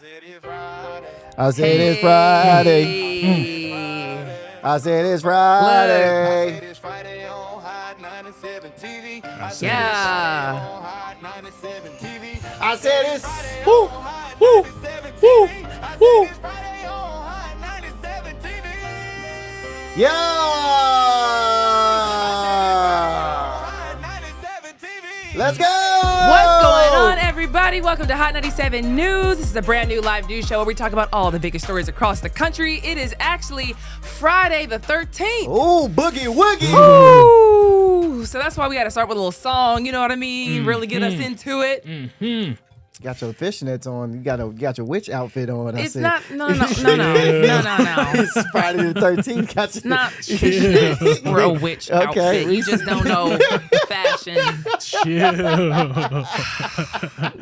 I said it's Friday. I said it's Friday. Yeah. I said it's woo, woo, woo, woo. Yeah. Let's go. What's going on, everybody? Welcome to Hot 97 News. This is a brand new live news show where we talk about all the biggest stories across the country. It is actually Friday the 13th. Oh, boogie woogie. Ooh. So that's why we got to start with a little song. You know what I mean? Really get us into it. Got your fishnets on. You got your witch outfit on. It's I not. said. No. It's Friday the 13th. Got It's not for a witch Okay. outfit. You just don't know fashion.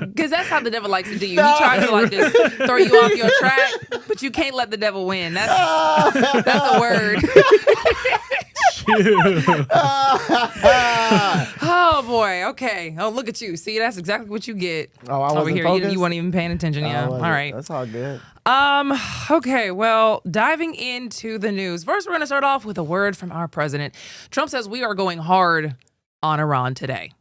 Because that's how the devil likes to do you. He tries to like just throw you off your track, but you can't let the devil win. That's a word. Oh boy. Okay. Oh, look at you. See, that's exactly what you get. Oh, I over wasn't here. focused? You weren't even paying attention. Yeah. All right. That's all good. Okay, well, diving into the news. First, we're going to start off with a word from our president. Trump says we are going hard on Iran today.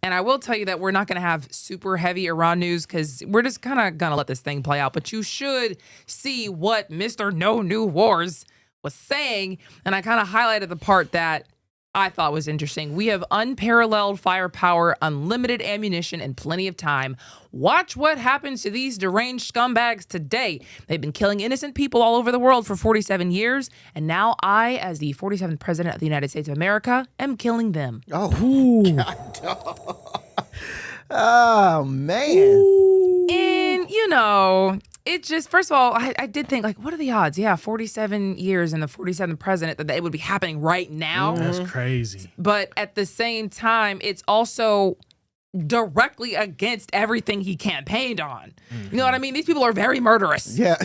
And I will tell you that we're not going to have super heavy Iran news because we're just kind of going to let this thing play out. But you should see what Mr. No New Wars was saying. And I kind of highlighted the part that I thought was interesting. We have unparalleled firepower, unlimited ammunition, and plenty of time. Watch what happens to these deranged scumbags today. They've been killing innocent people all over the world for 47 years, and now I, as the 47th president of the United States of America, am killing them. Oh, oh man. And, you know, it just, first of all, I did think, like, what are the odds? Yeah, 47 years and the 47th president that it would be happening right now. That's crazy. But at the same time, it's also directly against everything he campaigned on. You know what I mean? These people are very murderous. Yeah.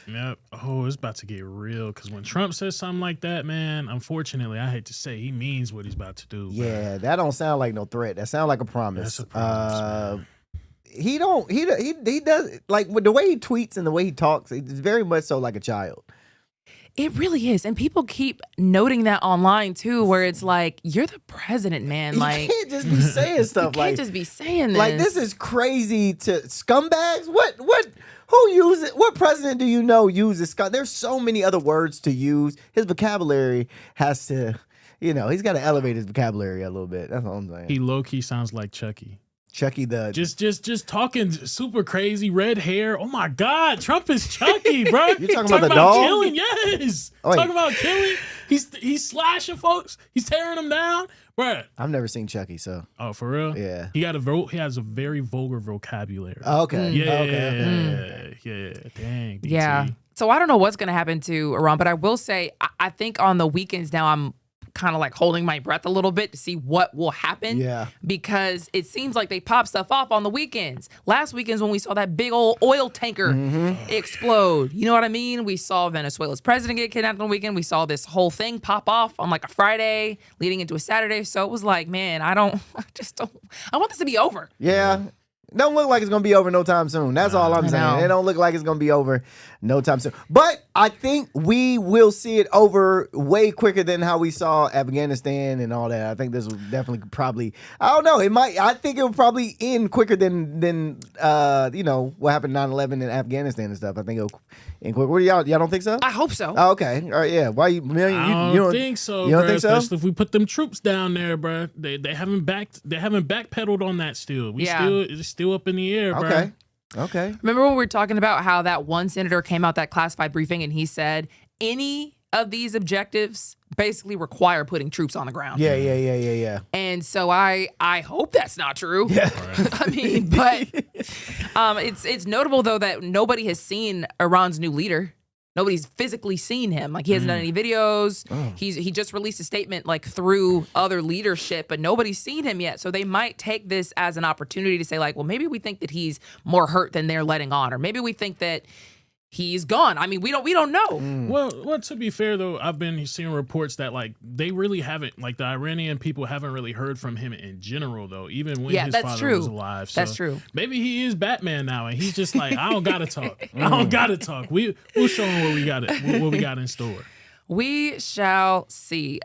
Yep. Oh, it's about to get real. Because when Trump says something like that, man, unfortunately, I hate to say, he means what he's about to do. Yeah, that don't sound like no threat. That sounds like a promise. That's a promise, man. He does, like, with the way he tweets and the way he talks, it's very much so like a child. It really is. And people keep noting that online too, where it's like, you're the president, man. You Like, can't just be saying stuff you like can't just be saying this. like this is crazy to scumbags. Who uses what president do you know uses scum? There's so many other words to use. His vocabulary has to, he's got to elevate his vocabulary a little bit. That's all I'm saying. He low-key sounds like Chucky. Chucky the Just talking super crazy, red hair. Oh my God, Trump is Chucky, bro. You talking about the dog? Killing, yes. Oh, wait. Talking about killing. He's slashing folks. He's tearing them down, bro. I've never seen Chucky, so. Oh, for real? Yeah. He has a very vulgar vocabulary. Oh, okay. Yeah, Okay. yeah. Dang. BT. Yeah. So I don't know what's going to happen to Iran, but I will say, I think on the weekends now, I'm kind of like holding my breath a little bit to see what will happen. Yeah. Because it seems like they pop stuff off on the weekends. Last weekend's when we saw that big old oil tanker explode. You know what I mean? We saw Venezuela's president get kidnapped on the weekend. We saw this whole thing pop off on like a Friday leading into a Saturday. So it was like, man, I want this to be over. Yeah. Don't look like it's going to be over no time soon. That's all I'm saying. It don't look like it's going to be over no time soon. But I think we will see it over way quicker than how we saw Afghanistan and all that. I think this will definitely probably, I don't know. I think it will probably end quicker than what happened 9/11 in Afghanistan and stuff. I think it'll end quicker. What do y'all don't think so? I hope so. Oh, okay. All right. Yeah. Why you I don't think so. You don't bruh, think so? Especially if we put them troops down there, bro. They haven't backpedaled on that still. It's still up in the air, bro. Okay. Remember when we were talking about how that one senator came out that classified briefing and he said any of these objectives basically require putting troops on the ground. Yeah. And so I hope that's not true. Yeah. I mean, but it's notable though that nobody has seen Iran's new leader. Nobody's physically seen him. Like, he hasn't done any videos. Oh. He just released a statement like through other leadership, but nobody's seen him yet. So they might take this as an opportunity to say like, well, maybe we think that he's more hurt than they're letting on, or maybe we think that he's gone. I mean, we don't know. Well, to be fair though, I've been seeing reports that like they really haven't, like the Iranian people haven't really heard from him in general though, even when his father was alive. So that's true. Maybe he is Batman now, and he's just like, I don't gotta talk. I don't gotta talk. We'll show him what we got in store. We shall see.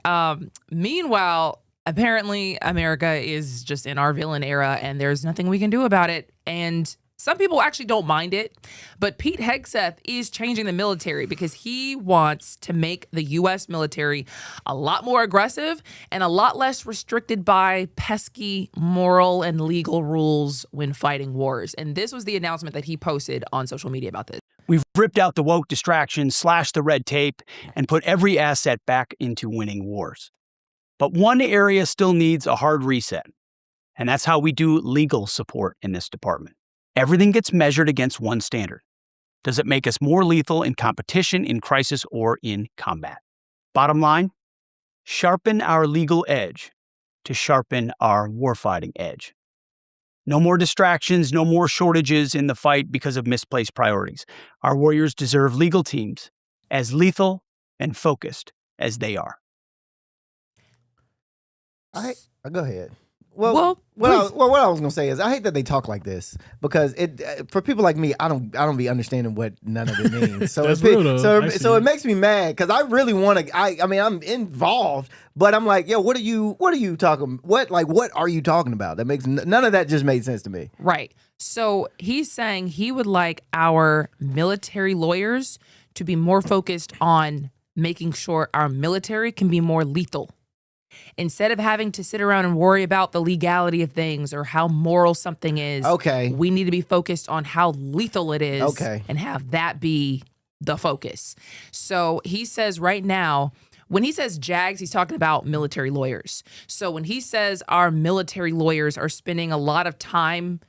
Meanwhile, apparently America is just in our villain era, and there's nothing we can do about it. And some people actually don't mind it, but Pete Hegseth is changing the military because he wants to make the U.S. military a lot more aggressive and a lot less restricted by pesky moral and legal rules when fighting wars. And this was the announcement that he posted on social media about this. We've ripped out the woke distractions, slashed the red tape, and put every asset back into winning wars. But one area still needs a hard reset, and that's how we do legal support in this department. Everything gets measured against one standard. Does it make us more lethal in competition, in crisis, or in combat? Bottom line, sharpen our legal edge to sharpen our warfighting edge. No more distractions, no more shortages in the fight because of misplaced priorities. Our warriors deserve legal teams as lethal and focused as they are. Go ahead. What I was gonna say is I hate that they talk like this because for people like me, I don't be understanding what none of it means. So so it makes me mad because I really want to. I mean I'm involved, but I'm like, yo, what are you talking? What are you talking about? That makes none of that just made sense to me. Right. So he's saying he would like our military lawyers to be more focused on making sure our military can be more lethal. Instead of having to sit around and worry about the legality of things or how moral something is, we need to be focused on how lethal it is and have that be the focus. So he says right now, when he says JAGs, he's talking about military lawyers. So when he says our military lawyers are spending a lot of time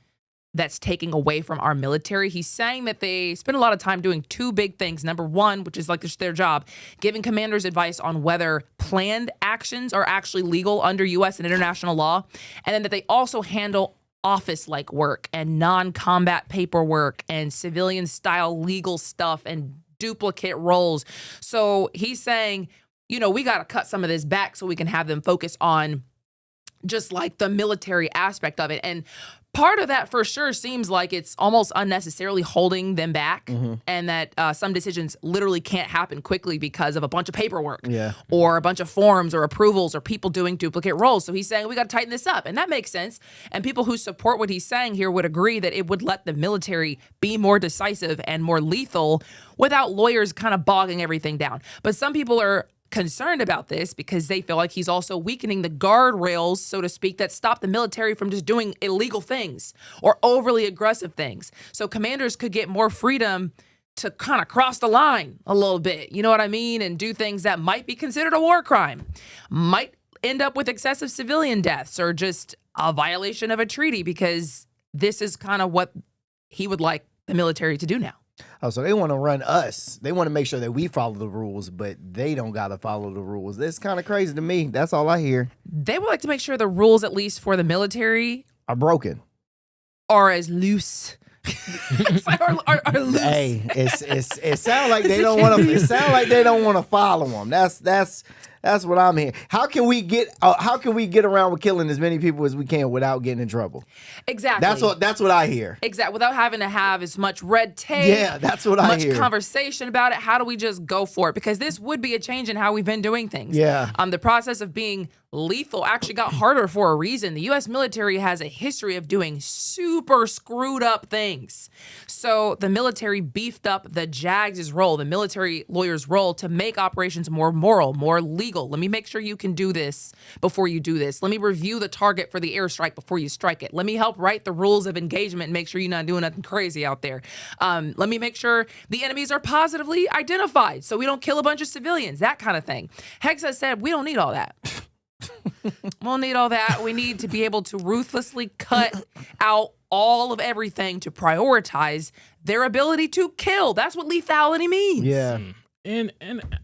that's taking away from our military, he's saying that they spend a lot of time doing two big things. Number one, which is like their job, giving commanders advice on whether planned actions are actually legal under U.S. and international law, and then that they also handle office-like work and non-combat paperwork and civilian-style legal stuff and duplicate roles. So he's saying, we got to cut some of this back so we can have them focus on just like the military aspect of it. And part of that for sure seems like it's almost unnecessarily holding them back and that some decisions literally can't happen quickly because of a bunch of paperwork or a bunch of forms or approvals or people doing duplicate roles. So he's saying we got to tighten this up. And that makes sense. And people who support what he's saying here would agree that it would let the military be more decisive and more lethal without lawyers kind of bogging everything down. But some people are concerned about this because they feel like he's also weakening the guardrails, so to speak, that stop the military from just doing illegal things or overly aggressive things. So commanders could get more freedom to kind of cross the line a little bit, you know what I mean? And do things that might be considered a war crime, might end up with excessive civilian deaths or just a violation of a treaty, because this is kind of what he would like the military to do now. Oh, so they want to run us. They want to make sure that we follow the rules, but they don't got to follow the rules. That's kind of crazy to me. That's all I hear. They would like to make sure the rules, at least for the military, are broken, are as loose. are loose. Hey, it sounds like they don't want to. It sounds like they don't want to follow them. That's what I'm hearing. How can we get around with killing as many people as we can without getting in trouble? Exactly. That's what I hear. Exactly. Without having to have as much red tape. Yeah, that's what I hear. Much conversation about it. How do we just go for it? Because this would be a change in how we've been doing things. Yeah. The process of being lethal actually got harder for a reason. The U.S. military has a history of doing super screwed up things. So the military beefed up the JAGs' role, the military lawyer's role, to make operations more moral, more legal. Let me make sure you can do this before you do this. Let me review the target for the airstrike before you strike it. Let me help write the rules of engagement and make sure you're not doing nothing crazy out there. Let me make sure the enemies are positively identified so we don't kill a bunch of civilians, that kind of thing. Hegseth said, we don't need all that. We don't need all that. We need to be able to ruthlessly cut out all of everything to prioritize their ability to kill. That's what lethality means. Yeah. And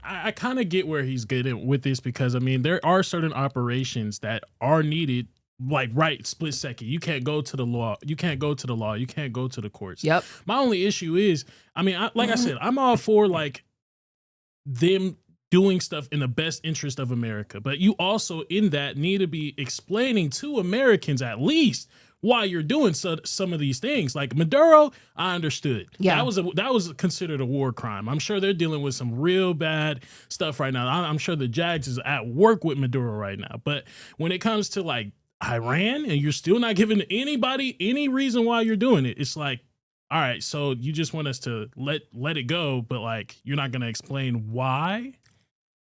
I kind of get where he's getting with this, because I mean there are certain operations that are needed like right split second. You can't go to the law. You can't go to the law. You can't go to the courts. Yep. My only issue is, I mean, like I said, I'm all for like them doing stuff in the best interest of America. But you also in that need to be explaining to Americans at least why you're doing some of these things. Like Maduro, I understood. Yeah. That was considered a war crime. I'm sure they're dealing with some real bad stuff right now. I'm sure the Jags is at work with Maduro right now. But when it comes to like Iran and you're still not giving anybody any reason why you're doing it, it's like, all right, so you just want us to let it go, but like you're not going to explain why?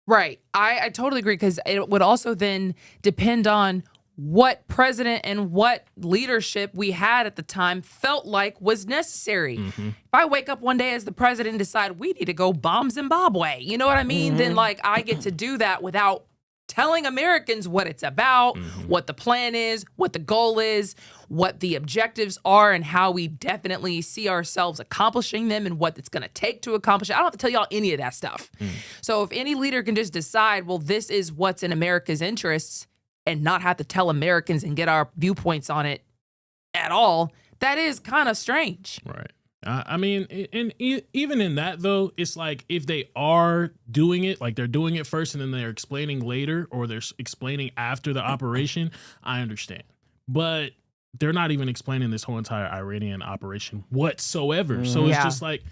Right. I totally agree, because it would also then depend on what president and what leadership we had at the time felt like was necessary. Mm-hmm. If I wake up one day as the president and decide we need to go bomb Zimbabwe, you know what I mean? Then like I get to do that without telling Americans what it's about, what the plan is, what the goal is, what the objectives are, and how we definitely see ourselves accomplishing them and what it's going to take to accomplish it. I don't have to tell y'all any of that stuff. So if any leader can just decide, well, this is what's in America's interests and not have to tell Americans and get our viewpoints on it at all, that is kind of strange. Right. I mean, and even in that, though, it's like if they are doing it, like they're doing it first and then they're explaining later, or they're explaining after the operation, I understand. But they're not even explaining this whole entire Iranian operation whatsoever. So it's just like,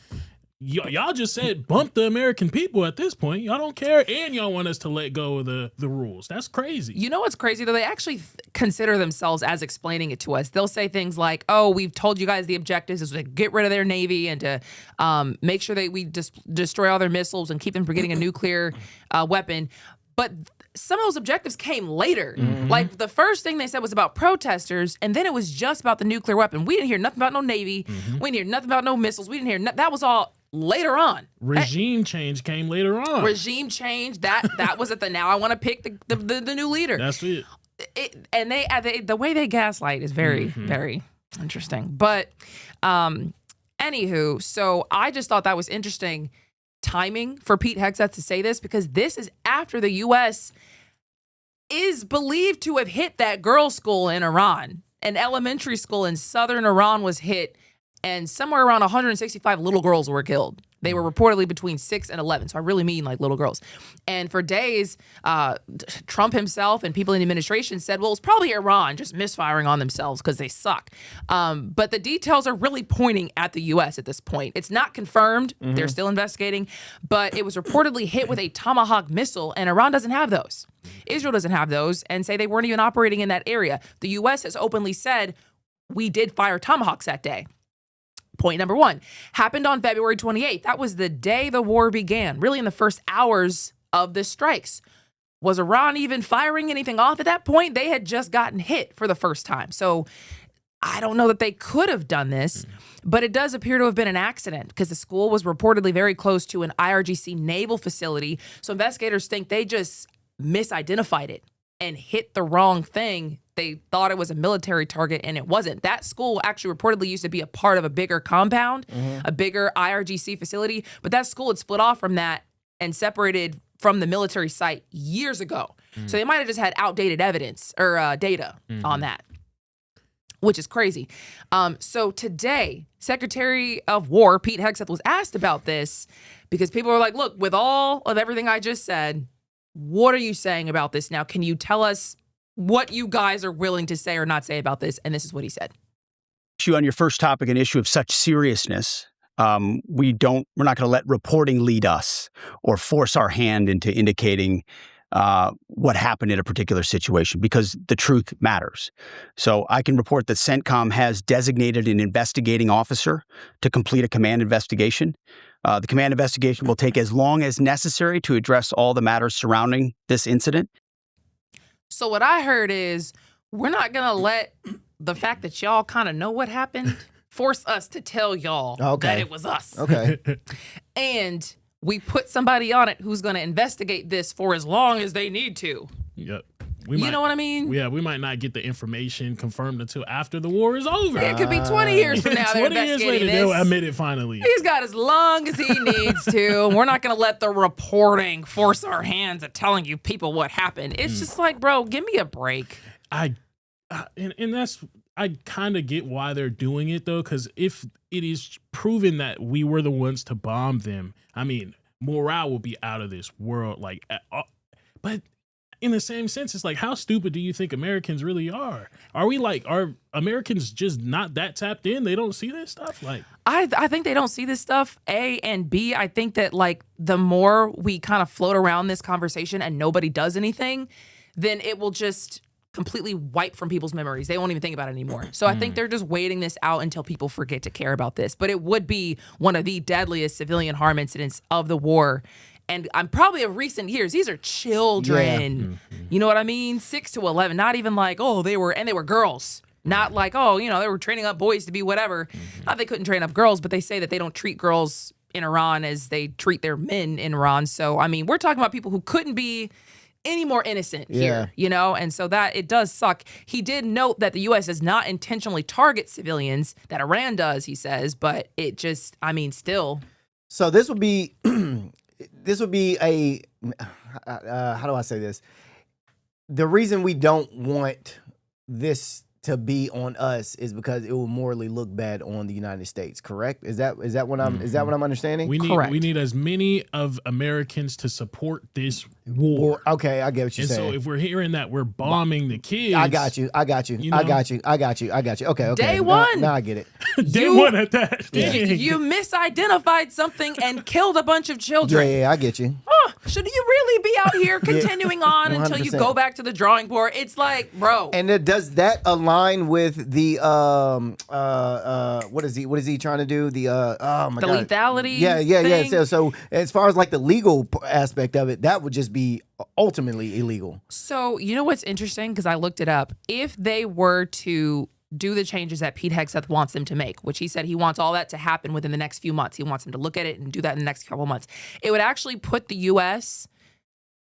y'all just said bump the American people at this point. Y'all don't care, and y'all want us to let go of the rules. That's crazy. You know what's crazy, though? They actually consider themselves as explaining it to us. They'll say things like, oh, we've told you guys the objectives is to get rid of their Navy and to make sure that we destroy all their missiles and keep them from getting a nuclear weapon. But some of those objectives came later. Like the first thing they said was about protesters, and then it was just about the nuclear weapon. We didn't hear nothing about no Navy. We didn't hear nothing about no missiles. We didn't hear that was all later on. Regime change came later on. Regime change, that was at the now I want to pick the new leader. That's it. And they the way they gaslight is very, very interesting. But anywho, so I just thought that was interesting timing for Pete Hegseth to say this, because this is after the U.S. is believed to have hit that girls' school in Iran. An elementary school in southern Iran was hit, and somewhere around 165 little girls were killed. They were reportedly between 6 and 11. So I really mean like little girls. And for days, Trump himself and people in the administration said, well, it's probably Iran just misfiring on themselves because they suck. But the details are really pointing at the U.S. at this point. It's not confirmed. They're still investigating. But it was reportedly hit with a Tomahawk missile, and Iran doesn't have those. Israel doesn't have those, and say they weren't even operating in that area. The U.S. has openly said, we did fire Tomahawks that day. Point number one, happened on February 28th. That was the day the war began, really in the first hours of the strikes. Was Iran even firing anything off at that point? They had just gotten hit for the first time. So I don't know that they could have done this, but it does appear to have been an accident because the school was reportedly very close to an IRGC naval facility. So investigators think they just misidentified it and hit the wrong thing. They thought it was a military target, and it wasn't. That school actually reportedly used to be a part of a bigger compound, a bigger IRGC facility, but that school had split off from that and separated from the military site years ago. So they might have just had outdated evidence or data on that, which is crazy. So today, Secretary of War Pete Hegseth was asked about this because people were like, look, with all of everything I just said, what are you saying about this now? Can you tell us what you guys are willing to say or not say about this? And this is what he said. On your first topic, an issue of such seriousness, we're not going to let reporting lead us or force our hand into indicating what happened in a particular situation, because the truth matters. So I can report that CENTCOM has designated an investigating officer to complete a command investigation. The command investigation will take as long as necessary to address all the matters surrounding this incident. So what I heard is we're not going to let the fact that y'all kind of know what happened force us to tell y'all that it was us. Okay. And we put somebody on it who's going to investigate this for as long as they need to. Yep. You know what I mean? Yeah, we might not get the information confirmed until after the war is over. It could be 20 years from now. 20 years later, they'll admit it finally. He's got as long as he needs to. We're not going to let the reporting force our hands at telling you people what happened. It's just like, bro, give me a break. and that's, I kind of get why they're doing it though, because if it is proven that we were the ones to bomb them, I mean, morale will be out of this world. Like, but in the same sense, it's like, how stupid do you think Americans really are? Are Americans just not that tapped in? They don't see this stuff? Like, I think they don't see this stuff, A, and B, I think that like the more we kind of float around this conversation and nobody does anything, then it will just completely wipe from people's memories. They won't even think about it anymore. So I think they're just waiting this out until people forget to care about this. But it would be one of the deadliest civilian harm incidents of the war. And I'm probably of recent years. These are children. Yeah. You know what I mean? 6 to 11. Not even like, oh, they were girls. Not like, oh, they were training up boys to be whatever. Not they couldn't train up girls, but they say that they don't treat girls in Iran as they treat their men in Iran. So, I mean, we're talking about people who couldn't be any more innocent here, and so that it does suck. He did note that the U.S. does not intentionally target civilians, that Iran does, he says, but it just, I mean, still. So this would be a, how do I say this? The reason we don't want this to be on us is because it will morally look bad on the United States. Correct? Is that what I'm understanding? We need as many of Americans to support this war. Okay, I get what you're saying. So if we're hearing that we're bombing the kids, I got you. I got you. Okay. Day one. Now I get it. Day one at that. You misidentified something and killed a bunch of children. Yeah, I get you. Should you really be out here continuing on until you 100%. Go back to the drawing board? It's like, bro. And does that align with the what is he trying to do? The lethality. Yeah. So as far as like the legal aspect of it, that would just be ultimately illegal. So you know what's interesting? Because I looked it up. If they were to do the changes that Pete Hegseth wants them to make, which he said he wants all that to happen within the next few months. He wants them to look at it and do that in the next couple of months. It would actually put the U.S.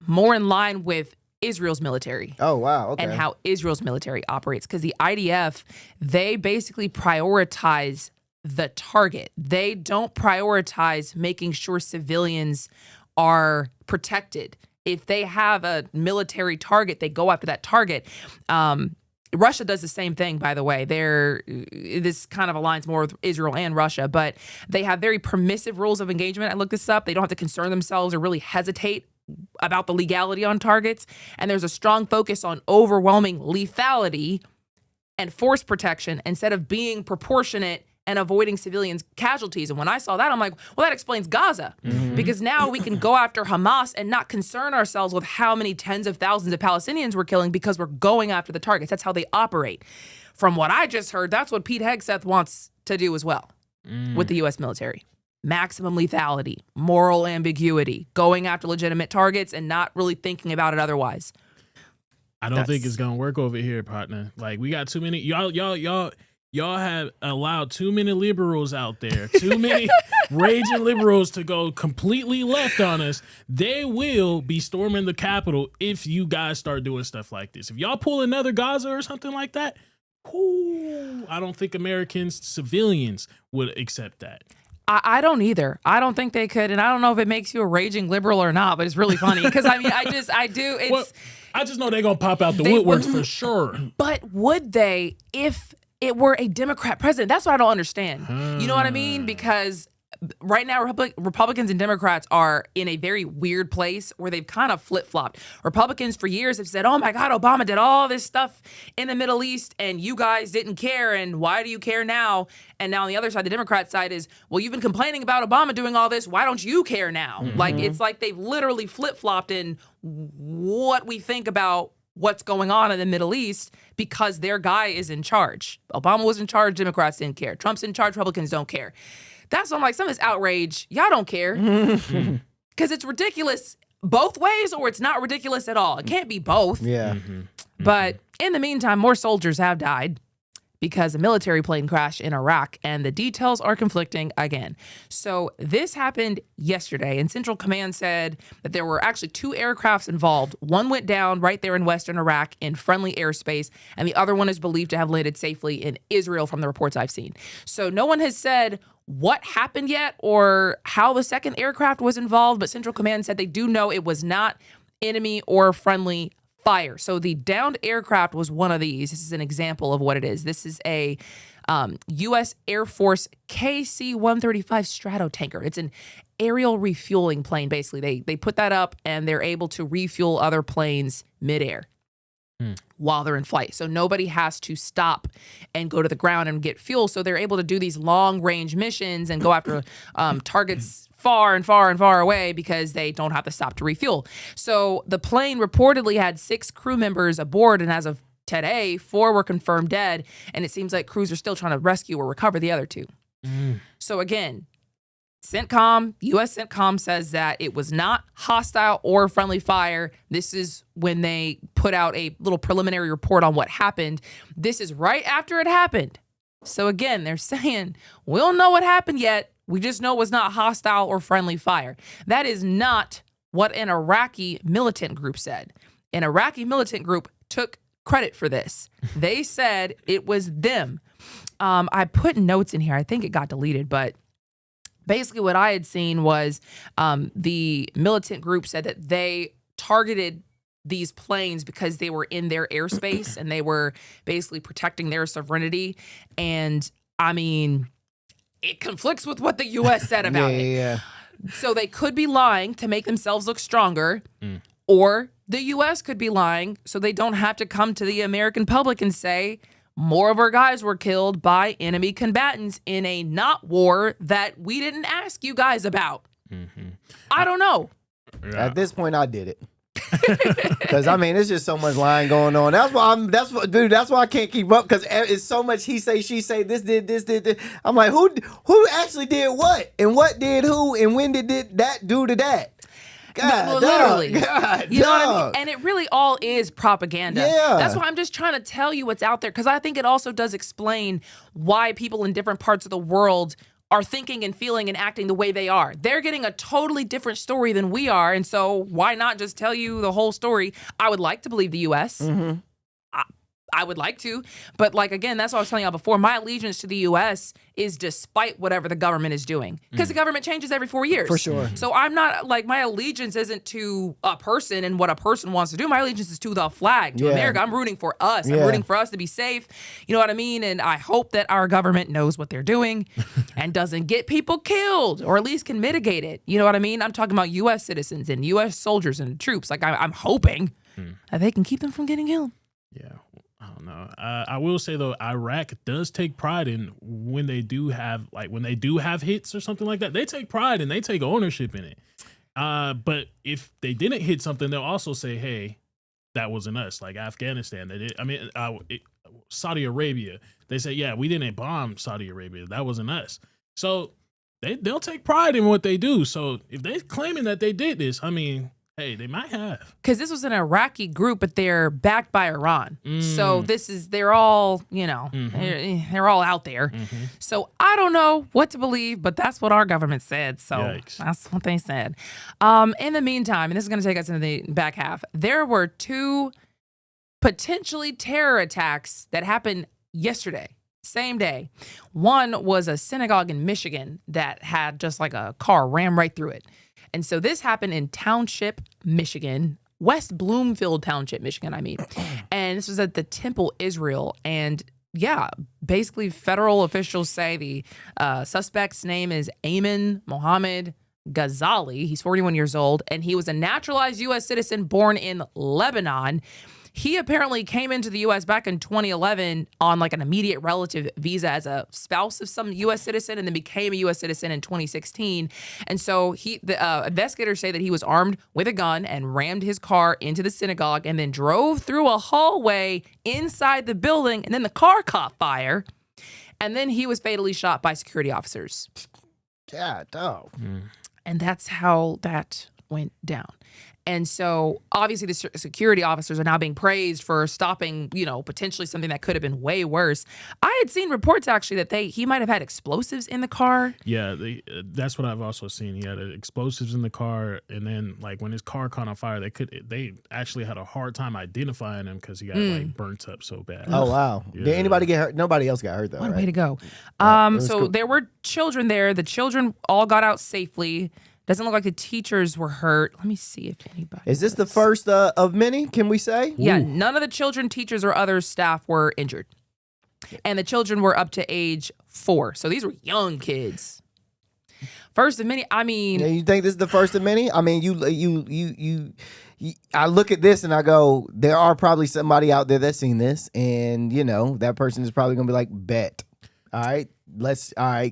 more in line with Israel's military. Oh, wow. Okay. And how Israel's military operates. Because the IDF, they basically prioritize the target. They don't prioritize making sure civilians are protected. If they have a military target, they go after that target. Russia does the same thing, by the way. This kind of aligns more with Israel and Russia, but they have very permissive rules of engagement. I looked this up. They don't have to concern themselves or really hesitate about the legality on targets. And there's a strong focus on overwhelming lethality and force protection instead of being proportionate and avoiding civilians' casualties. And when I saw that, I'm like, well, that explains Gaza. Because now we can go after Hamas and not concern ourselves with how many tens of thousands of Palestinians we're killing because we're going after the targets. That's how they operate. From what I just heard, that's what Pete Hegseth wants to do as well with the U.S. military. Maximum lethality, moral ambiguity, going after legitimate targets and not really thinking about it otherwise. I don't think it's gonna work over here, partner. Like, we got too many y'all have allowed too many liberals out there, too many raging liberals to go completely left on us. They will be storming the Capitol if you guys start doing stuff like this. If y'all pull another Gaza or something like that, I don't think Americans, civilians, would accept that. I don't either. I don't think they could. And I don't know if it makes you a raging liberal or not, but it's really funny. Because, I mean, I do. It's, well, I just know they're going to pop out the woodworks for sure. But would they if it were a Democrat president? That's what I don't understand. You know what I mean? Because right now, Republicans and Democrats are in a very weird place where they've kind of flip-flopped. Republicans for years have said, oh my God, Obama did all this stuff in the Middle East and you guys didn't care, and why do you care now? And now on the other side, the Democrat side is, well, you've been complaining about Obama doing all this, why don't you care now? Like, it's like they've literally flip-flopped in what we think about what's going on in the Middle East because their guy is in charge. Obama was in charge, Democrats didn't care. Trump's in charge, Republicans don't care. That's why I'm like, some of this outrage, y'all don't care. Because it's ridiculous both ways or it's not ridiculous at all. It can't be both. Yeah. But in the meantime, more soldiers have died because a military plane crashed in Iraq, and the details are conflicting again. So this happened yesterday, and Central Command said that there were actually 2 aircrafts involved. One went down right there in western Iraq in friendly airspace, and the other one is believed to have landed safely in Israel from the reports I've seen. So no one has said what happened yet or how the second aircraft was involved, but Central Command said they do know it was not enemy or friendly fire. So the downed aircraft was one of these. This is an example of what it is. This is a U.S. Air Force KC-135 Stratotanker. It's an aerial refueling plane, basically. They put that up, and they're able to refuel other planes midair while they're in flight. So nobody has to stop and go to the ground and get fuel. So they're able to do these long-range missions and go after targets far and far and far away because they don't have to stop to refuel. So the plane reportedly had 6 crew members aboard, and as of today, 4 were confirmed dead, and it seems like crews are still trying to rescue or recover the other 2. So again, U.S. CENTCOM says that it was not hostile or friendly fire. This is when they put out a little preliminary report on what happened. This is right after it happened. So again, they're saying, we don't know what happened yet. We just know it was not hostile or friendly fire. That is not what an Iraqi militant group said. An Iraqi militant group took credit for this. They said it was them. I put notes in here. I think it got deleted, but basically what I had seen was the militant group said that they targeted these planes because they were in their airspace and they were basically protecting their sovereignty. And I mean, it conflicts with what the U.S. said about it. Yeah. So they could be lying to make themselves look stronger, or the U.S. could be lying so they don't have to come to the American public and say, more of our guys were killed by enemy combatants in a not war that we didn't ask you guys about. I don't know. At this point, I did it. Because I mean, it's just so much lying going on. That's why I can't keep up, because it's so much he say, she say, this did this. I'm like, who actually did what, and what did who, and when did that do to that? God, literally. God, you know what I mean? And it really all is propaganda. Yeah. That's why I'm just trying to tell you what's out there, because I think it also does explain why people in different parts of the world are thinking and feeling and acting the way they are. They're getting a totally different story than we are, and so why not just tell you the whole story? I would like to believe the U.S. I would like to, but like, again, that's what I was telling y'all before. My allegiance to the U.S. is despite whatever the government is doing, because the government changes every 4 years. For sure. So I'm not, like, my allegiance isn't to a person and what a person wants to do. My allegiance is to the flag, to America. I'm rooting for us. I'm rooting for us to be safe. You know what I mean? And I hope that our government knows what they're doing and doesn't get people killed, or at least can mitigate it. You know what I mean? I'm talking about U.S. citizens and U.S. soldiers and troops. Like, I'm hoping that they can keep them from getting killed. Yeah. I don't know. I will say though, Iraq does take pride in when they do have hits or something like that. They take pride and they take ownership in it. But if they didn't hit something, they'll also say, "Hey, that wasn't us." Like Afghanistan, they did. I mean, Saudi Arabia. They say, "Yeah, we didn't bomb Saudi Arabia. That wasn't us." So they'll take pride in what they do. So if they're claiming that they did this, I mean, hey, they might have. Because this was an Iraqi group, but they're backed by Iran. So they're all, they're all out there. So I don't know what to believe, but that's what our government said. So Yikes. That's what they said. In the meantime, and this is going to take us into the back half, there were 2 potentially terror attacks that happened yesterday. Same day. One was a synagogue in Michigan that had just like a car ram right through it. And so this happened in Township, Michigan, West Bloomfield Township, Michigan, I mean. And this was at the Temple Israel. And yeah, basically federal officials say the suspect's name is Ayman Mohammed Ghazali. He's 41 years old, and he was a naturalized U.S. citizen born in Lebanon. He apparently came into the U.S. back in 2011 on like an immediate relative visa as a spouse of some U.S. citizen, and then became a U.S. citizen in 2016. And so the investigators say that he was armed with a gun and rammed his car into the synagogue and then drove through a hallway inside the building, and then the car caught fire. And then he was fatally shot by security officers. God, dog. And that's how that went down. And so obviously the security officers are now being praised for stopping, potentially something that could have been way worse. I had seen reports actually that he might have had explosives in the car. Yeah, that's what I've also seen. He had explosives in the car, and then like when his car caught on fire, they actually had a hard time identifying him because he got like burnt up so bad. Oh wow! Yeah. Did anybody get hurt? Nobody else got hurt though. What a right? way to go. So cool. There were children there. The children all got out safely. Doesn't look like the teachers were hurt. Let me see if anybody. Is this the first of many, can we say? Yeah, none of the children, teachers, or other staff were injured. And the children were up to age 4. So these were young kids. First of many, I mean. Yeah, you think this is the first of many? I mean, I look at this and I go, there are probably somebody out there that's seen this. And, that person is probably going to be like, bet. All right,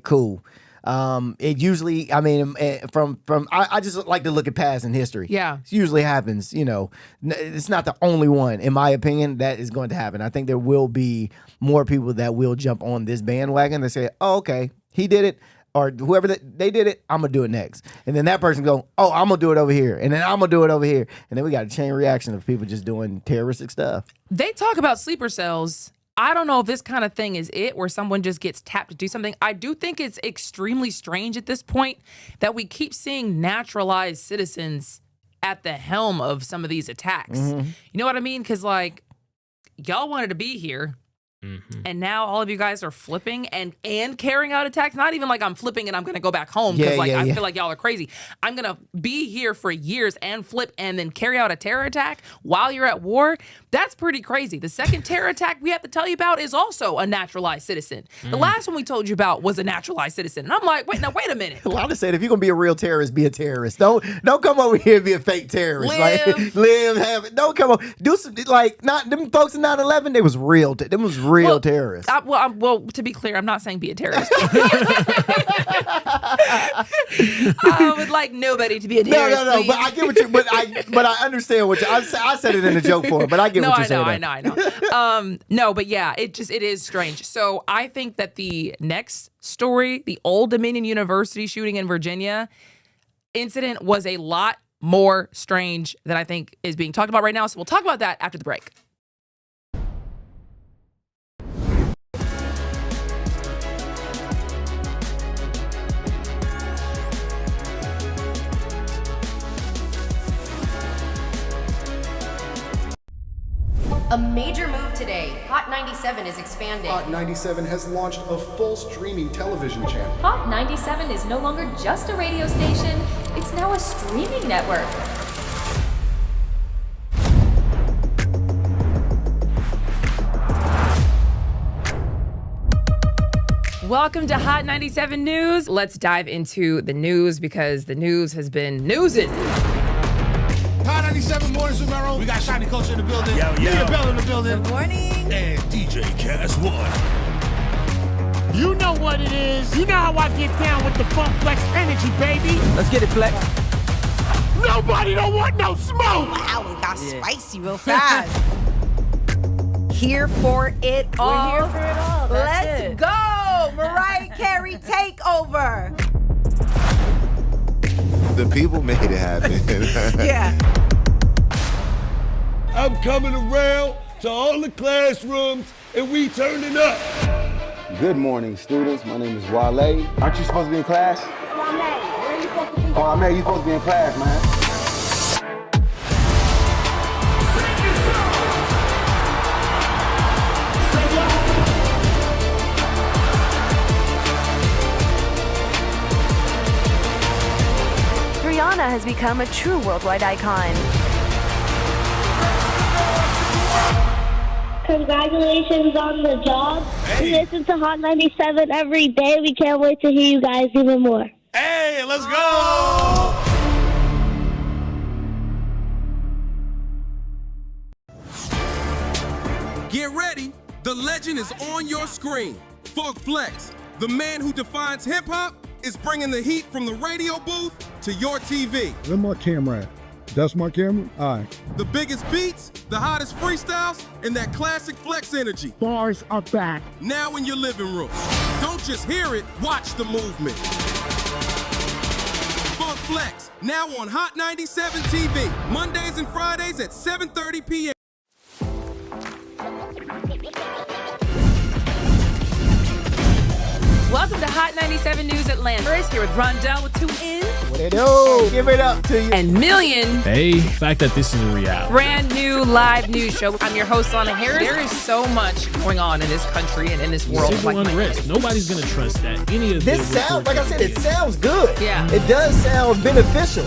cool. It usually, I mean, I just like to look at past in history. Yeah. It usually happens, it's not the only one, in my opinion, that is going to happen. I think there will be more people that will jump on this bandwagon that say, oh, okay, he did it, or whoever they did it, I'm going to do it next. And then that person go, oh, I'm going to do it over here. And then I'm going to do it over here. And then we got a chain reaction of people just doing terroristic stuff. They talk about sleeper cells. I don't know if this kind of thing is it, where someone just gets tapped to do something. I do think it's extremely strange at this point that we keep seeing naturalized citizens at the helm of some of these attacks. You know what I mean? Because, y'all wanted to be here. And now all of you guys are flipping and carrying out attacks. Not even like I'm flipping and I'm going to go back home because I feel like y'all are crazy. I'm going to be here for years and flip and then carry out a terror attack while you're at war. That's pretty crazy. The second terror attack we have to tell you about is also a naturalized citizen. The last one we told you about was a naturalized citizen. And I'm like, wait a minute. Well, I just said, if you're going to be a real terrorist, be a terrorist. Don't come over here and be a fake terrorist. Don't come over. Do some, not them folks in 9/11, they was real. Them was real terrorists. Well, to be clear, I'm not saying be a terrorist. I would like nobody to be a terrorist. No. But I get what you. But I understand what you. I said it in a joke form, but I get what you're saying. I know. No, but yeah, it is strange. So I think that the next story, the Old Dominion University shooting in Virginia incident, was a lot more strange than I think is being talked about right now. So we'll talk about that after the break. A major move today. Hot 97 is expanding. Hot 97 has launched a full streaming television channel. Hot 97 is no longer just a radio station, it's now a streaming network. Welcome to Hot 97 News. Let's dive into the news because the news has been newsing. Hot 97 Mornings with Merrill. We got Shiny Culture in the building. Leah Bell in the building. Good morning. And DJ Cass One. You know what it is. You know how I get down with the Funk Flex energy, baby. Let's get it, Flex. Nobody don't want no smoke. Wow, it got spicy real fast. Here for it all. We're here for it all. Let's go. Mariah Carey takeover. The people made it happen. Yeah. I'm coming around to all the classrooms and we turning up. Good morning, students. My name is Wale. Aren't you supposed to be in class? Wale, where are you supposed to be? Oh, man, you supposed to be in class, man. Rihanna has become a true worldwide icon. Congratulations on the job. We listen to Hot 97 every day. We can't wait to hear you guys even more. Hey, let's go! Get ready. The legend is on your screen. Funk Flex, the man who defines hip-hop, is bringing the heat from the radio booth to your TV. Where's my camera at? That's my camera? All right. The biggest beats, the hottest freestyles, and that classic Flex energy. Bars are back. Now in your living room. Don't just hear it, watch the movement. Funk Flex, now on Hot 97 TV, Mondays and Fridays at 7:30 p.m. Welcome to Hot 97 News Atlanta. We're here with Rondell with 2 N's. What it do? Give it up to you. And Million. Hey, the fact that this is a reality. Brand new live news show. I'm your host, Lana Harris. There is so much going on in this country and in this world. Civil unrest. Nobody's going to trust that. Any of this sounds, like I said, it sounds good. Yeah. It does sound beneficial.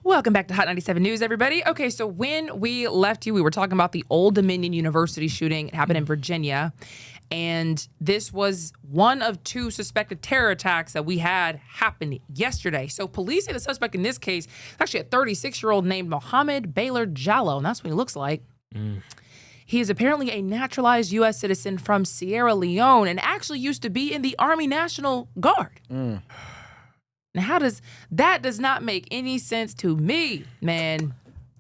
Welcome back to Hot 97 News, everybody. Okay, so when we left you, we were talking about the Old Dominion University shooting. It happened in Virginia. And this was one of 2 suspected terror attacks that we had happen yesterday. So police say the suspect in this case is actually a 36-year-old named Mohammed Baylor Jallo, and that's what he looks like. He is apparently a naturalized U.S. citizen from Sierra Leone and actually used to be in the Army National Guard. Now, that does not make any sense to me, man.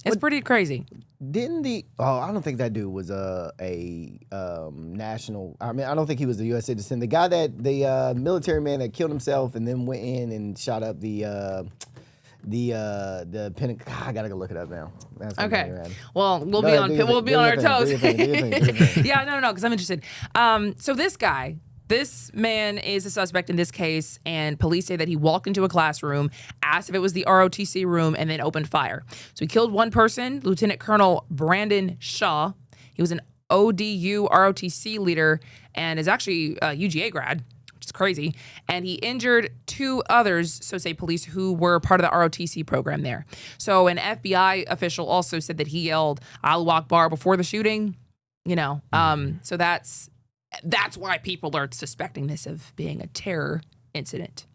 It's pretty crazy. Didn't I don't think that dude was a national. I mean, I don't think he was a U.S. citizen. The guy the military man that killed himself and then went in and shot up the Pentagon. I gotta go look it up now. Okay. Well, we'll be on our toes. Yeah, no, because I'm interested. So this man is a suspect in this case, and police say that he walked into a classroom, asked if it was the ROTC room, and then opened fire. So he killed one person, Lieutenant Colonel Brandon Shaw. He was an ODU ROTC leader and is actually a UGA grad, which is crazy. And he injured 2 others, so say police, who were part of the ROTC program there. So an FBI official also said that he yelled Allahu Akbar before the shooting. So that's why people are suspecting this of being a terror incident.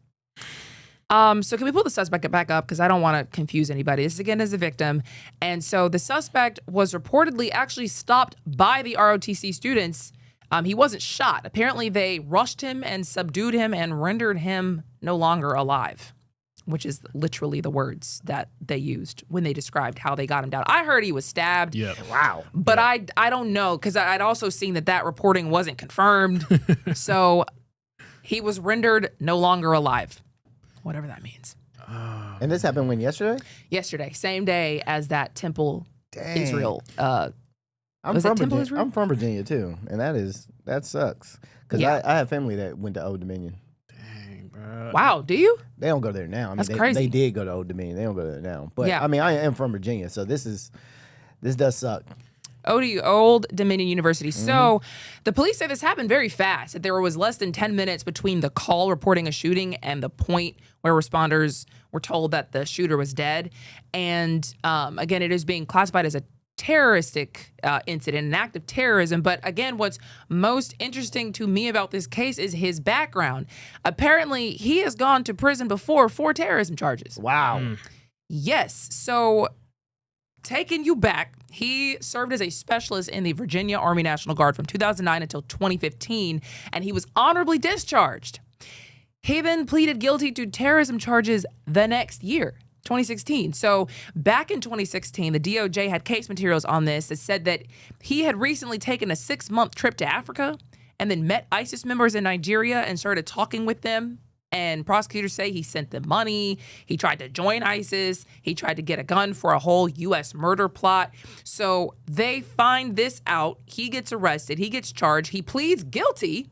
So can we pull the suspect back up? Because I don't want to confuse anybody. This, again, is a victim. And so the suspect was reportedly actually stopped by the ROTC students. He wasn't shot. Apparently, they rushed him and subdued him and rendered him no longer alive, which is literally the words that they used when they described how they got him down. I heard he was stabbed. Yeah. Wow. But I don't know, because I'd also seen that reporting wasn't confirmed. So he was rendered no longer alive, whatever that means. And this happened when, yesterday? Yesterday, same day as that Temple, Israel. I'm from Virginia too, and that sucks. Because I have family that went to Old Dominion. Wow, do you? They don't go there now. I mean, That's crazy. They did go to Old Dominion. They don't go there now. But yeah. I mean, I am from Virginia, so this does suck. ODU, Old Dominion University. So the police say this happened very fast. That there was less than 10 minutes between the call reporting a shooting and the point where responders were told that the shooter was dead. And again, it is being classified as a terroristic incident, an act of terrorism. But again, what's most interesting to me about this case is his background. Apparently, he has gone to prison before for terrorism charges. Wow. Yes. So taking you back, he served as a specialist in the Virginia Army National Guard from 2009 until 2015, and he was honorably discharged. He then pleaded guilty to terrorism charges the next year. 2016. So back in 2016, the DOJ had case materials on this that said that he had recently taken a 6-month trip to Africa and then met ISIS members in Nigeria and started talking with them. And prosecutors say he sent them money. He tried to join ISIS. He tried to get a gun for a whole U.S. murder plot. So they find this out. He gets arrested. He gets charged. He pleads guilty.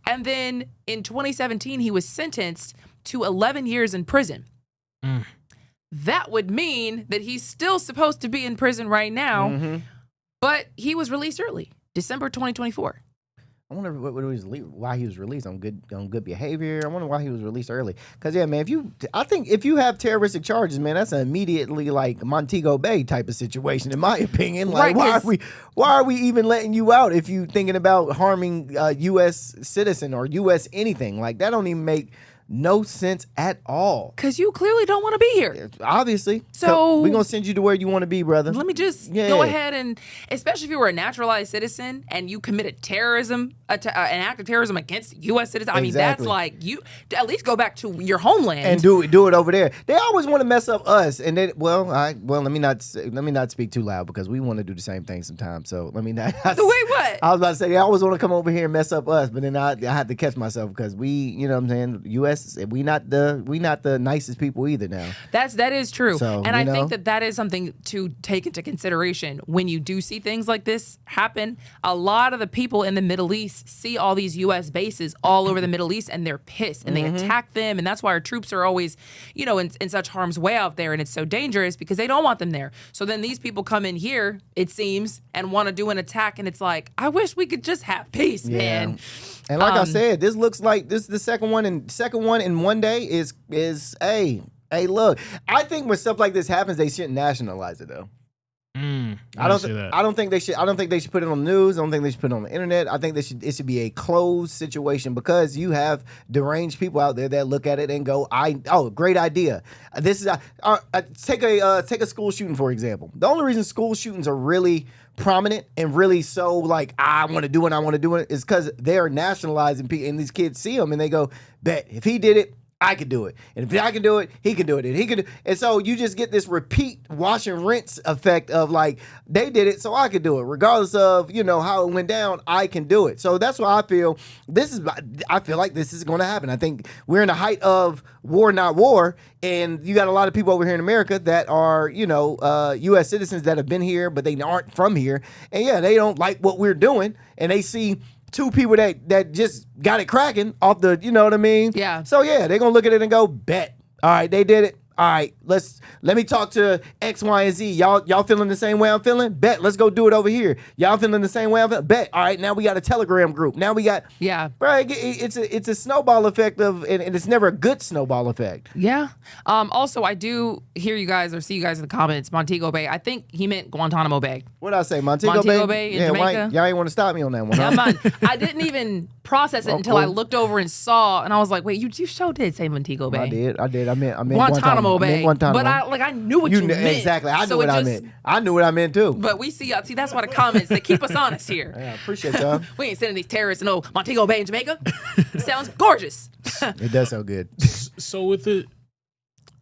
And then in 2017, he was sentenced to 11 years in prison. That would mean that he's still supposed to be in prison right now, but he was released early, December 2024. I wonder why he was released on good behavior. I wonder why he was released early. Because yeah, man, I think if you have terroristic charges, man, that's immediately like Montego Bay type of situation, in my opinion. Like, Right, why are we even letting you out if you thinking about harming U.S. citizen or U.S. anything? Like, that don't even make no sense at all. Because you clearly don't want to be here. Obviously. So we're going to send you to where you want to be, brother. Let me just go ahead and, especially if you were a naturalized citizen and you committed terrorism, an act of terrorism against U.S. citizens, I mean, that's like, you at least go back to your homeland. And do it over there. They always want to mess up us. And then, let me not speak too loud because we want to do the same thing sometimes. So let me not. Wait, what? I was about to say, they always want to come over here and mess up us. But then I had to catch myself because we, you know what I'm saying, U.S., we not the nicest people either now. That is true. So, and I think that is something to take into consideration when you do see things like this happen. A lot of the people in the Middle East see all these U.S. bases all over the Middle East and they're pissed and they attack them. And that's why our troops are always, in such harm's way out there. And it's so dangerous because they don't want them there. So then these people come in here, it seems, and want to do an attack. And it's like, I wish we could just have peace, man. And like I said, this looks like this is the second one in one day is hey, look. I think when stuff like this happens, they shouldn't nationalize it though. I don't think they should put it on the news. I don't think they should put it on the internet. I think it should be a closed situation because you have deranged people out there that look at it and go, great idea. This is take a school shooting for example. The only reason school shootings are really prominent and really so like I want to do it is because they're nationalizing people and these kids see them and they go, bet if he did it, I could do it. And if I can do it, he can do it. And he could. And so you just get this repeat wash and rinse effect of like, they did it, so I could do it. Regardless of, how it went down, I can do it. So that's why I feel like this is going to happen. I think we're in the height of war, not war. And you got a lot of people over here in America that are, U.S. citizens that have been here, but they aren't from here. And yeah, they don't like what we're doing. And they see two people that just got it cracking off the, you know what I mean? Yeah. So yeah, they're gonna look at it and go, bet. All right, they did it. All right, let me talk to X, Y, and Z. Y'all feeling the same way I'm feeling? Bet. Let's go do it over here. Y'all feeling the same way I'm feeling? Bet. All right, now we got a Telegram group. Now we got bro. It's a snowball effect and it's never a good snowball effect. Yeah. Also, I do hear you guys or see you guys in the comments. Montego Bay. I think he meant Guantanamo Bay. What did I say? Montego Bay in Jamaica. Y'all ain't want to stop me on that one. Yeah, I didn't even process it until I looked over and saw, and I was like, wait, you sure did say Montego Bay? I did. I meant Guantanamo Bay. But I knew what you meant. Exactly. I knew what I meant. I knew what I meant too. But we see that's why the comments, they keep us honest here. Yeah, I appreciate y'all. We ain't sending these terrorists to Montego Bay in Jamaica. Sounds gorgeous. It does sound good. So with it,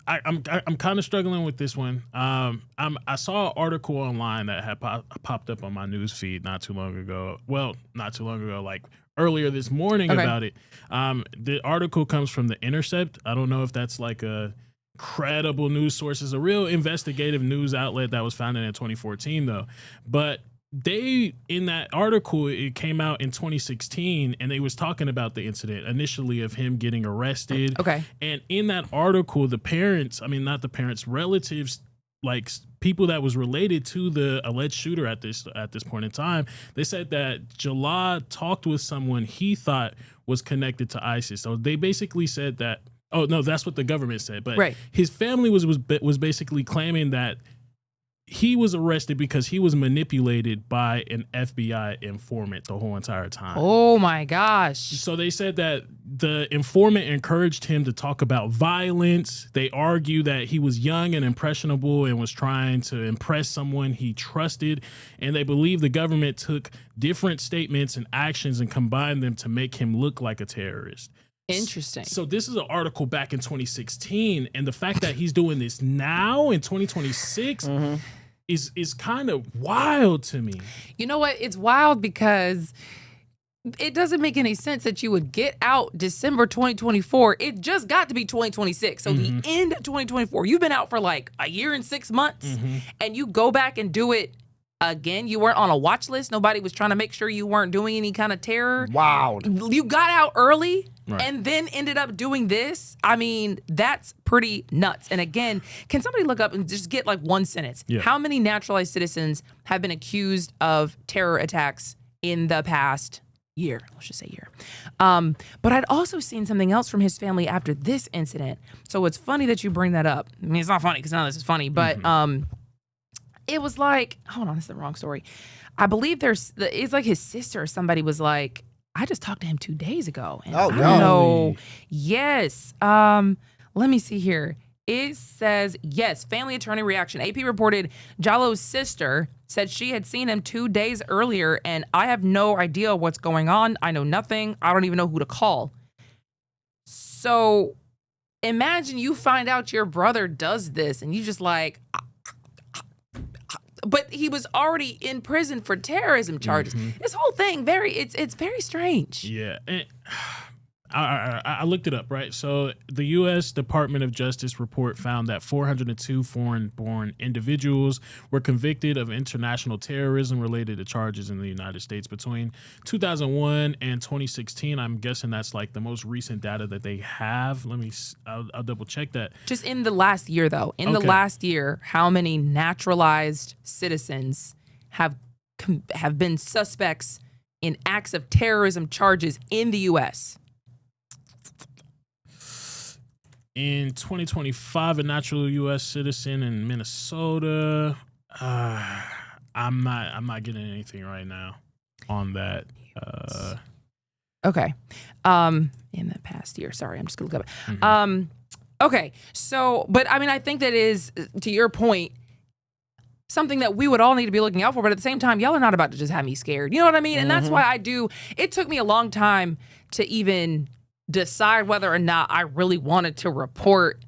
I'm kind of struggling with this one. I saw an article online that had popped up on my news feed not too long ago. Well, not too long ago, like earlier this morning about it. The article comes from The Intercept. I don't know if that's like a credible news source. It's a real investigative news outlet that was founded in 2014 though. But they, in that article, it came out in 2016 and they was talking about the incident initially of him getting arrested. Okay. And in that article, relatives, like people that was related to the alleged shooter at this point in time, they said that Jalad talked with someone he thought was connected to ISIS. So they basically said that, oh no, that's what the government said. But his family was basically claiming that he was arrested because he was manipulated by an FBI informant the whole entire time. Oh my gosh. So they said that the informant encouraged him to talk about violence. They argue that he was young and impressionable and was trying to impress someone he trusted. And they believe the government took different statements and actions and combined them to make him look like a terrorist. Interesting. So this is an article back in 2016, and the fact that he's doing this now in 2026 is kind of wild to me. You know what? It's wild because it doesn't make any sense that you would get out December 2024. It just got to be 2026. So the end of 2024, you've been out for like a year and 6 months, and you go back and do it again. You weren't on a watch list. Nobody was trying to make sure you weren't doing any kind of terror. Wow. You got out early. Right. And then ended up doing this. I mean, that's pretty nuts. And again, can somebody look up and just get like one sentence? Yeah. How many naturalized citizens have been accused of terror attacks in the past year? Let's just say year. But I'd also seen something else from his family after this incident. So it's funny that you bring that up. I mean, it's not funny because none of this is funny, but it was like, hold on, this is the wrong story. I believe it's like his sister or somebody was like, I just talked to him 2 days ago. And Oh, I no. don't know. Yes. Let me see here. It says, yes, family attorney reaction. AP reported Jallo's sister said she had seen him 2 days earlier, and I have no idea what's going on. I know nothing. I don't even know who to call. So imagine you find out your brother does this, and you just like, but he was already in prison for terrorism charges. This whole thing, it's very strange. Yeah. And I looked it up, right? So the U.S. Department of Justice report found that 402 foreign-born individuals were convicted of international terrorism related to charges in the United States between 2001 and 2016. I'm guessing that's like the most recent data that they have. I'll double check that. Just in the last year, though, the last year, how many naturalized citizens have been suspects in acts of terrorism charges in the U.S.? In 2025, a natural U.S. citizen in Minnesota. I'm not getting anything right now on that. Okay. In the past year. Sorry, I'm just gonna look up. Okay. So, but I mean, I think that is, to your point, something that we would all need to be looking out for. But at the same time, y'all are not about to just have me scared. You know what I mean? And that's why it took me a long time to even decide whether or not I really wanted to report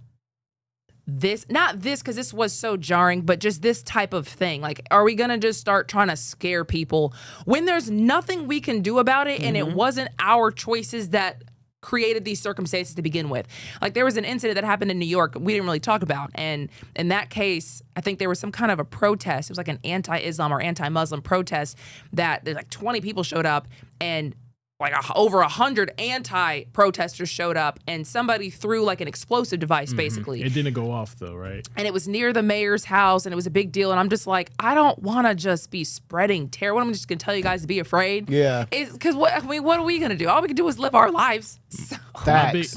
this. Not this, because this was so jarring, but just this type of thing. Like, are we going to just start trying to scare people when there's nothing we can do about it and it wasn't our choices that created these circumstances to begin with? Like, there was an incident that happened in New York we didn't really talk about. And in that case, I think there was some kind of a protest. It was like an anti-Islam or anti-Muslim protest that there's like 20 people showed up, and like over 100 anti-protesters showed up, and somebody threw like an explosive device, basically. It didn't go off though, right? And it was near the mayor's house, and it was a big deal. And I'm just like, I don't want to just be spreading terror. What I'm just gonna tell you guys to be afraid. Yeah. Because what are we gonna do? All we can do is live our lives. So.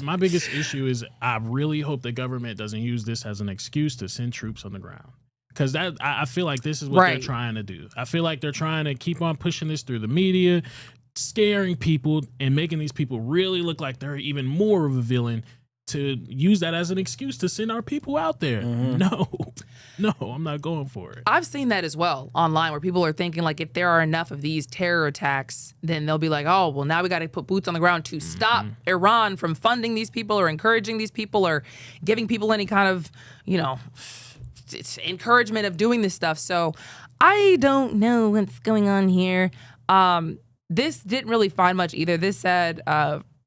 My biggest issue is I really hope the government doesn't use this as an excuse to send troops on the ground. Because I feel like this is what they're trying to do. I feel like they're trying to keep on pushing this through the media, scaring people and making these people really look like they're even more of a villain, to use that as an excuse to send our people out there. No, I'm not going for it. I've seen that as well online, where people are thinking like, if there are enough of these terror attacks, then they'll be like, oh, well, now we got to put boots on the ground to stop Iran from funding these people or encouraging these people or giving people any kind of, encouragement of doing this stuff. So I don't know what's going on here. This didn't really find much either. This said,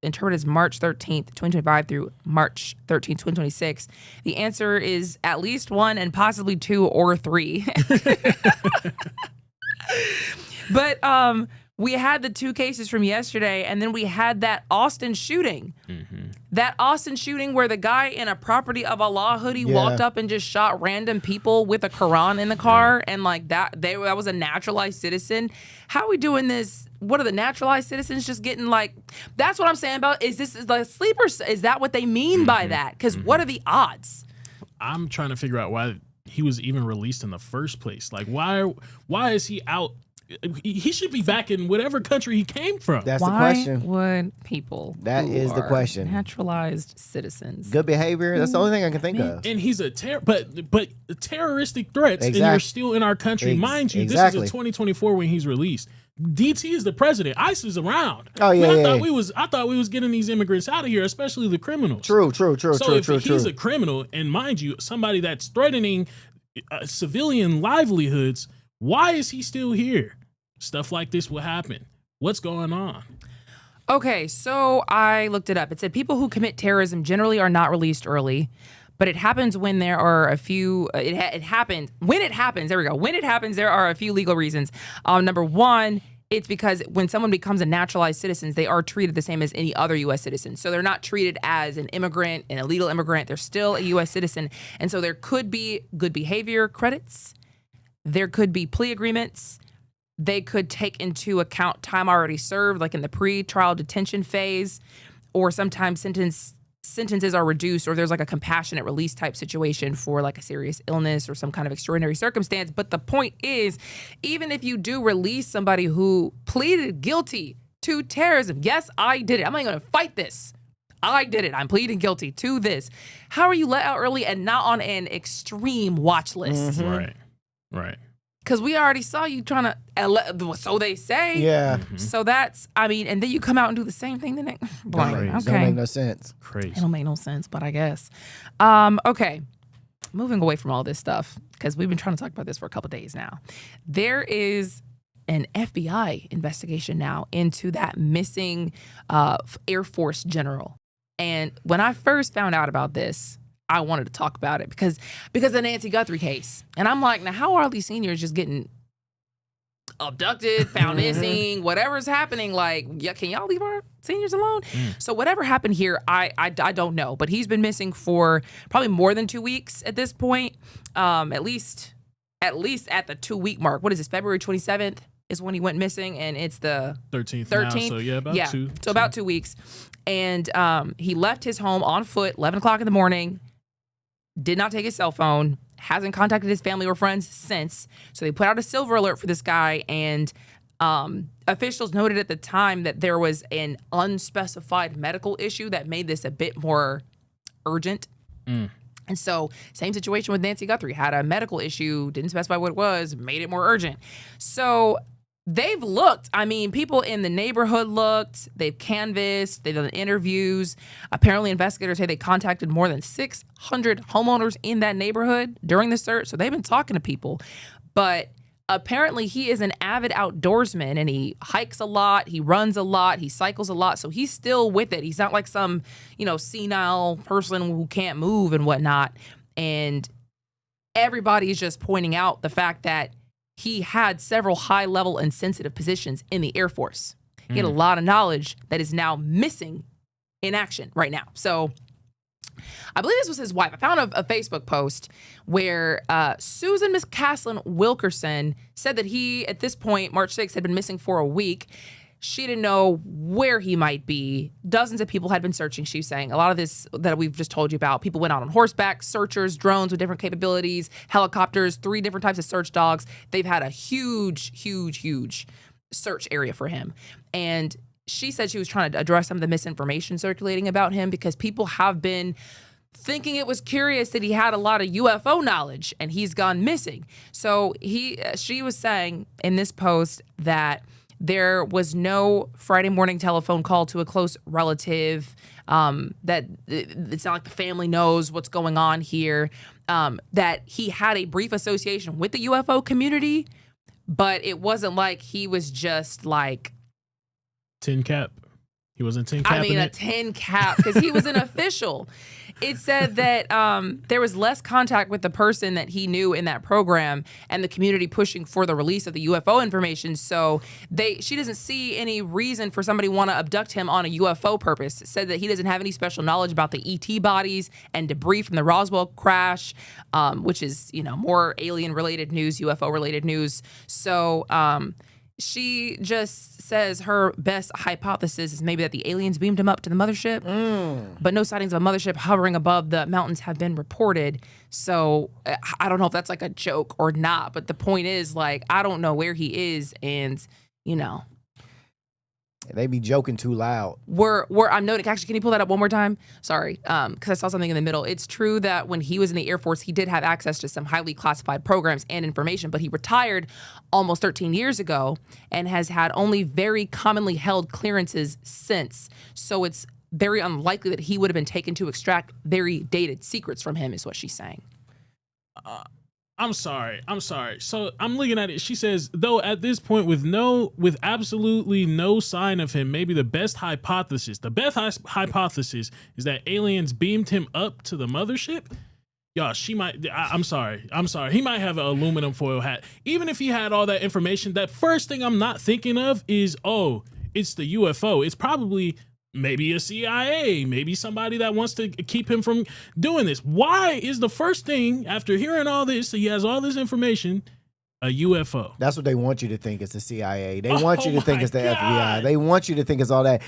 interpreted as March 13th, 2025 through March 13th, 2026. The answer is at least one and possibly two or three. But we had the two cases from yesterday, and then we had that Austin shooting. That Austin shooting where the guy in a Property of Allah hoodie walked up and just shot random people with a Quran in the car, and like that was a naturalized citizen. How are we doing this? What are the naturalized citizens just getting like? That's what I'm saying about. Is this the sleepers? Is that what they mean by that? Because what are the odds? I'm trying to figure out why he was even released in the first place. Like, why is he out? He should be back in whatever country he came from. That's the question. Why would people That is the question. Naturalized citizens. Good behavior. That's the only thing I can think of. And he's a but terroristic threats, and you're still in our country. Mind you, this is a 2024 when he's released. DT is the president. ICE is around. Oh yeah, I thought we was getting these immigrants out of here, especially the criminals. True. So if he's a criminal, and mind you, somebody that's threatening civilian livelihoods, why is he still here? Stuff like this will happen. What's going on? Okay, so I looked it up. It said people who commit terrorism generally are not released early, but it happens when there are a few. It happens when it happens. There we go. When it happens, there are a few legal reasons. Number one, it's because when someone becomes a naturalized citizen, they are treated the same as any other U.S. citizen. So they're not treated as an immigrant, an illegal immigrant. They're still a U.S. citizen, and so there could be good behavior credits. There could be plea agreements. They could take into account time already served, like in the pre-trial detention phase, or sometimes sentences are reduced, or there's like a compassionate release type situation for like a serious illness or some kind of extraordinary circumstance. But the point is, even if you do release somebody who pleaded guilty to terrorism. Yes, I did it. I'm not going to fight this. I did it. I'm pleading guilty to this. How are you let out early and not on an extreme watch list? Right. Because we already saw you trying to, so they say. Yeah. So that's, I mean, and then you come out and do the same thing the next. Okay. Don't make no sense. Crazy. It don't make no sense, but I guess. Okay. Moving away from all this stuff, because we've been trying to talk about this for a couple of days now. There is an FBI investigation now into that missing Air Force general. And when I first found out about this, I wanted to talk about it because of the Nancy Guthrie case. And I'm like, now how are all these seniors just getting abducted, found missing, whatever's happening? Like, yeah, can y'all leave our seniors alone? So whatever happened here, I don't know. But he's been missing for probably more than 2 weeks at this point. At least at the 2 week mark. What is this? February 27th is when he went missing, and it's the 13th. Now, so yeah, about 2. So about 2 weeks. And he left his home on foot, 11 o'clock in the morning. Did not take his cell phone, hasn't contacted his family or friends since. So they put out a silver alert for this guy, and officials noted at the time that there was an unspecified medical issue that made this a bit more urgent. And so same situation with Nancy Guthrie, had a medical issue, didn't specify what it was, made it more urgent. So they've looked. I mean, people in the neighborhood looked. They've canvassed. They've done interviews. Apparently, investigators say they contacted more than 600 homeowners in that neighborhood during the search. So they've been talking to people. But apparently, he is an avid outdoorsman, and he hikes a lot. He runs a lot. He cycles a lot. So he's still with it. He's not like some, senile person who can't move and whatnot. And everybody is just pointing out the fact that he had several high-level and sensitive positions in the Air Force. He had a lot of knowledge that is now missing in action right now. So I believe this was his wife. I found a Facebook post where Susan McCaslin Wilkerson said that he, at this point, March 6th, had been missing for a week. She didn't know where he might be. Dozens of people had been searching, she was saying. A lot of this that we've just told you about. People went out on horseback, searchers, drones with different capabilities, helicopters, 3 different types of search dogs. They've had a huge search area for him. And she said she was trying to address some of the misinformation circulating about him because people have been thinking it was curious that he had a lot of UFO knowledge and he's gone missing. So she was saying in this post that there was no Friday morning telephone call to a close relative, that it's not like the family knows what's going on here, that he had a brief association with the UFO community, but it wasn't like he was just like tin cap. He wasn't tin cap. I mean, a tin cap, because he was an official. It said that there was less contact with the person that he knew in that program and the community pushing for the release of the UFO information. So she doesn't see any reason for somebody want to abduct him on a UFO purpose. It said that he doesn't have any special knowledge about the ET bodies and debris from the Roswell crash, which is, more alien-related news, UFO-related news. So she just says her best hypothesis is maybe that the aliens beamed him up to the mothership, but no sightings of a mothership hovering above the mountains have been reported. So I don't know if that's like a joke or not, but the point is, like, I don't know where he is, and they be joking too loud. I'm noting. Actually, can you pull that up one more time? Sorry, because I saw something in the middle. It's true that when he was in the Air Force, he did have access to some highly classified programs and information, but he retired almost 13 years ago and has had only very commonly held clearances since. So it's very unlikely that he would have been taken to extract very dated secrets from him, is what she's saying. I'm sorry. So I'm looking at it. She says, though at this point, with absolutely no sign of him, maybe the best hypothesis is that aliens beamed him up to the mothership. Y'all, I'm sorry. He might have an aluminum foil hat. Even if he had all that information, that first thing I'm not thinking of is, it's the UFO. It's probably maybe a CIA, maybe somebody that wants to keep him from doing this. Why is the first thing, after hearing all this, he has all this information, a UFO. That's what they want you to think. It's the CIA. They want you to think it's the FBI. They want you to think it's all that.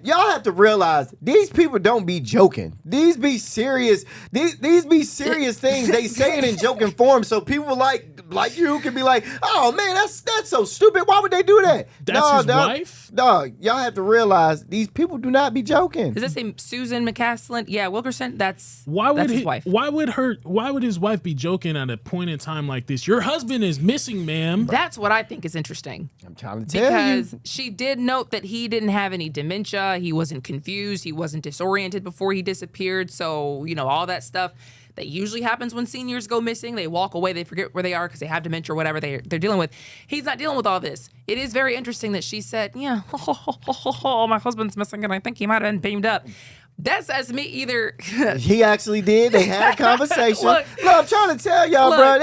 Y'all have to realize these people don't be joking. These be serious. These be serious things. They say it in joking form, so people like you can be like, oh man, that's so stupid. Why would they do that? That's his wife? Dog, y'all have to realize these people do not be joking. Does that say Susan McCaslin? Yeah, Wilkerson. That's his wife. Why would his wife be joking at a point in time like this? Your husband is missing, ma'am. That's what I think is interesting. I'm trying to tell you. Because she did note that he didn't have any dementia. He wasn't confused. He wasn't disoriented before he disappeared. So, all that stuff that usually happens when seniors go missing. They walk away. They forget where they are because they have dementia or whatever they're dealing with. He's not dealing with all this. It is very interesting that she said, yeah, my husband's missing and I think he might have been beamed up. That says to me either he actually did. They had a conversation. Look, I'm trying to tell y'all, bro.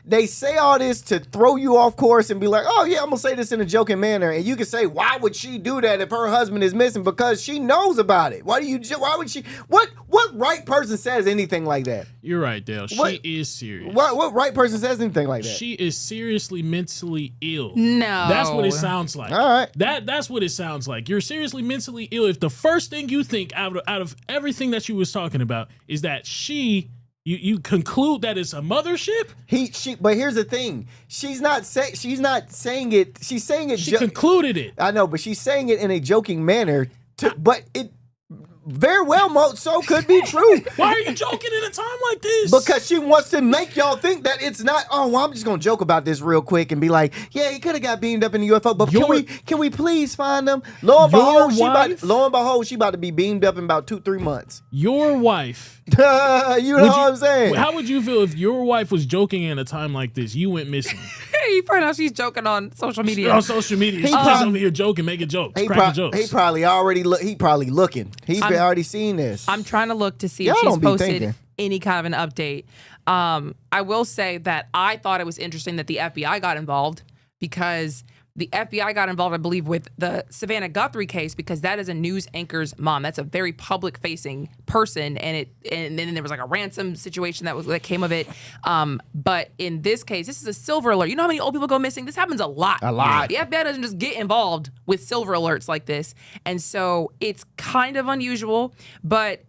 They say all this to throw you off course and be like, oh yeah, I'm gonna say this in a joking manner, and you can say, why would she do that if her husband is missing? Because she knows about it. Why would she? What right person says anything like that? You're right, Dale. She is serious. What right person says anything like that? She is seriously mentally ill. No, that's what it sounds like. All right, that's what it sounds like. You're seriously mentally ill if the first thing you think out of everything that she was talking about is that you conclude that it's a mothership. But here's the thing: she's not saying it. She's saying it. She concluded it. I know, but she's saying it in a joking manner. But it very well so could be true. Why are you joking in a time like this? Because she wants to make y'all think that it's not. Oh, well, I'm just gonna joke about this real quick and be like, yeah, he could have got beamed up in the UFO. But can we please find him? Lo and behold, she about to be beamed up in about 2-3 months. Your wife. You know what I'm saying? How would you feel if your wife was joking in a time like this? You went missing. You find out she's joking on social media. On social media, she's over here joking, making jokes, cracking jokes. He probably looking. He's already seen this. I'm trying to look to see if she's posted any kind of an update. I will say that I thought it was interesting that the FBI got involved because the FBI got involved, I believe, with the Savannah Guthrie case because that is a news anchor's mom. That's a very public-facing person, and then there was like a ransom situation that came of it. But in this case, this is a silver alert. You know how many old people go missing? This happens a lot. A lot. The FBI doesn't just get involved with silver alerts like this, and so it's kind of unusual, but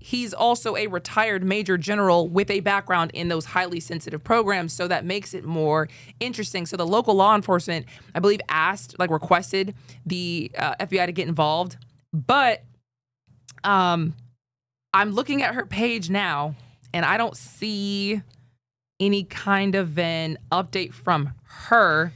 he's also a retired major general with a background in those highly sensitive programs, so that makes it more interesting. So the local law enforcement, I believe, requested the FBI to get involved. But I'm looking at her page now, and I don't see any kind of an update from her.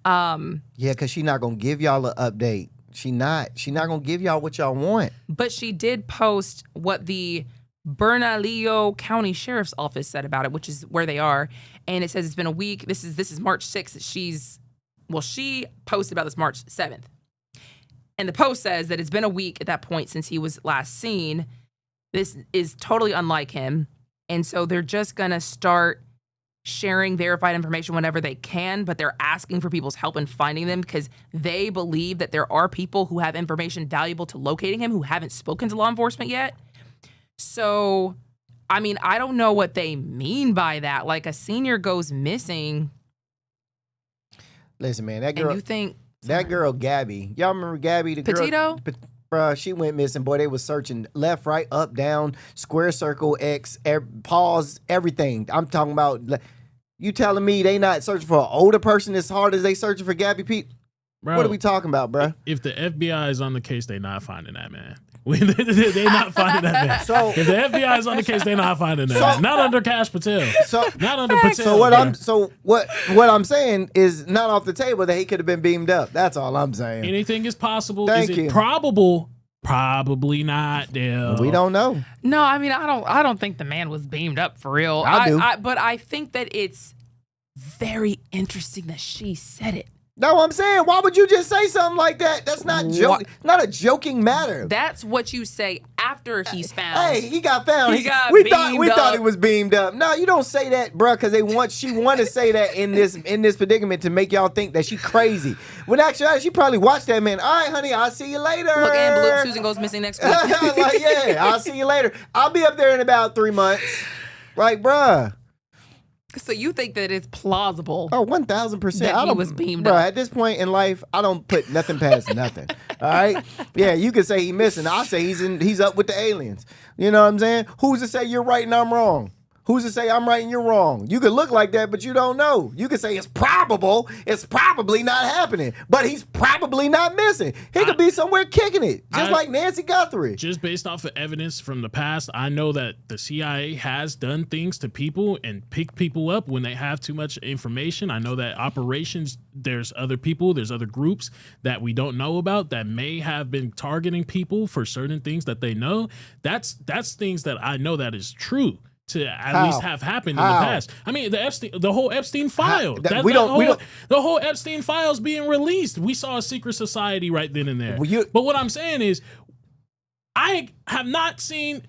Yeah, because she's not going to give y'all an update. She not gonna give y'all what y'all want. But she did post what the Bernalillo County Sheriff's Office said about it, which is where they are, and it says it's been a week. This is March 6th. She posted about this March 7th, and the post says that it's been a week at that point since he was last seen. This is totally unlike him, and so they're just gonna start sharing verified information whenever they can, but they're asking for people's help in finding them because they believe that there are people who have information valuable to locating him who haven't spoken to law enforcement yet. So, I mean, I don't know what they mean by that. Like, a senior goes missing. Listen, man, that girl. And you think that girl Gabby? Y'all remember Gabby, the Petito? girl? Bruh, she went missing. Boy, they was searching left, right, up, down, square, circle, X, pause, everything. I'm talking about. You telling me they not searching for an older person as hard as they searching for Gabby Pete? Bro, what are we talking about, bro? If the FBI is on the case, they not finding that man. They're not finding that man. So if the FBI is on the case, they're not finding that man. Not under Cash Patel. Not under Patel. So what I'm saying is not off the table that he could have been beamed up. That's all I'm saying. Anything is possible. Thank is you. It probable? Probably not, Dale. We don't know. No, I mean, I don't think the man was beamed up for real. I do. But I think that it's very interesting that she said it. No, I'm saying, why would you just say something like that? That's not not a joking matter. That's what you say after he's found. Hey, he got found. We thought he was beamed up. No, you don't say that, bro, because she want to say that in this predicament to make y'all think that she crazy. When actually, she probably watched that man. All right, honey, I'll see you later. Look, and Blue Susan goes missing next week. Like, yeah, I'll see you later. I'll be up there in about 3 months. Like, bruh. So you think that it's plausible? Oh, 1,000%. That he was beamed bro, up. at this point in life, I don't put nothing past nothing. All right? Yeah, you could say he's missing. I'll say he's up with the aliens. You know what I'm saying? Who's to say you're right and I'm wrong? Who's to say I'm right and you're wrong? You could look like that, but you don't know. You could say it's probable. It's probably not happening, but he's probably not missing. He could be somewhere kicking it, just like Nancy Guthrie. Just based off of evidence from the past, I know that the CIA has done things to people and picked people up when they have too much information. I know that operations, there's other people, there's other groups that we don't know about that may have been targeting people for certain things that they know. That's things that I know that is true. To at least have happened in the past. I mean, the whole Epstein file. The whole Epstein file's being released. We saw a secret society right then and there. But what I'm saying is, I have not seen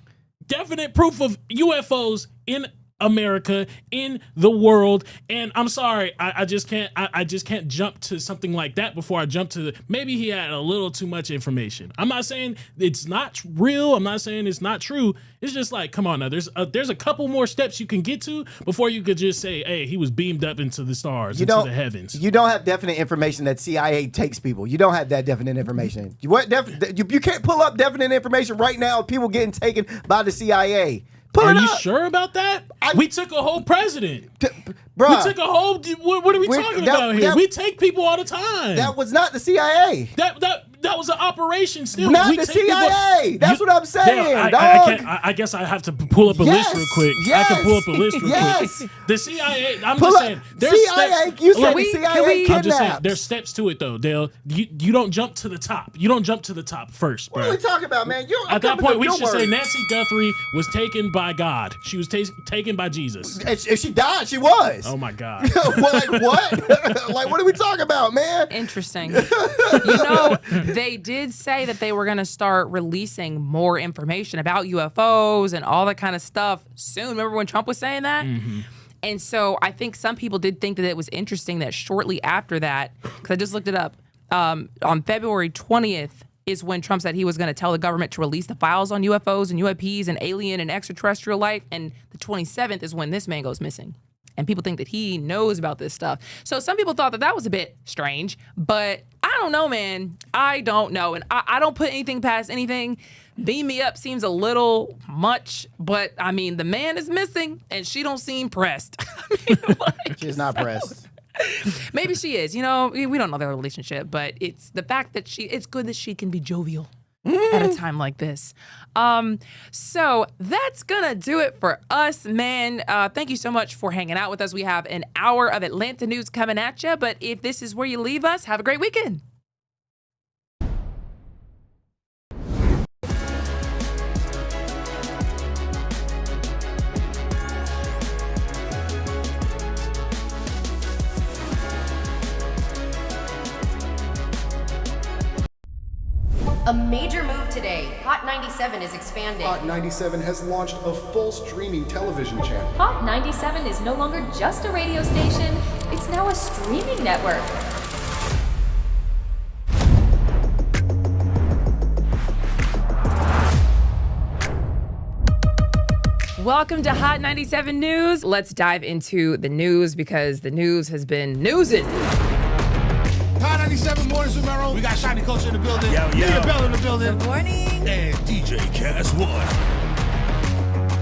definite proof of UFOs in America, in the world, and I'm sorry, I just can't jump to something like that before I jump to maybe he had a little too much information. I'm not saying it's not real. I'm not saying it's not true. It's just like, come on now. There's a couple more steps you can get to before you could just say, hey, he was beamed up into the stars, into the heavens. You don't have definite information that CIA takes people. You don't have that definite information. You can't pull up definite information right now of people getting taken by the CIA. Are you sure about that? We took a whole president. Bruh. We took a whole. What are we talking about here? We take people all the time. That was not the CIA. That was an operation still. Not the CIA. That's what I'm saying, I guess I have to pull up a list real quick. I can pull up a list real quick. The CIA, I'm just saying. There's CIA, steps. you said the CIA I'm just saying, kidnaps. there's steps to it, though, Dale. You don't jump to the top. You don't jump to the top first, bro. What are we talking about, man? At that point, we should say Nancy Guthrie was taken by God. She was taken by Jesus. If she died, she was. Oh, my God. Like, what? Like, what are we talking about, man? Interesting. They did say that they were going to start releasing more information about UFOs and all that kind of stuff soon. Remember when Trump was saying that? Mm-hmm. And so I think some people did think that it was interesting that shortly after that, because I just looked it up, on February 20th is when Trump said he was going to tell the government to release the files on UFOs and UAPs and alien and extraterrestrial life. And the 27th is when this man goes missing. And people think that he knows about this stuff. So some people thought that that was a bit strange, but I don't know, man. I don't know. And I don't put anything past anything. Beam me up seems a little much, but I mean, the man is missing and she don't seem pressed. She's not pressed. Maybe she is. We don't know their relationship, but it's the fact that it's good that she can be jovial at a time like this. So that's gonna do it for us, man. Thank you so much for hanging out with us. We have an hour of Atlanta news coming at you, but if this is where you leave us, have a great weekend. A major move today. Hot 97 is expanding. Hot 97 has launched a full streaming television channel. Hot 97 is no longer just a radio station, it's now a streaming network. Welcome to Hot 97 News. Let's dive into the news because the news has been newsing. Hot 97 mornings with Merrill. We got Shiny Culture in the building. Leah Bell in the building. Good morning. And DJ Cass One.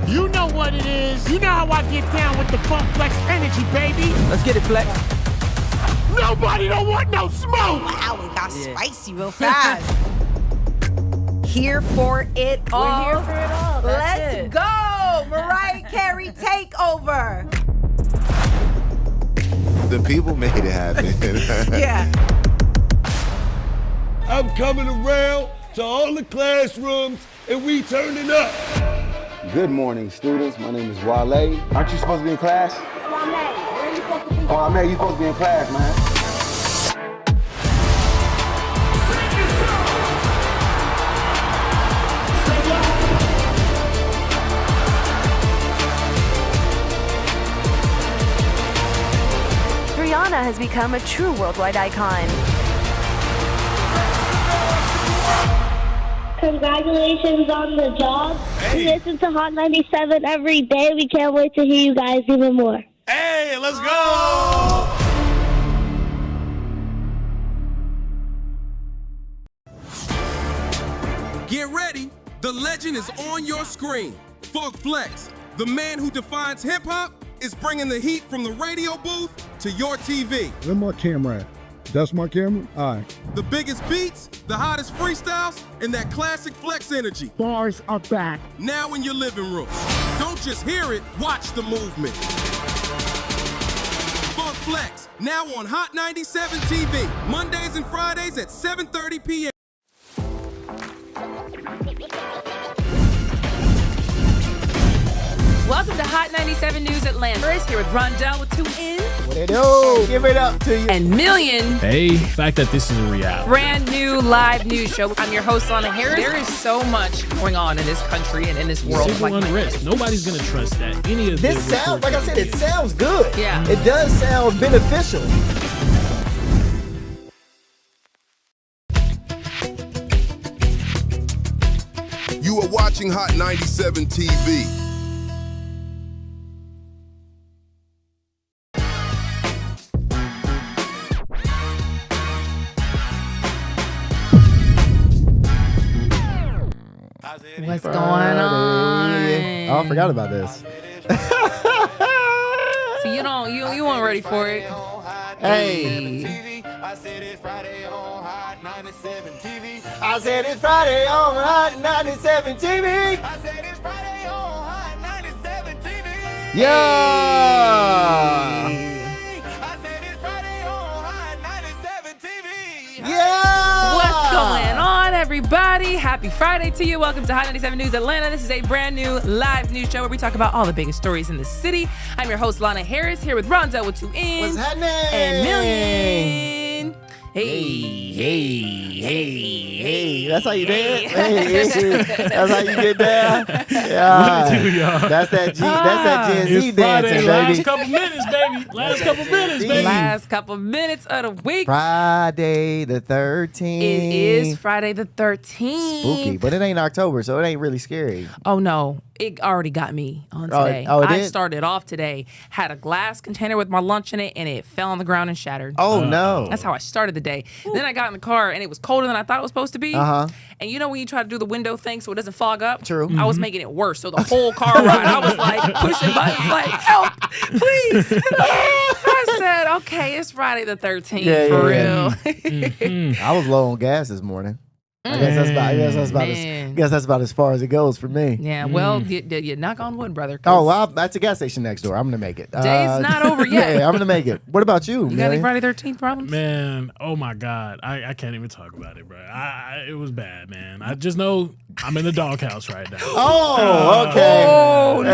You know what it is. You know how I get down with the Funk Flex energy, baby. Let's get it, Flex. Nobody don't want no smoke. Wow, it got spicy real fast. Here for it all. We're here for it all. Let's go. Mariah Carey takeover. The people made it happen. Yeah. I'm coming around to all the classrooms and we turning up. Good morning, students. My name is Wale. Aren't you supposed to be in class? Oh, man, you supposed to be in class, man. Rihanna has become a true worldwide icon. Congratulations on the job. We listen to Hot 97 every day. We can't wait to hear you guys even more. Hey, let's go! Get ready. The legend is on your screen. Funk Flex, the man who defines hip-hop, is bringing the heat from the radio booth to your TV. Where my camera at? That's my camera? All right. The biggest beats, the hottest freestyles, and that classic Flex energy. Bars are back. Now in your living room. Don't just hear it, watch the movement. Funk Flex, now on Hot 97 TV, Mondays and Fridays at 7:30 p.m. Welcome to Hot 97 News Atlanta. First, here with Rondell with 2 N's. What it do? Give it up to you. And Million. Hey, the fact that this is a reality. Brand new live news show. I'm your host, Lana Harris. There is so much going on in this country and in this world. Civil unrest. Nobody's going to trust that. Any of this sounds, like I said, it sounds good. Yeah. It does sound beneficial. You are watching Hot 97 TV. What's going on? Oh, I forgot about this. So you weren't ready for it. Hey. I said it's Friday on Hot 97 TV. I said it's Friday on Hot 97 TV. I said it's Friday on Hot 97 TV. Yeah. I said it's Friday on Hot 97 TV. Yeah. What's going on, everybody? Happy Friday to you. Welcome to Hot 97 News Atlanta. This is a brand new live news show where we talk about all the biggest stories in the city. I'm your host, Lana Harris, here with Rondell with 2 N's. What's happening? And Million. Hey. That's how you dance? Hey. That's how you get down? Yeah. That's that Gen Z dancing, baby. Last couple minutes, baby. Last couple minutes of the week. Friday the 13th. It is Friday the 13th. Spooky, but it ain't October, so it ain't really scary. Oh, no. It already got me on today. Oh, it I did? started off today, had a glass container with my lunch in it, and it fell on the ground and shattered. Oh, no. That's how I started the day. Then I got in the car, and it was colder than I thought it was supposed to be. Uh-huh. And you know when you try to do the window thing so it doesn't fog up? True. I was making it worse. So the whole car ride, I was like pushing buttons like, help, please. I said, okay, it's Friday the 13th for real. I was low on gas this morning. I guess that's about as far as it goes for me. Yeah, well, you knock on wood, brother. Oh, well, that's a gas station next door. I'm going to make it. Day's not over yet. Yeah, I'm going to make it. What about you? You got any Friday 13th problems? Man, oh my God. I can't even talk about it, bro. It was bad, man. I just know I'm in the doghouse right now. Oh, okay. Oh, no.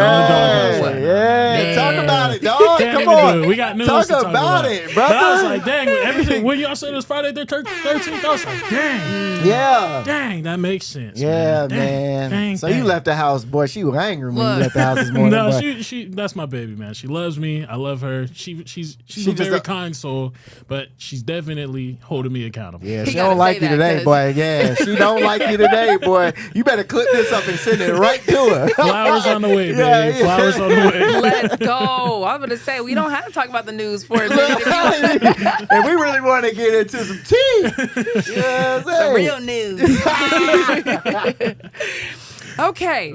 Yeah. Talk about it, dog. Come on. We got news talk to talk about it, brother. But I was like, dang, everything. When y'all said it was Friday the 13th, I was like, dang. Yeah. Dang, that makes sense. Yeah, man. Dang, so you left the house, boy. She was angry when you left the house this morning. No, boy. she that's my baby, man. She loves me. I love her. She's a very kind soul, but she's definitely holding me accountable. Yeah, she don't like you today, boy. Yeah, she don't like you today, boy. You better clip this up and send it right to her. Flowers on the way, baby. Yeah. Flowers on the way. Let's go. I was going to say, we don't have to talk about the news for a minute. And we really want to get into some tea. Yeah, some real news. Okay,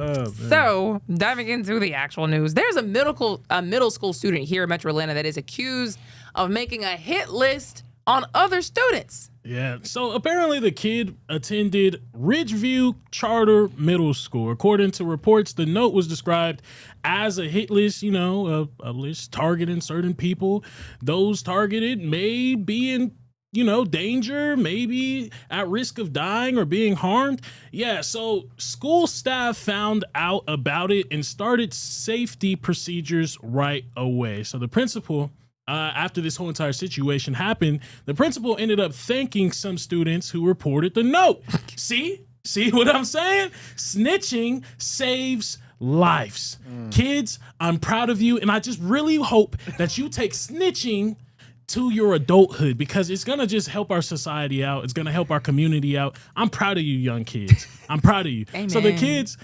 so diving into the actual news, there's a middle school student here in Metro Atlanta that is accused of making a hit list on other students. Yeah, so apparently the kid attended Ridgeview Charter Middle School. According to reports, the note was described as a hit list, a list targeting certain people. Those targeted may be in danger, maybe at risk of dying or being harmed. Yeah, so school staff found out about it and started safety procedures right away. So the principal, after this whole entire situation happened, the principal ended up thanking some students who reported the note. See what I'm saying? Snitching saves lives. Kids, I'm proud of you, and I just really hope that you take snitching to your adulthood, because it's going to just help our society out. It's going to help our community out. I'm proud of you, young kids. I'm proud of you. Amen. So the kids,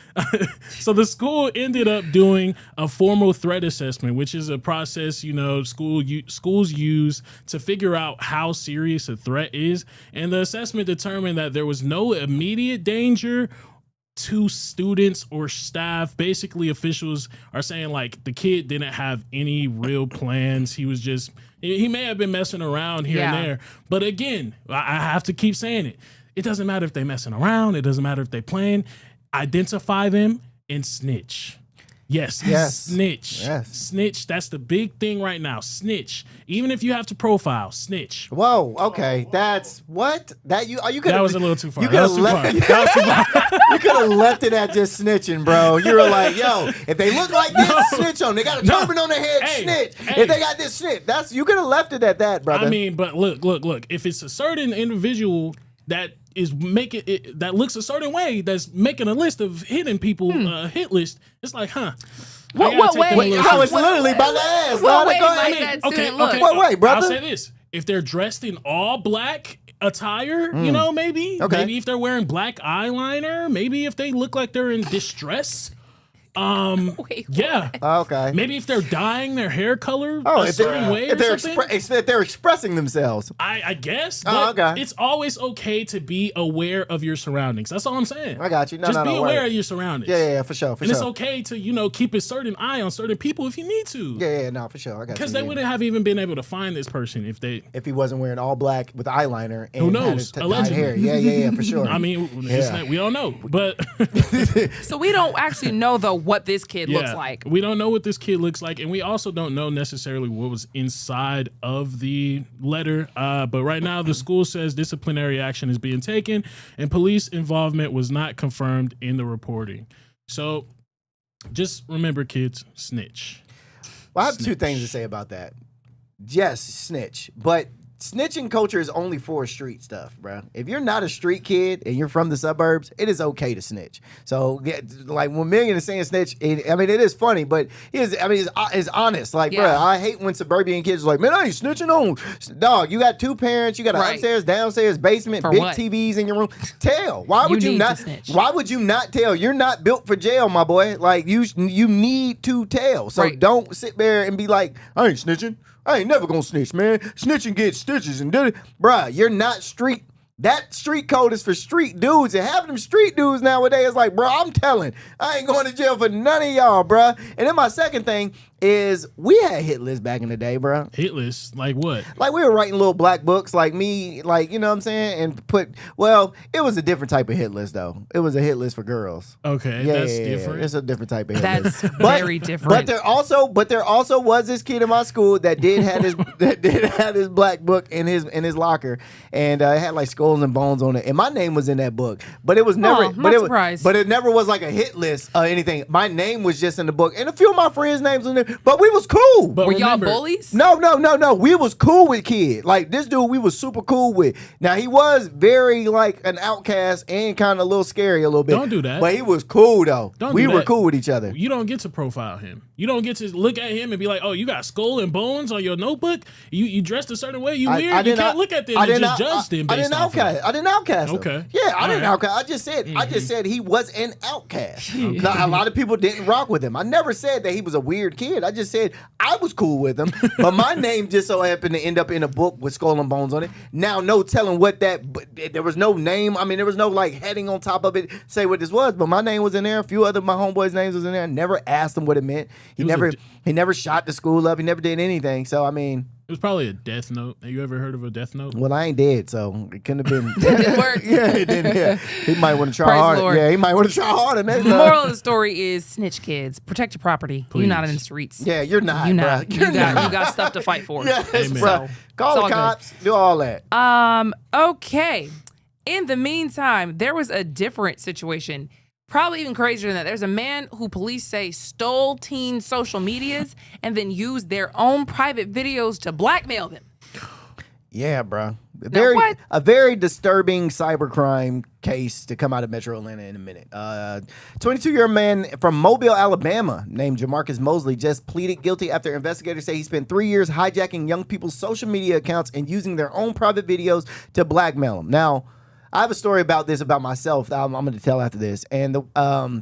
so the school ended up doing a formal threat assessment, which is a process, schools use to figure out how serious a threat is. And the assessment determined that there was no immediate danger to students or staff. Basically, officials are saying like the kid didn't have any real plans. He may have been messing around here and there. But again, I have to keep saying it. It doesn't matter if they're messing around. It doesn't matter if they playing. Identify them and snitch. Yes. Snitch. Yes. Snitch. That's the big thing right now. Snitch. Even if you have to profile, snitch. Whoa. Okay. That's what you could. That was a little too far. You could have left it at just snitching, bro. You were like, yo, if they look like this, snitch on. They got a turban on their head, snitch. If they got this, snitch. You could have left it at that, brother. I mean, but look. If it's a certain individual that is making it, that looks a certain way, that's making a list of hitting people, hit list. It's like, What way? How it's literally by the ass. What way might that student look? What way, brother? I'll say this: if they're dressed in all black attire, maybe if they're wearing black eyeliner, maybe if they look like they're in distress. Okay. Maybe if they're dyeing their hair color a certain way, if they're expressing themselves. I guess. But it's always okay to be aware of your surroundings. That's all I'm saying. I got you. Be aware of your surroundings. Yeah, for sure. It's okay to keep a certain eye on certain people if you need to. Yeah, for sure. I got you. Because they wouldn't have even been able to find this person if he wasn't wearing all black with eyeliner. And who knows? Allegedly. Hair. Yeah, for sure. I mean, we don't know, but so we don't actually know though what this kid looks like. We don't know what this kid looks like, and we also don't know necessarily what was inside of the letter. But right now, the school says disciplinary action is being taken, and police involvement was not confirmed in the reporting. So just remember, kids, snitch. Well, I have two things to say about that. Yes, snitch, but snitching culture is only for street stuff, bro. If you're not a street kid and you're from the suburbs, it is okay to snitch. So, like when Million is saying snitch, it is funny, but it's honest. Like, bro, I hate when suburban kids are like, man, I ain't snitching on. Dog, you got two parents, you got an upstairs, downstairs, basement, big TVs in your room. Tell. Why would you not? Why would you not tell? You're not built for jail, my boy. Like you need to tell. So don't sit there and be like, I ain't snitching. I ain't never gonna snitch, man. Snitching gets stitches and bruh, you're not street. That street code is for street dudes, and having them street dudes nowadays is like, bro, I'm telling, I ain't going to jail for none of y'all, bro. And then my second thing is we had hit lists back in the day, bro. Hit lists? Like what? Like we were writing little black books, like me, like, you know what I'm saying? And it was a different type of hit list, though. It was a hit list for girls. Okay, that's different. It's a different type of hit list. That's very different. But there also was this kid in my school that did have his black book in his locker, and it had like skulls and bones on it, and my name was in that book. But it was never. But it never was like a hit list or anything. My name was just in the book, and a few of my friends' names in there. But we was cool. But were y'all bullies? No. We was cool with kid. Like this dude, we was super cool with. Now he was very like an outcast and kind of a little scary a little bit. Don't do that. But he was cool though. We were cool with each other. You don't get to profile him. You don't get to look at him and be like, oh, you got skull and bones on your notebook. You dressed a certain way. You weird. You can't look at them and just judge them. I didn't outcast him. Okay. Yeah, I didn't outcast. I just said he was an outcast. Now, a lot of people didn't rock with him. I never said that he was a weird kid. I just said I was cool with him, but my name just so happened to end up in a book with skull and bones on it. Now, no telling what that. But there was no name. I mean, there was no like heading on top of it. Say what this was, but my name was in there. A few other my homeboys' names was in there. I never asked him what it meant. He never shot the school up. He never did anything. So I mean. It was probably a death note. Have you ever heard of a death note? Well, I ain't dead, so it couldn't have been. It didn't work. Yeah, it didn't. Yeah. He might want to try harder. Yeah, he might want to try harder next time. The moral of the story is snitch kids. Protect your property. Please. You're not in the streets. Yeah, you're not. You're not. Bro. You got stuff to fight for. Yes, bro. Call the cops. Do all that. Okay. In the meantime, there was a different situation. Probably even crazier than that. There's a man who police say stole teen social medias and then used their own private videos to blackmail them. Yeah, bro. A very disturbing cybercrime case to come out of Metro Atlanta in a minute. 22-year-old man from Mobile, Alabama, named Jamarcus Mosley, just pleaded guilty after investigators say he spent 3 years hijacking young people's social media accounts and using their own private videos to blackmail them. Now, I have a story about this about myself that I'm going to tell after this. And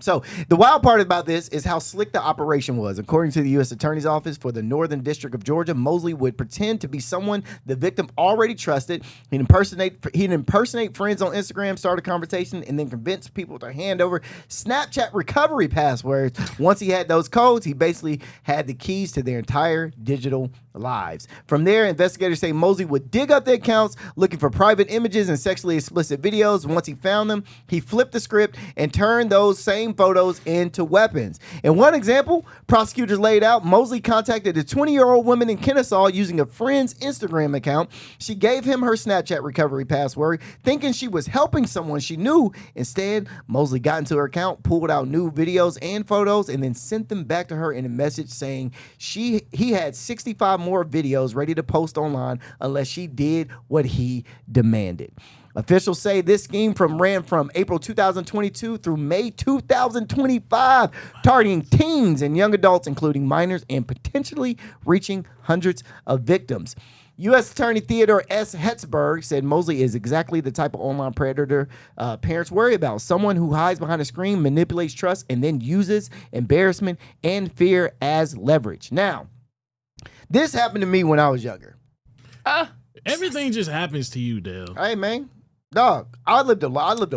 so the wild part about this is how slick the operation was. According to the U.S. Attorney's Office for the Northern District of Georgia, Mosley would pretend to be someone the victim already trusted. He'd impersonate friends on Instagram, start a conversation, and then convince people to hand over Snapchat recovery passwords. Once he had those codes, he basically had the keys to their entire digital lives. From there, investigators say Mosley would dig up the accounts looking for private images and sexually explicit videos. Once he found them, he flipped the script and turned those same photos into weapons. In one example, prosecutors laid out, Mosley contacted a 20-year-old woman in Kennesaw using a friend's Instagram account. She gave him her Snapchat recovery password, thinking she was helping someone she knew. Instead, Mosley got into her account, pulled out new videos and photos, and then sent them back to her in a message saying he had 65 more videos ready to post online unless she did what he demanded. Officials say this scheme ran from April 2022 through May 2025, targeting teens and young adults, including minors, and potentially reaching hundreds of victims. U.S. Attorney Theodore S. Hetzberg said Mosley is exactly the type of online predator parents worry about. Someone who hides behind a screen, manipulates trust, and then uses embarrassment and fear as leverage. Now, this happened to me when I was younger. Everything just happens to you, Dale. Hey, man. Dog, I lived a wild life.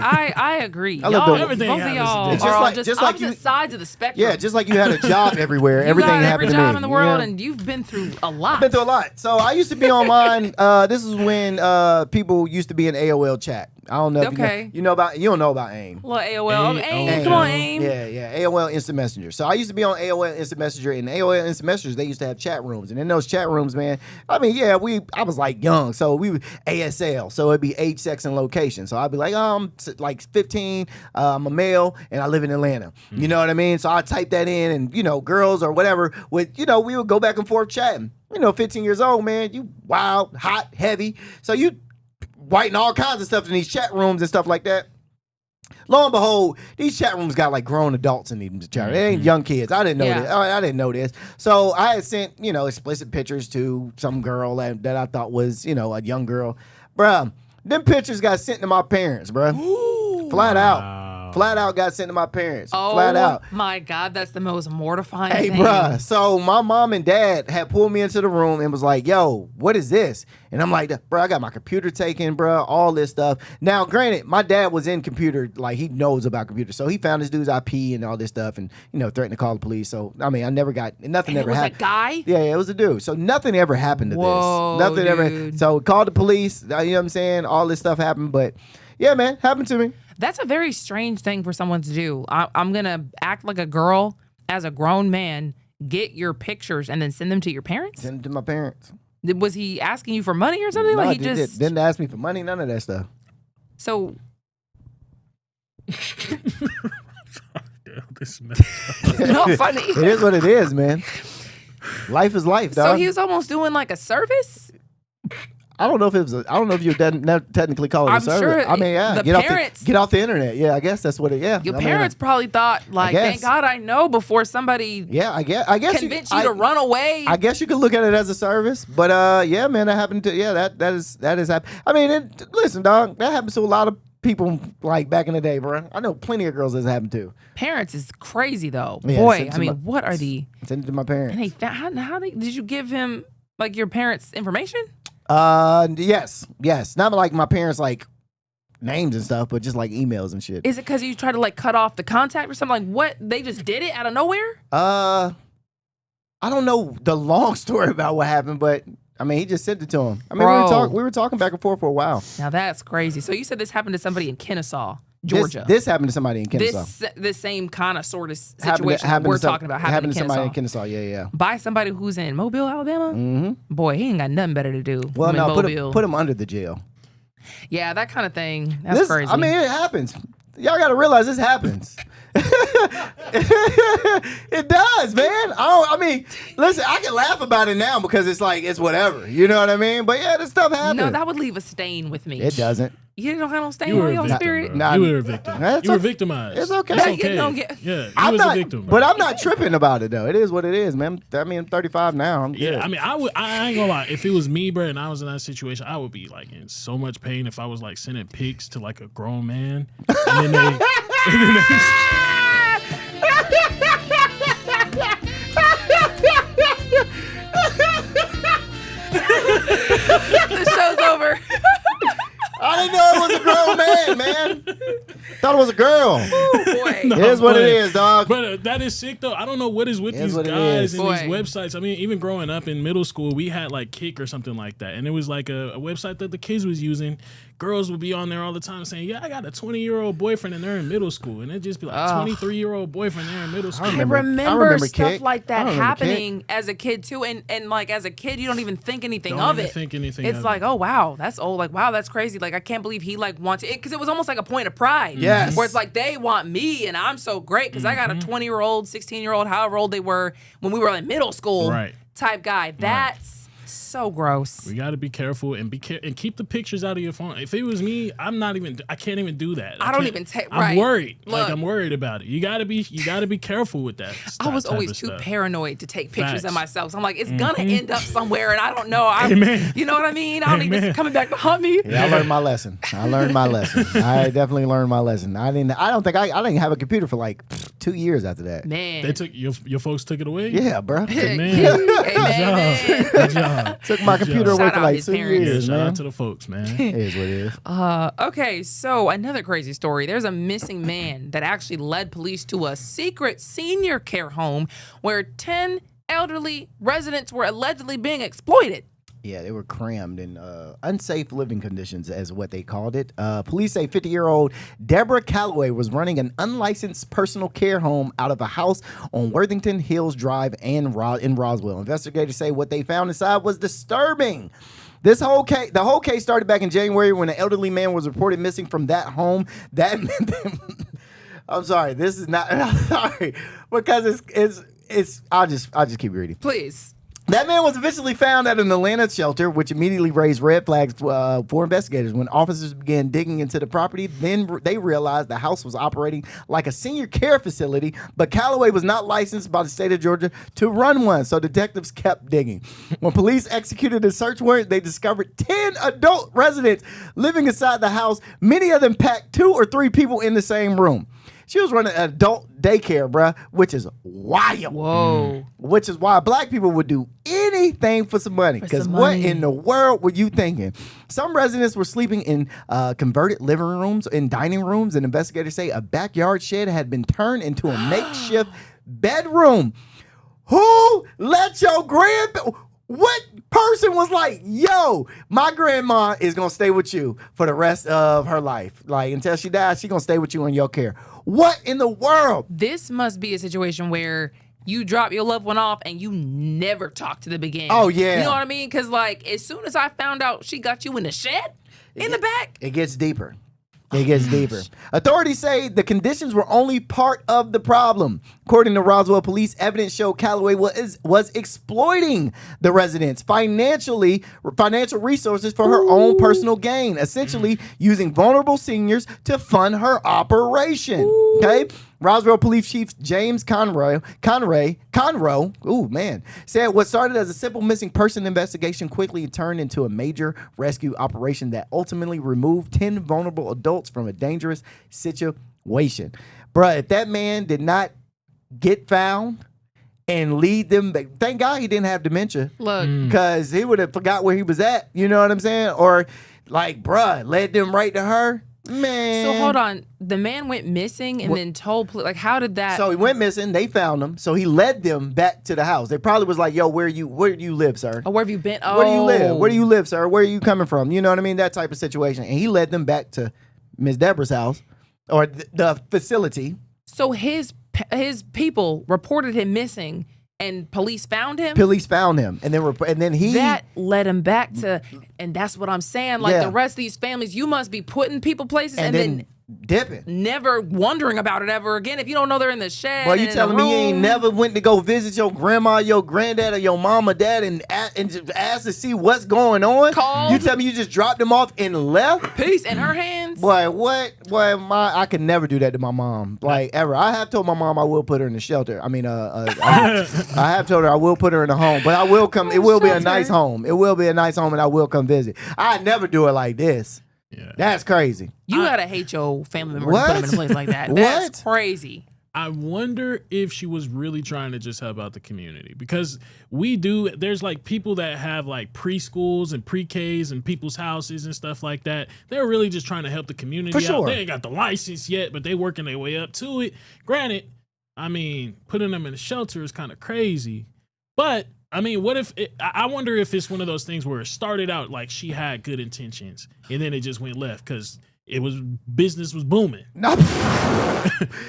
I agree. Everything both of y'all happens. are on just opposite sides of the spectrum. Yeah, just like you had a job everywhere. You Everything got happened every to me. job in the world, and you've been through a lot. I've been through a lot. So I used to be online. This is when people used to be in AOL chat. I don't know if you know about. You don't know about AIM. Well, AOL. AIM. Come on, AIM. Yeah. AOL Instant Messenger. So I used to be on AOL Instant Messenger, and AOL Instant Messengers, they used to have chat rooms, and in those chat rooms, man, I mean, I was like young, so we would ASL, so it'd be age, sex, and location. So I'd be like, I'm like 15, I'm a male, and I live in Atlanta. You know what I mean? So I type that in, and girls or whatever would, we would go back and forth chatting. 15 years old, man, you wild, hot, heavy. So you writing all kinds of stuff in these chat rooms and stuff like that. Lo and behold, these chat rooms got like grown adults in them chat. They ain't young kids. I didn't know this. I didn't know this. So I had sent, explicit pictures to some girl that I thought was, a young girl. Bruh, them pictures got sent to my parents, bruh. Ooh, Flat out. Flat out got sent to my parents. Flat out. My God, that's the most mortifying thing. Hey, bruh. So my mom and dad had pulled me into the room and was like, yo, what is this? And I'm like, bro, I got my computer taken, bro, all this stuff. Now, granted, my dad was in computer, like he knows about computers. So he found this dude's IP and all this stuff and, threatened to call the police. So, I mean, nothing ever happened. It was a guy? Yeah, it was a dude. So nothing ever happened to Whoa, this. Nothing dude. ever. So called the police, you know what I'm saying? All this stuff happened. But yeah, man, happened to me. That's a very strange thing for someone to do. I'm going to act like a girl as a grown man, get your pictures, and then send them to your parents? Send them to my parents. Was he asking you for money or something? No, Like he didn't ask me for money, none of that stuff. So... This It's not funny. It is what it is, man. Life is life, dog. So he was almost doing like a service? I don't know if you technically call it a service. Sure I mean, yeah. Get off the internet. Yeah, I guess that's what it. Yeah. Your parents probably thought, like, thank God I know before somebody. Yeah, I guess convinced you to run away. I guess you could look at it as a service, but yeah, man, that happened to. Yeah, that is happened. I mean, listen, dog, that happens to a lot of people like back in the day, bro. I know plenty of girls that's happened to. Parents is crazy though. Yeah, Boy, I mean, what are the? Send it to my parents. And did you give him like your parents' information? Yes. Not like my parents like names and stuff, but just like emails and shit. Is it because you tried to like cut off the contact or something? Like what? They just did it out of nowhere? I don't know the long story about what happened, but I mean, he just sent it to him. I mean, we were talking back and forth for a while. Now that's crazy. So you said this happened to somebody in Kennesaw, Georgia. This happened to somebody in Kennesaw. This same kind of sort of situation we're talking about happened to somebody in Kennesaw. Yeah. By somebody who's in Mobile, Alabama. Mm-hmm. Boy, he ain't got nothing better to do. Well, no, put him under the jail. Yeah, that kind of thing. That's crazy. I mean, it happens. Y'all got to realize this happens. It does, man. I mean, listen, I can laugh about it now because it's like it's whatever. You know what I mean? But yeah, this stuff happens. No, that would leave a stain with me. It doesn't. You don't have no stain You were on a your victim, spirit. bro. Nah, You were a victim. That's You were okay. victimized. It's okay. It's Yeah, okay. you don't get- Yeah, you I'm was not, a victim. but bro. I'm not tripping about it though. It is what it is, man. I mean, I'm 35 now. I'm good. Yeah, I mean, I ain't gonna lie. If it was me, bro, and I was in that situation, I would be like in so much pain if I was like sending pics to like a grown man, and then they The show's over. I didn't know it was a grown man. Thought it was a girl. Boy. No, It is what it but- is, dog. But that is sick though. I don't know what is with It is these what it guys is. and these Boy. websites. I mean, even growing up in middle school, we had like Kick or something like that, and it was like a website that the kids was using. Girls would be on there all the time saying, "Yeah, I got a 20-year-old boyfriend," and they're in middle school, and it'd just be like 23-year-old boyfriend there in middle school. I remember remember stuff Kick. like that I remember happening as a kid too, and like as a kid, you don't even think anything Don't of even it. think anything It's of like, it. oh wow, that's old. Like wow, that's crazy. Like I can't believe he like wants it because it was almost like a point of pride. Yes. where it's like they want me, and I'm so great because I got a 20-year-old, 16-year-old, however old they were when we were in middle school, Right. type guy. That's so gross. We got to be careful and and keep the pictures out of your phone. If it was me, I can't even do that. I don't can't- even take. I'm Right. worried. Look, I'm worried about it. You got to be careful with that. I was type always of too stuff. paranoid to take pictures Facts. of myself. So I'm like, it's gonna end up somewhere, and I don't know. Amen. You know what I mean? I don't think this Amen. is coming back to haunt me. Yeah, I learned my lesson. I definitely learned my lesson. I didn't have a computer for like 2 years after that. Man, They took your folks took it away. Yeah, bro. Man, Amen. good job. Took my computer away Shout for out like his 2 parents. Yeah, years, shout man. out to the folks, man. It is what it is. Okay, so another crazy story. There's a missing man that actually led police to a secret senior care home where 10 elderly residents were allegedly being exploited. Yeah, they were crammed in unsafe living conditions, as what they called it. Police say 50-year-old Deborah Calloway was running an unlicensed personal care home out of a house on Worthington Hills Drive in Roswell. Investigators say what they found inside was disturbing. The whole case started back in January when an elderly man was reported missing from that home. That meant I'm sorry, this is not. I'm sorry because it's. I'll just keep reading. Please. That man was eventually found at an Atlanta shelter, which immediately raised red flags for investigators. When officers began digging into the property, then they realized the house was operating like a senior care facility, but Calloway was not licensed by the state of Georgia to run one, so detectives kept digging. When police executed a search warrant, they discovered 10 adult residents living inside the house, many of them packed 2 or 3 people in the same room. She was running adult daycare, bruh, which is wild. Whoa. Which is why black people would do anything for some money. Because what in the world were you thinking? Some residents were sleeping in converted living rooms and dining rooms, and investigators say a backyard shed had been turned into a makeshift bedroom. Who let your what person was like, yo, my grandma is going to stay with you for the rest of her life. Like, until she dies, she's going to stay with you in your care. What in the world? This must be a situation where you drop your loved one off and you never talk to them again. Oh, yeah. You know what I mean? Because, like, as soon as I found out she got you in the shed, in the back. It gets deeper. It gets deeper. Authorities say the conditions were only part of the problem. According to Roswell police, evidence showed Calloway was exploiting the residents financial resources for her own personal gain, essentially using vulnerable seniors to fund her operation. Okay? Roswell Police Chief James Conroe, said what started as a simple missing person investigation quickly turned into a major rescue operation that ultimately removed 10 vulnerable adults from a dangerous situation. Bruh, if that man did not get found and lead them back, thank God he didn't have dementia. Look. Because he would have forgot where he was at. You know what I'm saying? Or like, bruh, led them right to her. Man. So hold on. The man went missing and then told police. Like, how did that? So he went missing. They found him. So he led them back to the house. They probably was like, "Yo, where do you live, sir? Or where have you been? Oh. Where do you live? Where do you live, sir? Where are you coming from? You know what I mean? That type of situation." And he led them back to Miss Deborah's house or the facility. So his people reported him missing, and police found him. Police found him, and then he that led him back to, and that's what I'm saying. Like the rest of these families, you must be putting people places, and then dipping. Never wondering about it ever again. If you don't know they're in the shed. Well, you telling me you ain't never went to go visit your grandma, your granddad, or your mom or dad and just asked to see what's going on? Called. You tell me you just dropped them off and left? Peace in her hands. Boy, what? Boy, I could never do that to my mom. Like, ever. I have told my mom I will put her in the shelter. I mean, I have told her I will put her in a home, but I will come. It will be a nice home. It will be a nice home, and I will come visit. I'd never do it like this. Yeah. That's crazy. You gotta hate your family member to put them in a place like that. That's crazy. I wonder if she was really trying to just help out the community, because there's like people that have like preschools and pre-Ks and people's houses and stuff like that. They're really just trying to help the community For sure. out. They ain't got the license yet, but they working their way up to it. Granted, I mean, putting them in a shelter is kind of crazy, but I mean, what if I wonder if it's one of those things where it started out like she had good intentions and then it just went left because business was booming. No.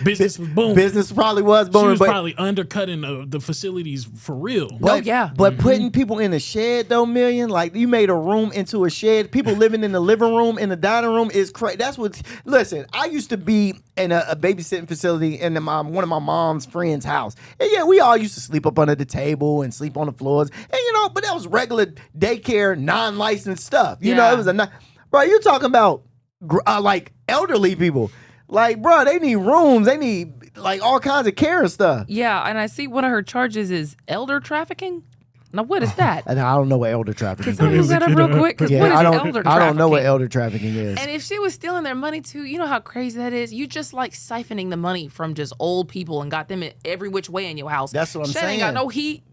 Business was booming. Business probably was booming. She was but probably undercutting the facilities for real. But, But putting people in a shed though, Million, like you made a room into a shed. People living in the living room, in the dining room is crazy. That's what. Listen, I used to be in a babysitting facility in one of my mom's friend's house, and yeah, we all used to sleep up under the table and sleep on the floors, and but that was regular daycare, non-licensed stuff. You know, it was bro. You talking about like elderly people. Like, bro, they need rooms. They need like all kinds of care and stuff. Yeah, and I see one of her charges is elder trafficking. Now, what is that? And I don't know what elder trafficking is. Can someone look that up real quick? Because what is elder trafficking? I don't know what elder trafficking is. And if she was stealing their money too, you know how crazy that is? You just like siphoning the money from just old people and got them in every which way in your house. That's what I'm saying. Ain't got no heat,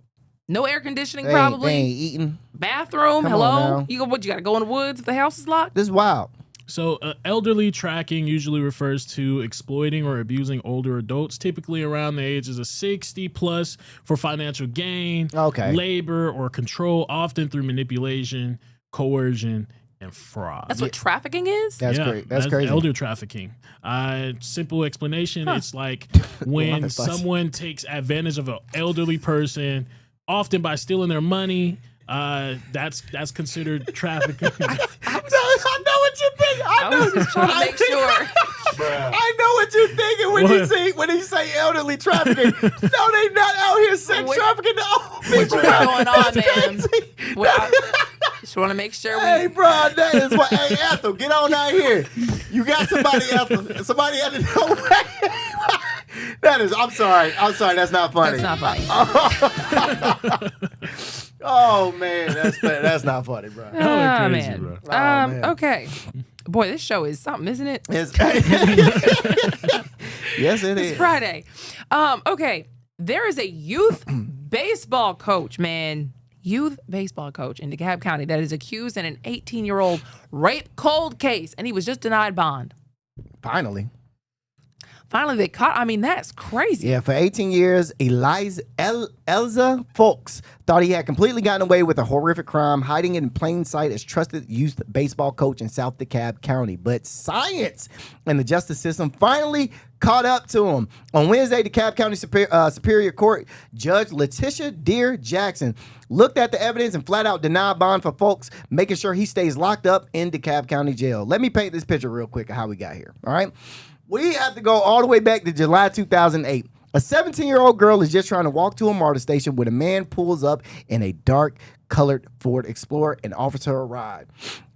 no air conditioning They probably. ain't eating. Bathroom, Come hello? on now. You got to go in the woods if the house is locked? This is wild. So elderly tracking usually refers to exploiting or abusing older adults, typically around the ages of 60 plus for financial gain, labor, or control, often through manipulation, coercion, and fraud. That's what trafficking is? That's great. That's crazy. Elder trafficking. Simple explanation. It's like when someone takes advantage of an elderly person, often by stealing their money. That's considered trafficking. I know what you think. I was just trying to make sure. I know what you're thinking when he say elderly trafficking. No, they not out here sex trafficking the old people. What's going on, man? Just want to make sure. Hey, bro, that is what. Hey, Ethel, get on out here. You got somebody, Ethel. Somebody had to know. That is. I'm sorry. That's not funny. That's not funny. Oh man, that's not funny, bro. Oh man. Bro. Man. Okay. Boy, this show is something, isn't it? Yes, it is. It's Friday. Okay. There is a youth baseball coach, man. Youth baseball coach in DeKalb County that is accused in an 18-year-old rape cold case, and he was just denied bond. Finally, they caught. I mean, that's crazy. Yeah, for 18 years, Elza Folks thought he had completely gotten away with a horrific crime, hiding it in plain sight as trusted youth baseball coach in South DeKalb County. But science and the justice system finally caught up to him. On Wednesday, DeKalb County Superior Court Judge Letitia Deere Jackson looked at the evidence and flat out denied bond for Folks, making sure he stays locked up in DeKalb County Jail. Let me paint this picture real quick of how we got here, all right? We have to go all the way back to July 2008. A 17-year-old girl is just trying to walk to a MARTA station when a man pulls up in a dark-colored Ford Explorer and offers her a ride.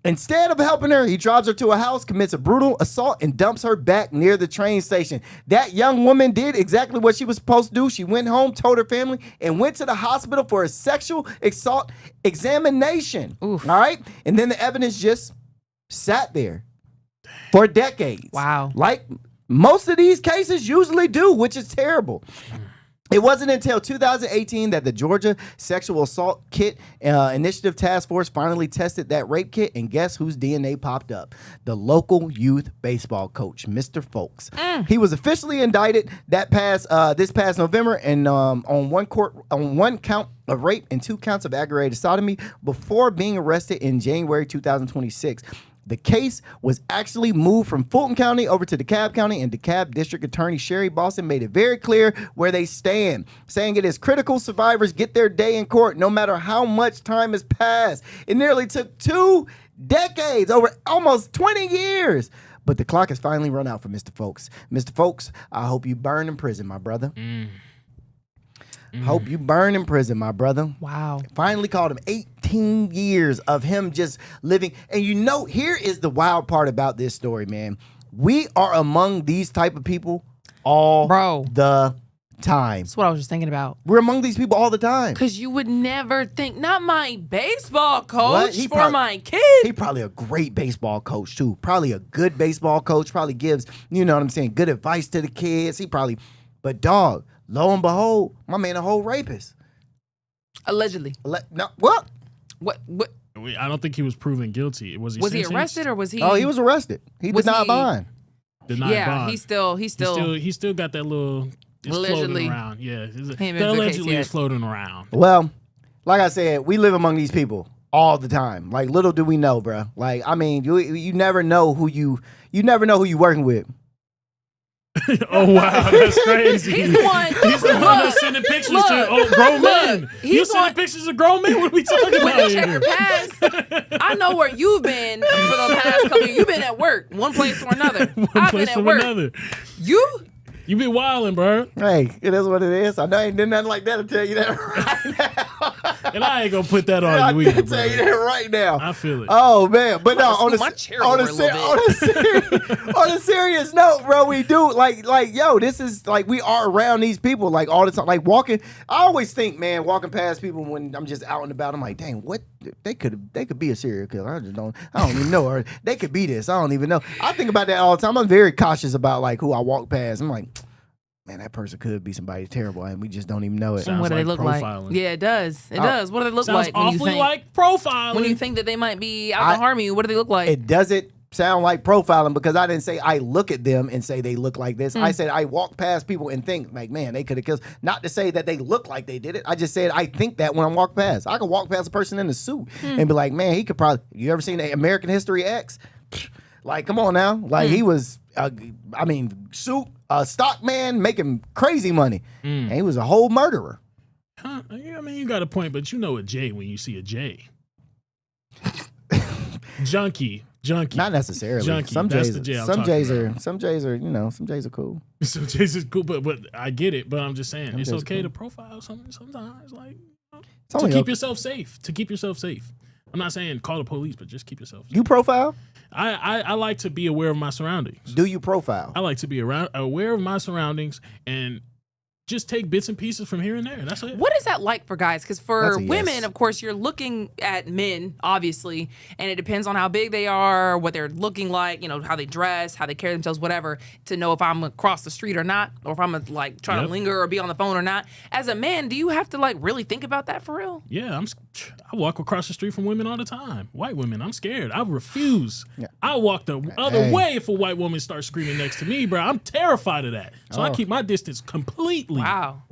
Instead of helping her, he drives her to a house, commits a brutal assault, and dumps her back near the train station. That young woman did exactly what she was supposed to do. She went home, told her family, and went to the hospital for a sexual assault examination. Oof. All right? And then the evidence just sat there for decades. Wow. Like most of these cases usually do, which is terrible. It wasn't until 2018 that the Georgia Sexual Assault Kit Initiative Task Force finally tested that rape kit, and guess whose DNA popped up? The local youth baseball coach, Mr. Folks. He was officially indicted this past November, and on one count of rape and 2 counts of aggravated sodomy before being arrested in January 2026. The case was actually moved from Fulton County over to DeKalb County, and DeKalb District Attorney Sherry Boston made it very clear where they stand, saying it is critical survivors get their day in court no matter how much time has passed. It nearly took 2 decades, over almost 20 years. But the clock has finally run out for Mr. Folks. Mr. Folks, I hope you burn in prison, my brother. Hope you burn in prison, my brother. Wow. Finally called him 18 years of him just living. And here is the wild part about this story, man. We are among these type of people all the time. That's what I was just thinking about. We're among these people all the time. Because you would never think, not my baseball coach my kid. He probably a great baseball coach, too. Probably a good baseball coach. Probably gives, you know what I'm saying, good advice to the kids. But dog, lo and behold, my man a whole rapist. Allegedly. No, what? What? I don't think he was proven guilty. Was he arrested or was he? Oh, he was arrested. He denied bond. Bond. He still got that little. It's floating around. Yeah, that allegedly is floating around. Well, like I said, we live among these people all the time. Like, little do we know, bro. Like, I mean, you never know who you working with. Oh wow, that's crazy. He's the one that's sending pictures to grown men. You sending pictures of grown men? What are we talking about check your past. I know where you've been for the past couple of years. You've been at work, one place or another. I've been at work. Another. You be wilding, bro. Hey, it is what it is. I know I ain't done nothing like that to tell you that right now. And I ain't gonna put that on you either, bro. I can tell you that right now. I feel it. Oh man, but no, on a serious note, bro, we do like yo, this is like we are around these people like all the time. Like walking, I always think, man, walking past people when I'm just out and about, I'm like, dang, what they could be a serial killer. I don't even know, or they could be this. I don't even know. I think about that all the time. I'm very cautious about like who I walk past. I'm like, man, that person could be somebody terrible, and we just don't even know it. And what do they look like? Yeah, it does. It does. What do they look like? Sounds awfully like profiling. When you think that they might be out to harm you, what do they look like? It doesn't sound like profiling because I didn't say I look at them and say they look like this. I said I walk past people and think like, man, they could have killed. Not to say that they look like they did it. I just said I think that when I walk past. I could walk past a person in a suit and be like, man, he could probably. You ever seen American History X? Like, come on now. Like he was, suit. A stock man making crazy money. And he was a whole murderer. Huh? I mean, you got a point, but you know a J when you see a J. Junkie. Not necessarily. Junkie. Some That's J's, the J I'm some talking J's are, about. some J's are, some J's are cool. Some J's is cool, but I get it. But I'm just saying, it's okay to profile sometimes. Like, to keep yourself safe. I'm not saying call the police, but just keep yourself safe. You profile? I like to be aware of my surroundings. Do you profile? I like to be aware of my surroundings and just take bits and pieces from here and there. That's it. What is that like for guys? Because for women, of course, you're looking at men, obviously, and it depends on how big they are, what they're looking like, you know, how they dress, how they carry themselves, whatever, to know if I'm gonna cross the street or not, or if I'm gonna like try to linger or be on the phone or not. As a man, do you have to like really think about that for real? Yeah, I walk across the street from women all the time. White women, I'm scared. I refuse. Yeah. I walk the other way if a white woman starts screaming next to me, bro. I'm terrified of that. So I keep my distance completely. Wow.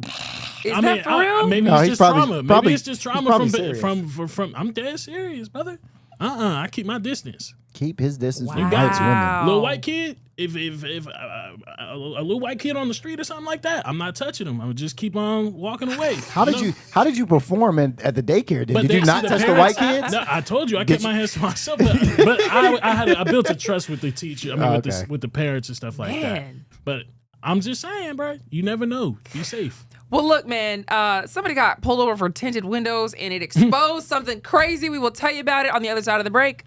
Is that for real? Maybe it's just trauma. Maybe it's just trauma from I'm dead serious, brother. I keep my distance. Keep his distance from white women. Little white kid, if a little white kid on the street or something like that, I'm not touching him. I would just keep on walking away. How did you perform at the daycare? Did you not touch the white kids? No, I told you I kept my hands to myself, but I built a trust with the teacher. With the parents and stuff like that. But I'm just saying, bro, you never know. Be safe. Well, look, man, somebody got pulled over for tinted windows and it exposed something crazy. We will tell you about it on the other side of the break.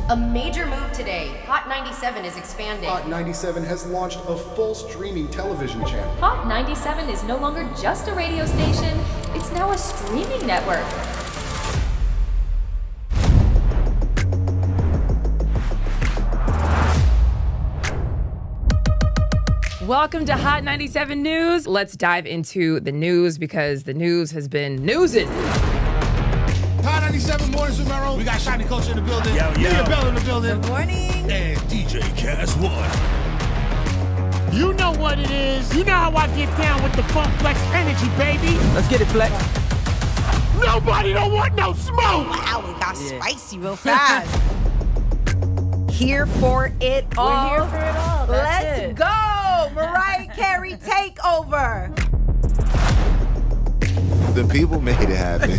A major move today. Hot 97 is expanding. Hot 97 has launched a full streaming television channel. Hot 97 is no longer just a radio station, it's now a streaming network. Welcome to Hot 97 News. Let's dive into the news because the news has been newsing. Hot 97 mornings with Merrill. We got Shiny Culture in the building. Leah Bell in the building. Good morning. And DJ Cass One. You know what it is. You know how I get down with the Funk Flex energy, baby. Let's get it, Flex. Nobody don't want no smoke. Wow, it got spicy real fast. Here for it all. We're here for it all. Let's go. Mariah Carey takeover. The people made it happen.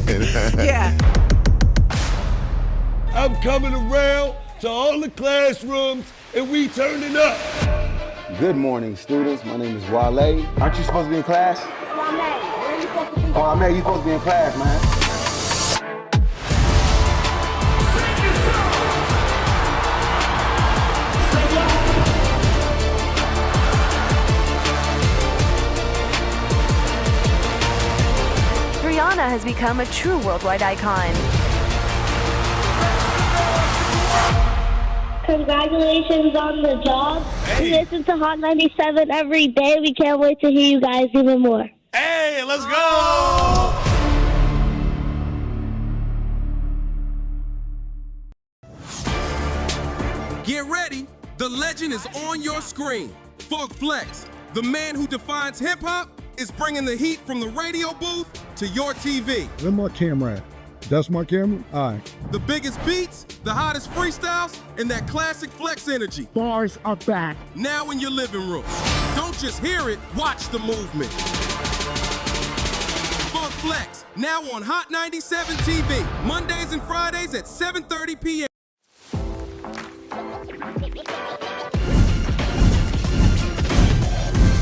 Yeah. I'm coming around to all the classrooms and we turning up. Good morning, students. My name is Wale. Aren't you supposed to be in class? Wale, where are you supposed to be? Oh, man, you supposed to be in class, man. Rihanna has become a true worldwide icon. Congratulations on the job. We listen to Hot 97 every day. We can't wait to hear you guys even more. Hey, let's go! Get ready. The legend is on your screen. Funk Flex, the man who defines hip-hop, is bringing the heat from the radio booth to your TV. Where my camera at? That's my camera? All right. The biggest beats, the hottest freestyles, and that classic Flex energy. Bars are back. Now in your living room. Don't just hear it, watch the movement. Funk Flex, now on Hot 97 TV, Mondays and Fridays at 7:30 p.m.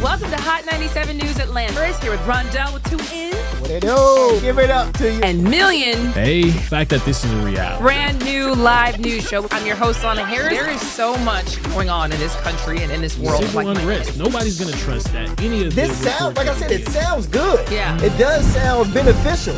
Welcome to Hot 97 News Atlanta. First, here with Rondell with 2 N's. What they do? Give it up to you. And Million. Hey, the fact that this is a reality. Brand new live news show. I'm your host, Lana Harris. There is so much going on in this country and in this world. Civil unrest. Nobody's going to trust that. Any of This sounds, like I said, it sounds good. Yeah. It does sound beneficial.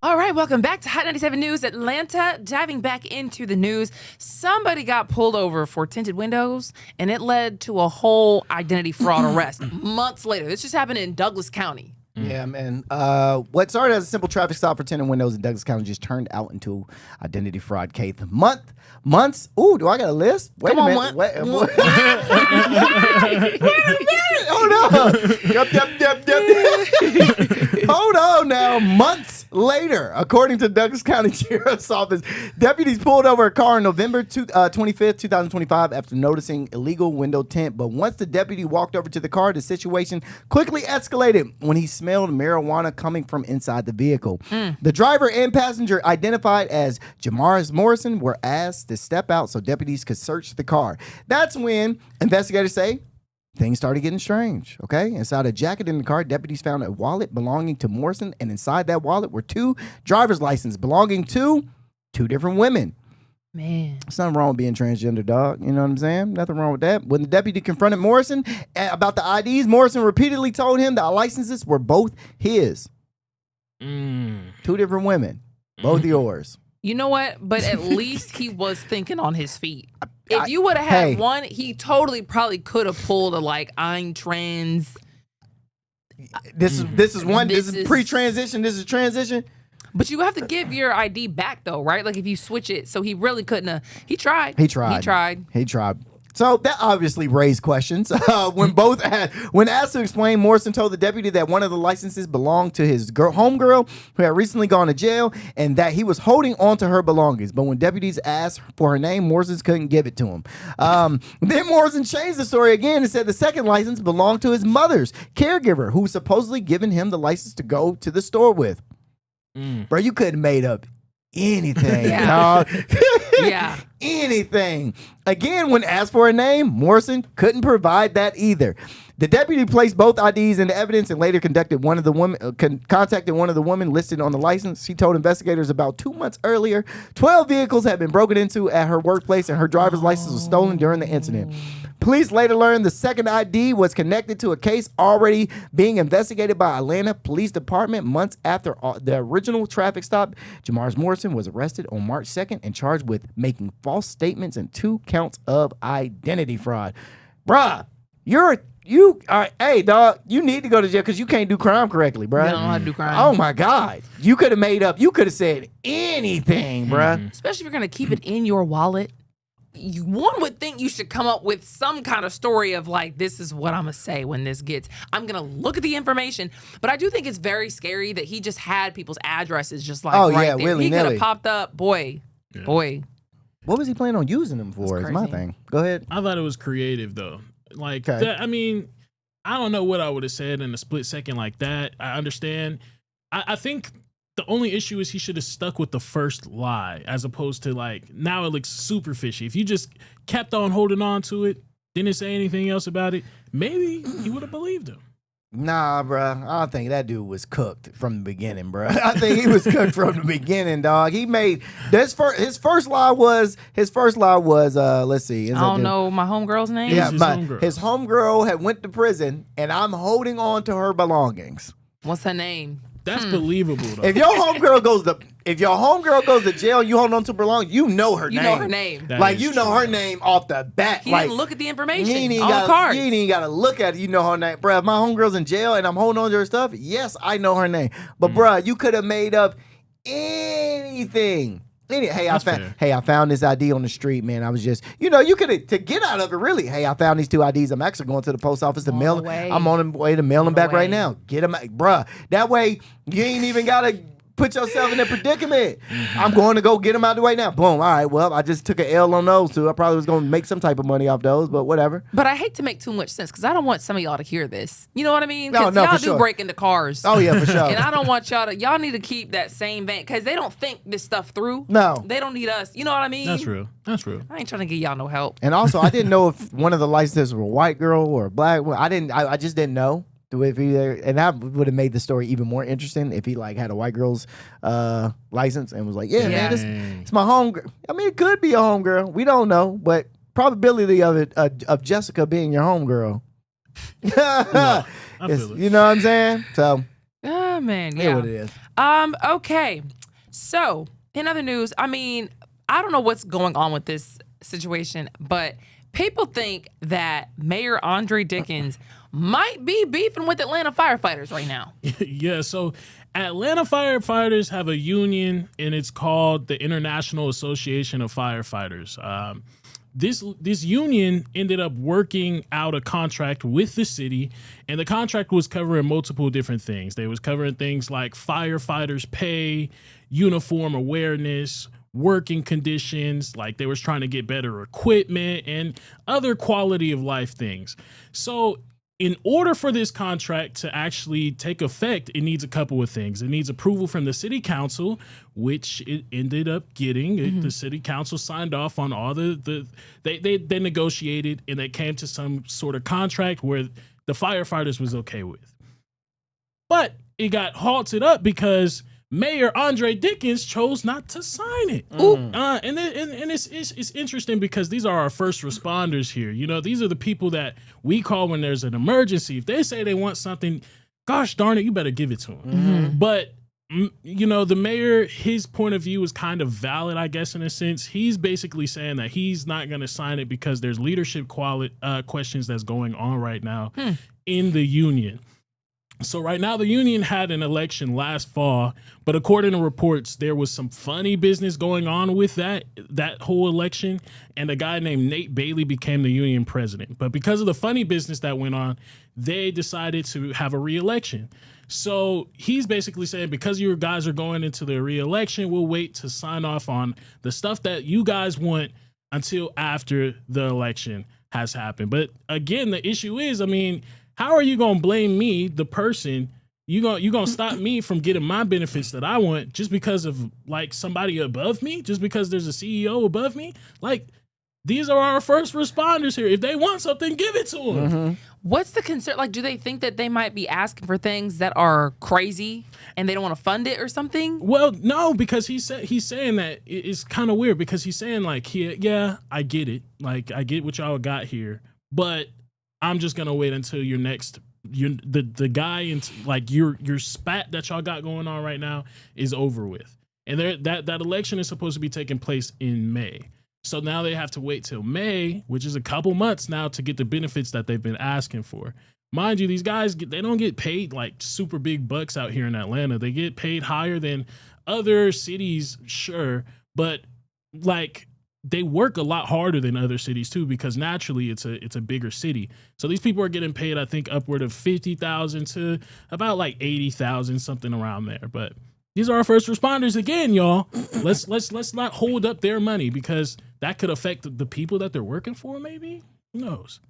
All right, welcome back to Hot 97 News Atlanta. Diving back into the news, somebody got pulled over for tinted windows, and it led to a whole identity fraud arrest months later. This just happened in Douglas County. Yeah, man. What started as a simple traffic stop for tinted windows in Douglas County just turned out into identity fraud case. Months. Ooh, do I got a list? Wait a minute. Wait a minute. Hold on. Yep. Hold on now. Months later, according to Douglas County Sheriff's Office, deputies pulled over a car on November 25th, 2025 after noticing illegal window tint. But once the deputy walked over to the car, the situation quickly escalated when he smelled marijuana coming from inside the vehicle. The driver and passenger, identified as Jamaris Morrison, were asked to step out so deputies could search the car. That's when investigators say things started getting strange, okay? Inside a jacket in the car, deputies found a wallet belonging to Morrison, and inside that wallet were 2 driver's licenses belonging to 2 different women. Man. There's nothing wrong with being transgender, dog. You know what I'm saying? Nothing wrong with that. When the deputy confronted Morrison about the IDs, Morrison repeatedly told him the licenses were both his. 2 different women, both yours. You know what? But at least he was thinking on his feet. If you would have had one, he totally probably could have pulled a like, I'm trans. This is pre-transition. This is transition. But you have to give your ID back though, right? Like if you switch it, so he really couldn't have. He tried. So that obviously raised questions. When asked to explain, Morrison told the deputy that one of the licenses belonged to his homegirl who had recently gone to jail, and that he was holding on to her belongings. But when deputies asked for her name, Morrison couldn't give it to him. Then Morrison changed the story again and said the second license belonged to his mother's caregiver, who supposedly given him the license to go to the store with. Bro, you could have made up anything, dog. Yeah. Anything. Again, when asked for a name, Morrison couldn't provide that either. The deputy placed both IDs into evidence and later contacted one of the women listed on the license. She told investigators about 2 months earlier, 12 vehicles had been broken into at her workplace and her driver's license was stolen during the incident. Police later learned the second ID was connected to a case already being investigated by Atlanta Police Department months after the original traffic stop. Jamaris Morrison was arrested on March 2nd and charged with making false statements and 2 counts of identity fraud. Bruh, hey, dog, you need to go to jail because you can't do crime correctly, bruh. You don't know how to do crime. Oh, my God. You could have said anything, bruh. Especially if you're going to keep it in your wallet. one would think you should come up with some kind of story of like, this is what I'm going to say when this gets, I'm going to look at the information. But I do think it's very scary that he just had people's addresses just like right there. He could have popped up, boy. What was he planning on using them for is my thing. Go ahead. I thought it was creative though. Like, I mean, I don't know what I would have said in a split second like that. I understand. I think the only issue is he should have stuck with the first lie as opposed to like, now it looks super fishy. If you just kept on holding on to it, didn't say anything else about it, maybe he would have believed him. Nah, bro. I think that dude was cooked from the beginning, bro. I think he was cooked from the beginning, dog. He made his first lie was let's see. I don't know my homegirl's name. Yeah, his homegirl had went to prison, and I'm holding on to her belongings. What's her name? That's believable though. If your homegirl goes to jail, you hold on to belongings, you know her name. You know her name. Like you know her name off the bat. He like, didn't look at the information on the cards. You ain't even got to look at it. You know her name. Bruh, if my homegirl's in jail and I'm holding on to her stuff, yes, I know her name. But bruh, you could have made up anything. Hey, I found this ID on the street, man. I was just, you could to get out of it, really. Hey, I found these 2 IDs. I'm actually going to the post office to mail them. I'm on the way to mail them back right now. Get them, bruh. That way, you ain't even got to put yourself in a predicament. I'm going to go get them out of the way now. Boom. All right, well, I just took an L on those 2. I probably was going to make some type of money off those, but whatever. But I hate to make too much sense because I don't want some of y'all to hear this. You know what I mean? No, Because y'all for do sure. break into cars. Oh, yeah, for sure. And I don't want y'all need to keep that same vein because they don't think this stuff through. No. They don't need us. You know what I mean? That's real. I ain't trying to give y'all no help. And also, I didn't know if one of the licenses were a white girl or a black one. I just didn't know. If he, and that would have made the story even more interesting if he like had a white girl's license and was like, man, it's my home girl. I mean, it could be a home girl. We don't know, but probability of it of Jessica being your home girl. I feel it. You know what I'm saying? So, oh man, yeah. What it is. Okay. So in other news, I mean, I don't know what's going on with this situation, but people think that Mayor Andre Dickens might be beefing with Atlanta firefighters right now. Yeah, so Atlanta firefighters have a union, and it's called the International Association of Firefighters. This union ended up working out a contract with the city, and the contract was covering multiple different things. They was covering things like firefighters' pay, uniform awareness, working conditions, like they was trying to get better equipment and other quality of life things. So in order for this contract to actually take effect, it needs a couple of things. It needs approval from the city council, which it ended up getting. Mm-hmm. The city council signed off on all they negotiated, and they came to some sort of contract where the firefighters was okay with. But it got halted up because Mayor Andre Dickens chose not to sign it. And it's interesting because these are our first responders here. You know, these are the people that we call when there's an emergency. If they say they want something, gosh darn it, you better give it to them. Mm-hmm. But, you know, the mayor, his point of view is kind of valid, I guess, in a sense. He's basically saying that he's not going to sign it because there's leadership questions that's going on right now in the union. So right now, the union had an election last fall, but according to reports, there was some funny business going on with that whole election, and a guy named Nate Bailey became the union president. But because of the funny business that went on, they decided to have a re-election. So he's basically saying, because you guys are going into the re-election, we'll wait to sign off on the stuff that you guys want until after the election has happened. But again, the issue is, I mean, how are you going to blame me, the person? You going to stop me from getting my benefits that I want just because of like somebody above me? Just because there's a CEO above me? Like, these are our first responders here. If they want something, give it to them. Mm-hmm. What's the concern? Like, do they think that they might be asking for things that are crazy and they don't want to fund it or something? Well, no, because he's saying that it's kind of weird because he's saying like, yeah, I get it. Like, I get what y'all got here, but I'm just gonna wait until the guy and like your spat that y'all got going on right now is over with, and that election is supposed to be taking place in May. So now they have to wait till May, which is a couple months now, to get the benefits that they've been asking for. Mind you, these guys they don't get paid like super big bucks out here in Atlanta. They get paid higher than other cities, sure, but like they work a lot harder than other cities too, because naturally it's a bigger city. So these people are getting paid, I think, upward of 50,000 to about like 80,000, something around there. But these are our first responders again, y'all. Let's not hold up their money, because that could affect the people that they're working for. Maybe, who knows?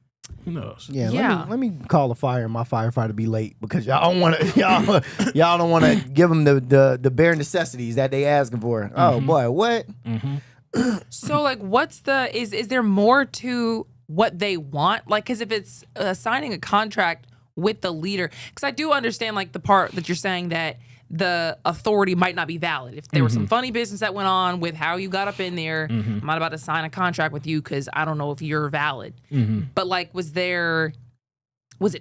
Yeah. Let me call a fire and my firefighter be late, because y'all don't want to y'all don't want to give them the bare necessities that they asking for. Oh boy, what? So like, is there more to what they want? Like, because if it's signing a contract with the leader, because I do understand like the part that you're saying that the authority might not be valid. If there was some funny business that went on with how you got up in there, I'm not about to sign a contract with you because I don't know if you're valid. But like, was it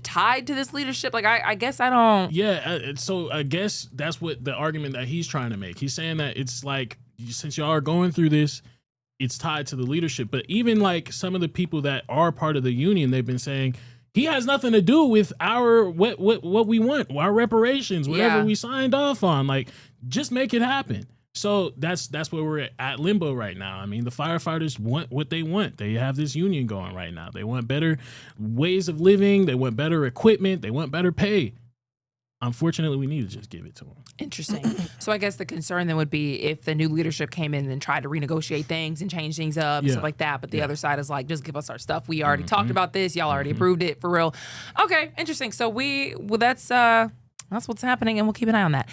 tied to this leadership? Like, I guess I don't. Yeah, so I guess that's what the argument that he's trying to make. He's saying that it's like, since y'all are going through this, it's tied to the leadership. But even like some of the people that are part of the union, they've been saying he has nothing to do with our what we want, our reparations, whatever we signed off on. Like, just make it happen. So that's where we're at limbo right now. I mean, the firefighters want what they want. They have this union going right now. They want better ways of living. They want better equipment. They want better pay. Unfortunately, we need to just give it to them. Interesting. So I guess the concern then would be if the new leadership came in and tried to renegotiate things and change things up and stuff like that. But the other side is like, just give us our stuff. We already talked about this. Y'all already approved it, for real. Okay, interesting. So that's what's happening, and we'll keep an eye on that.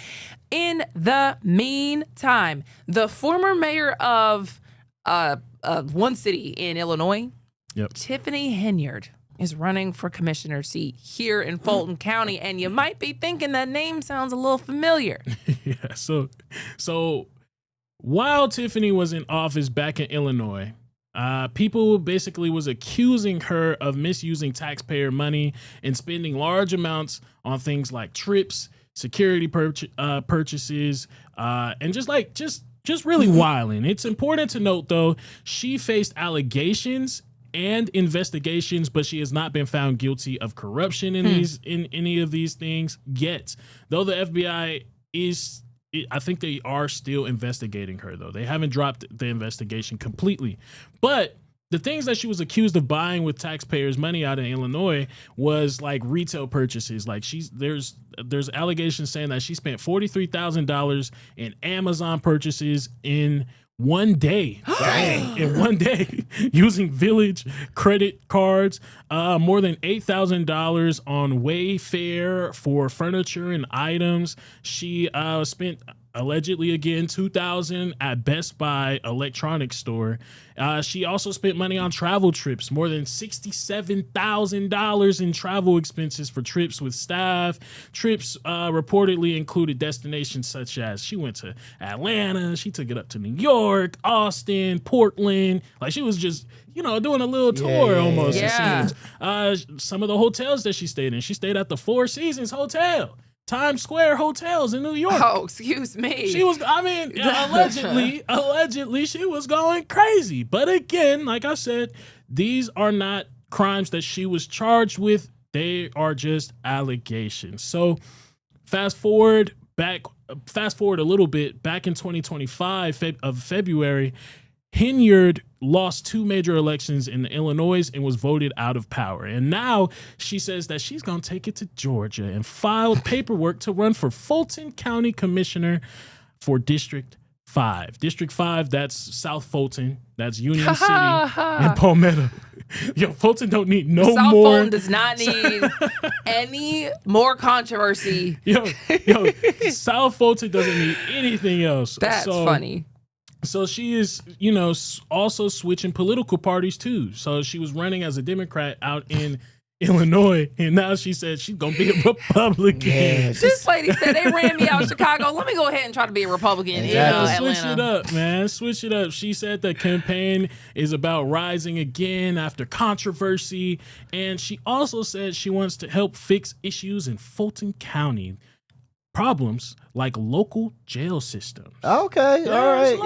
In the meantime, the former mayor of one city in Illinois, Tiffany Henyard, is running for commissioner seat here in Fulton County, and you might be thinking that name sounds a little familiar. Yeah, so while Tiffany was in office back in Illinois, people basically was accusing her of misusing taxpayer money and spending large amounts on things like trips, security purchases, and just really wilding. It's important to note, though, she faced allegations and investigations, but she has not been found guilty of corruption in any of these things yet. Though the FBI I think they are still investigating her, though. They haven't dropped the investigation completely. But the things that she was accused of buying with taxpayers' money out in Illinois was like retail purchases. Like there's allegations saying that she spent $43,000 in Amazon purchases in one day. In one day, using Village credit cards, more than $8,000 on Wayfair for furniture and items. She spent allegedly again $2,000 at Best Buy electronics store. She also spent money on travel trips, more than $67,000 in travel expenses for trips with staff. Trips reportedly included destinations such as she went to Atlanta, she took it up to New York, Austin, Portland. Like, she was just, doing a little tour almost. Yeah. Some of the hotels that she stayed in. She stayed at the Four Seasons Hotel, Times Square hotels in New York. Oh, excuse me. She was, allegedly she was going crazy. But again, like I said, these are not crimes that she was charged with. They are just allegations. So fast forward a little bit, back in 2025 of February, Henyard lost two major elections in Illinois and was voted out of power. And now she says that she's going to take it to Georgia and filed paperwork to run for Fulton County Commissioner for District 5. District 5, that's South Fulton. That's Union City and Palmetto. Yo, Fulton don't need South more. Fulton does not need any more controversy. Yo, South Fulton doesn't need anything else. That's funny. So she is, also switching political parties too. So she was running as a Democrat out in Illinois, and now she said she's gonna be a Republican. Yeah, this lady said they ran me out of Chicago. Let me go ahead and try to be a Republican in Atlanta. Switch it up, man. Switch it up. She said the campaign is about rising again after controversy, and she also said she wants to help fix issues in Fulton County. problems like local jail systems. Okay, all right,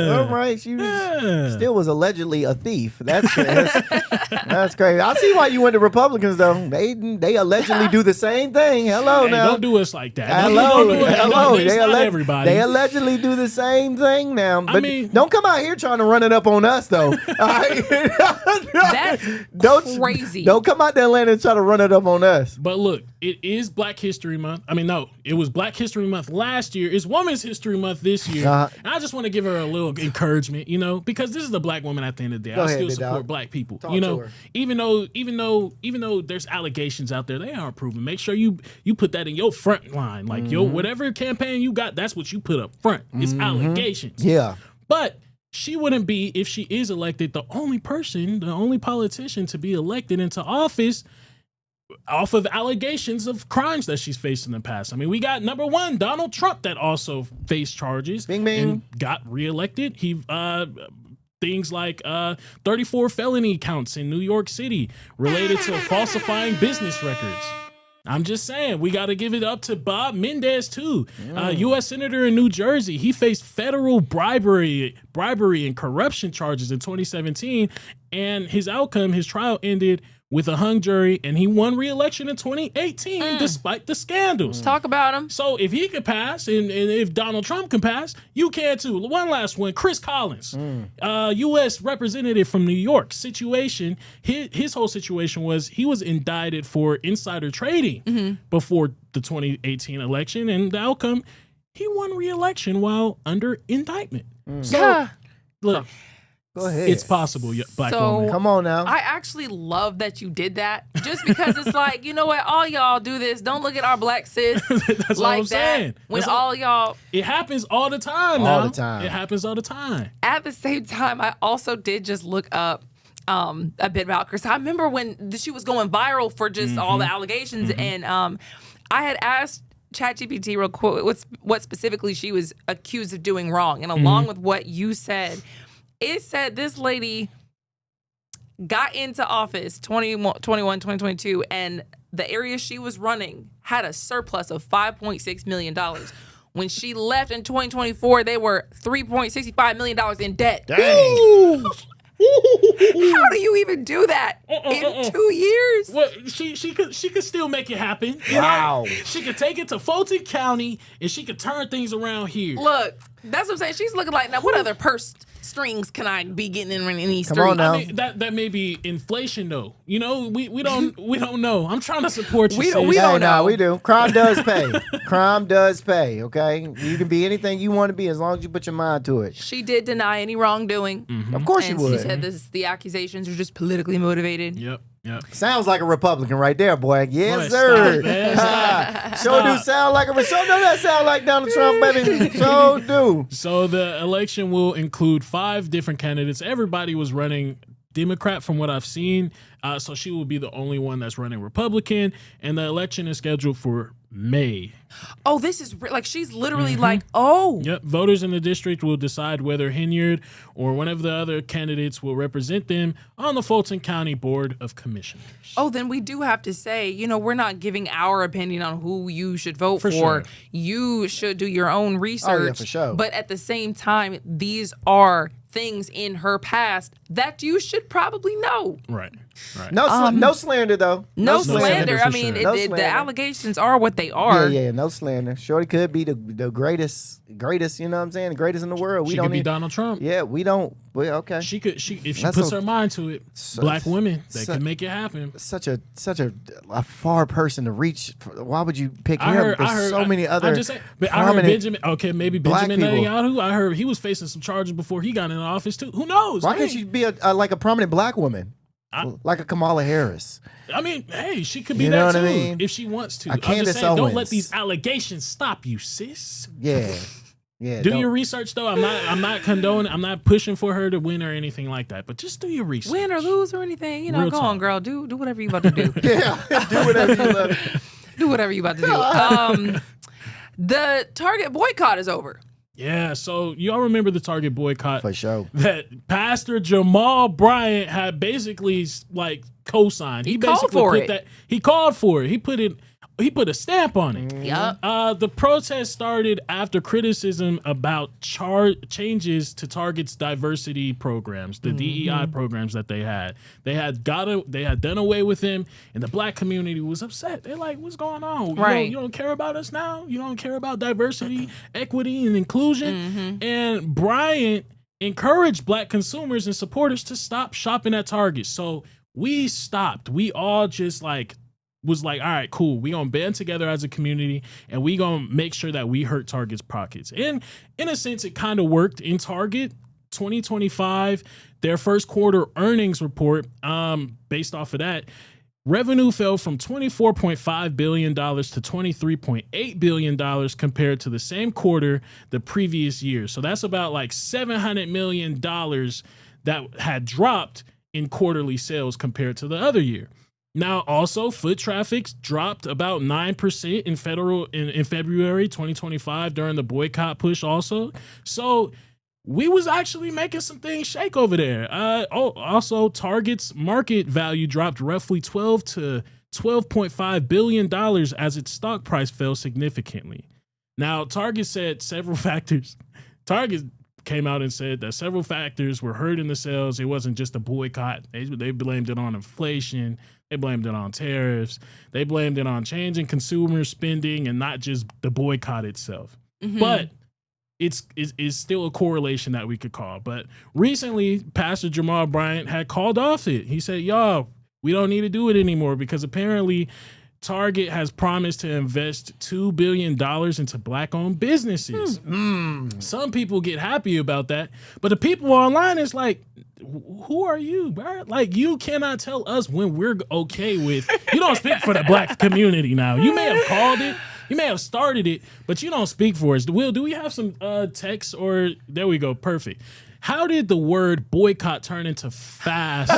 all right. She still was allegedly a thief. That's crazy. I see why you went to Republicans though. They allegedly do the same thing. Hello, now don't do us like that. Hello. Everybody. They allegedly do the same thing now. But don't come out here trying to run it up on us though. That's crazy. Don't come out to Atlanta and try to run it up on us. But look, it is Black History Month. I mean, no, it was Black History Month last year. It's Women's History Month this year. And I just want to give her a little encouragement, because this is a Black woman at the end of the day. I still support Black people. Even though there's allegations out there, they aren't proven. Make sure you put that in your front line. Like whatever campaign you got, that's what you put up front. It's allegations. Yeah. But she wouldn't be, if she is elected, the only politician to be elected into office off of allegations of crimes that she's faced in the past. I mean, we got number one, Donald Trump, that also faced charges and got reelected. He things like 34 felony counts in New York City related to falsifying business records. I'm just saying, we got to give it up to Bob Mendez too. U.S. Senator in New Jersey. He faced federal bribery and corruption charges in 2017, and his trial ended with a hung jury, and he won re-election in 2018 despite the scandals. Talk about him. So if he could pass, and if Donald Trump can pass, you can too. One last one, Chris Collins, U.S. representative from New York. Situation, his whole situation was he was indicted for insider trading before the 2018 election, and the outcome, he won re-election while under indictment. So, look. Go ahead. It's possible, Black woman. Come on now. I actually love that you did that, just because it's like, you know what? All y'all do this. Don't look at our Black sis That's like all I'm saying. When all y'all... It happens all the time now. All the time. It happens all the time. At the same time, I also did just look up a bit about Chris. I remember when she was going viral for just all the allegations, and I had asked ChatGPT real quick what specifically she was accused of doing wrong. And along with what you said, it said this lady got into office 2022, and the area she was running had a surplus of $5.6 million. When she left in 2024, they were $3.65 million in debt. Dang. How do you even do that in 2 years? Well, she could still make it happen. Wow. She could take it to Fulton County, and she could turn things around here. Look, that's what I'm saying. She's looking like, now what other purse strings can I be getting in any street? Come on now. I mean, that may be inflation though. We don't know. I'm trying to support you. We don't know. We do. Crime does pay. Crime does pay. Okay, you can be anything you want to be as long as you put your mind to it. She did deny any wrongdoing. Of course she would. She said the accusations are just politically motivated. Yep. Sounds like a Republican right there, boy. Yes, Boy, sir. Stop, do sound like a. Sure do that sound like Donald Trump, baby. Sure do. So the election will include 5 different candidates. Everybody was running Democrat from what I've seen. So she will be the only one that's running Republican, and the election is scheduled for May. Oh, this is like she's literally like, oh. Yep. Voters in the district will decide whether Henyard or one of the other candidates will represent them on the Fulton County Board of Commissioners. Oh, then we do have to say, we're not giving our opinion on who you should vote for. Sure. You should do your own research. Oh, yeah, for sure. But at the same time, these are things in her past that you should probably know. Right. No slander though. No slander. I mean, sure. the allegations are what they are. Yeah. No slander. Shorty could be the greatest. You know what I'm saying? The greatest in the world. She could be Donald Trump. Yeah, we don't. Well, okay. If she puts her mind to it, Black women, they can make it happen. Such a far person to reach. Why would you pick him? There's so many other. I'm just saying, but I heard Benjamin Netanyahu. I heard he was facing some charges before he got in office too. Who knows? Why can't you be like a prominent Black woman? Like a Kamala Harris. I mean, hey, she could be that too if she wants to. I'm just saying, don't let these allegations stop you, sis. Yeah. Do your research though. I'm not condoning. I'm not pushing for her to win or anything like that. But just do your research. Win or lose or anything, Real go talk. on, girl. Do whatever you about to do. Yeah, do whatever you love. Do whatever you about to do. The Target boycott is over. Yeah, so y'all remember the Target boycott for sure. That Pastor Jamal Bryant had basically like co-signed. He basically called for it. He called for it. He put it. he put a stamp on it. Yep. The protest started after criticism about changes to Target's diversity programs, the DEI programs that they had. They had done away with them, and the black community was upset. They're like, "What's going on? You don't care about us now? You don't care about diversity, equity, and inclusion?" And Bryant encouraged black consumers and supporters to stop shopping at Target. So we stopped. We all just was like, all right, cool. We gonna band together as a community, and we gonna make sure that we hurt Target's pockets. And in a sense, it kind of worked. In Target 2025, their first quarter earnings report, based off of that, revenue fell from $24.5 billion to $23.8 billion compared to the same quarter the previous year. So that's about like $700 million that had dropped in quarterly sales compared to the other year. Now, also, foot traffic dropped about 9% in February 2025 during the boycott push also. So we was actually making some things shake over there. Also, Target's market value dropped roughly $12 to $12.5 billion as its stock price fell significantly. Now, Target said several factors. Target came out and said that several factors were hurting the sales. It wasn't just a boycott. They blamed it on inflation. They blamed it on tariffs. They blamed it on changing consumer spending and not just the boycott itself. But it's still a correlation that we could call. But recently, Pastor Jamal Bryant had called off it. He said, y'all, we don't need to do it anymore because apparently Target has promised to invest $2 billion into black-owned businesses. Some people get happy about that, but the people online is like, who are you, bro? Like, you cannot tell us when we're okay with. You don't speak for the black community now. You may have called it. You may have started it, but you don't speak for us. Will, do we have some text or there we go. Perfect. How did the word boycott turn into fast?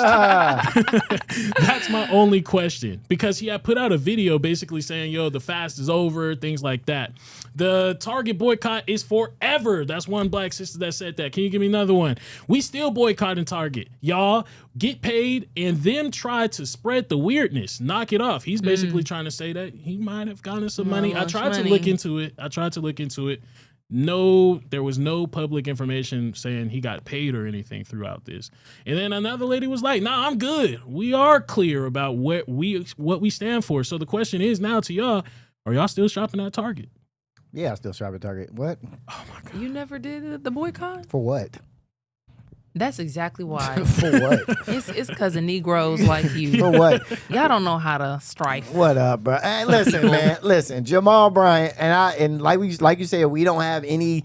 That's my only question. Because he had put out a video basically saying, yo, the fast is over, things like that. The Target boycott is forever. That's one black sister that said that. Can you give me another one? We still boycotting Target. Y'all get paid and then try to spread the weirdness. Knock it off. He's basically trying to say that he might have gotten some money. I tried to look into it. No, there was no public information saying he got paid or anything throughout this. And then another lady was like, nah, I'm good. We are clear about what we stand for. So the question is now to y'all, are y'all still shopping at Target? Yeah, I still shop at Target. What? Oh my God. You never did the boycott? For what? That's exactly why. For what? It's because of Negroes like you. For what? Y'all don't know how to strife. What up, bro? Hey, listen, man. Listen, Jamal Bryant and like you said, we don't have any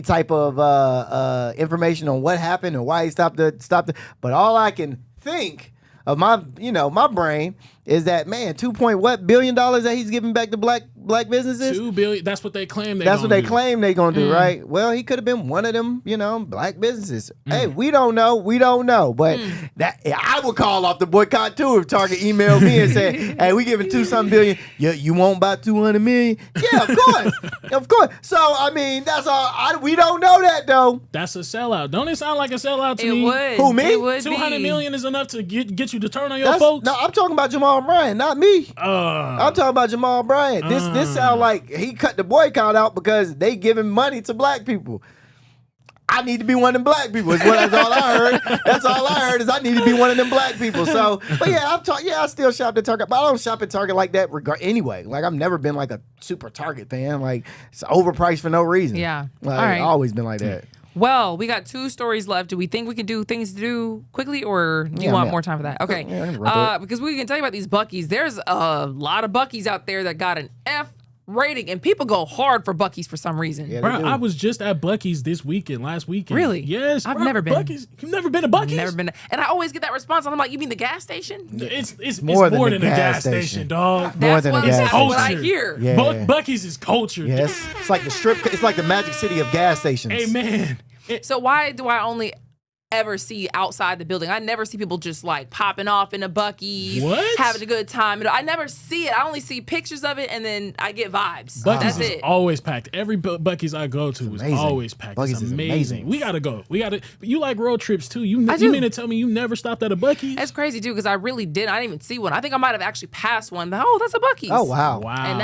type of information on what happened and why he stopped the. But all I can think of my brain is that, man, $2 billion that he's giving back to black businesses. $2 billion. That's what they claim. Claim they're gonna do, right? Well, he could have been one of them, black businesses. Hey, we don't know. But that I would call off the boycott too if Target emailed me and said, "Hey, we giving $2 billion. You won't buy $200 million?" Yeah, of course. So I mean, that's all. We don't know that though. That's a sellout. Don't it sound like a sellout to me? It would. Who, me? It would $200 million is enough to get you to turn on your That's, folks. No, I'm talking about Jamal Bryant, not me. I'm talking about Jamal Bryant. This sound like he cut the boycott out because they giving money to black people. I need to be one of them black people. That's all I heard. That's all I heard is I need to be one of them black people. So, but yeah, I still shop at Target, but I don't shop at Target like that anyway. Like, I've never been like a super Target fan. Like, it's overpriced for no reason. Yeah. Like, all right. I've always been like that. Well, we got 2 stories left. Do we think we can do things to do quickly, or do you want more time for that? Okay. Because we can tell you about these Buc-ee's. There's a lot of Buc-ee's out there that got an F rating, and people go hard for Buc-ee's for some reason. Yeah, bro, I was just at Buc-ee's last weekend. Really? Yes. I've never been. Buc-ee's. You've never been to Buc-ee's? Never been. And I always get that response, and I'm like, you mean the gas station? It's more than a gas station, dog. More than a gas station. That's what I Culture. hear. Yeah. Buc-ee's is culture. Yes. It's like the strip. It's like the Magic City of gas stations. Hey, man. So why do I only ever see outside the building. I never see people just like popping off in a Buc-ee's, What? having a good time. I never see it. I only see pictures of it, and then I get vibes. Buc-ee's That's is it. always packed. Every Buc-ee's I go to is always packed. Buc-ee's It's is amazing. amazing. We gotta go. You like road trips too. You I do. mean to tell me you never stopped at a Buc-ee's? That's crazy too, because I really didn't. I didn't even see one. I think I might have actually passed one. Oh, that's a Buc-ee's. Oh, wow. And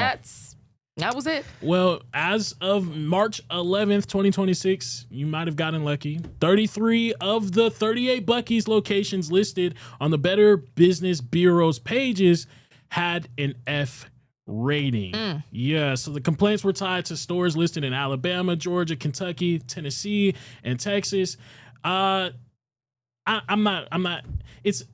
that was it. Well, as of March 11th, 2026, you might have gotten lucky. 33 of the 38 Buc-ee's locations listed on the Better Business Bureau's pages had an F rating. Yeah, so the complaints were tied to stores listed in Alabama, Georgia, Kentucky, Tennessee, and Texas. I'm not. It's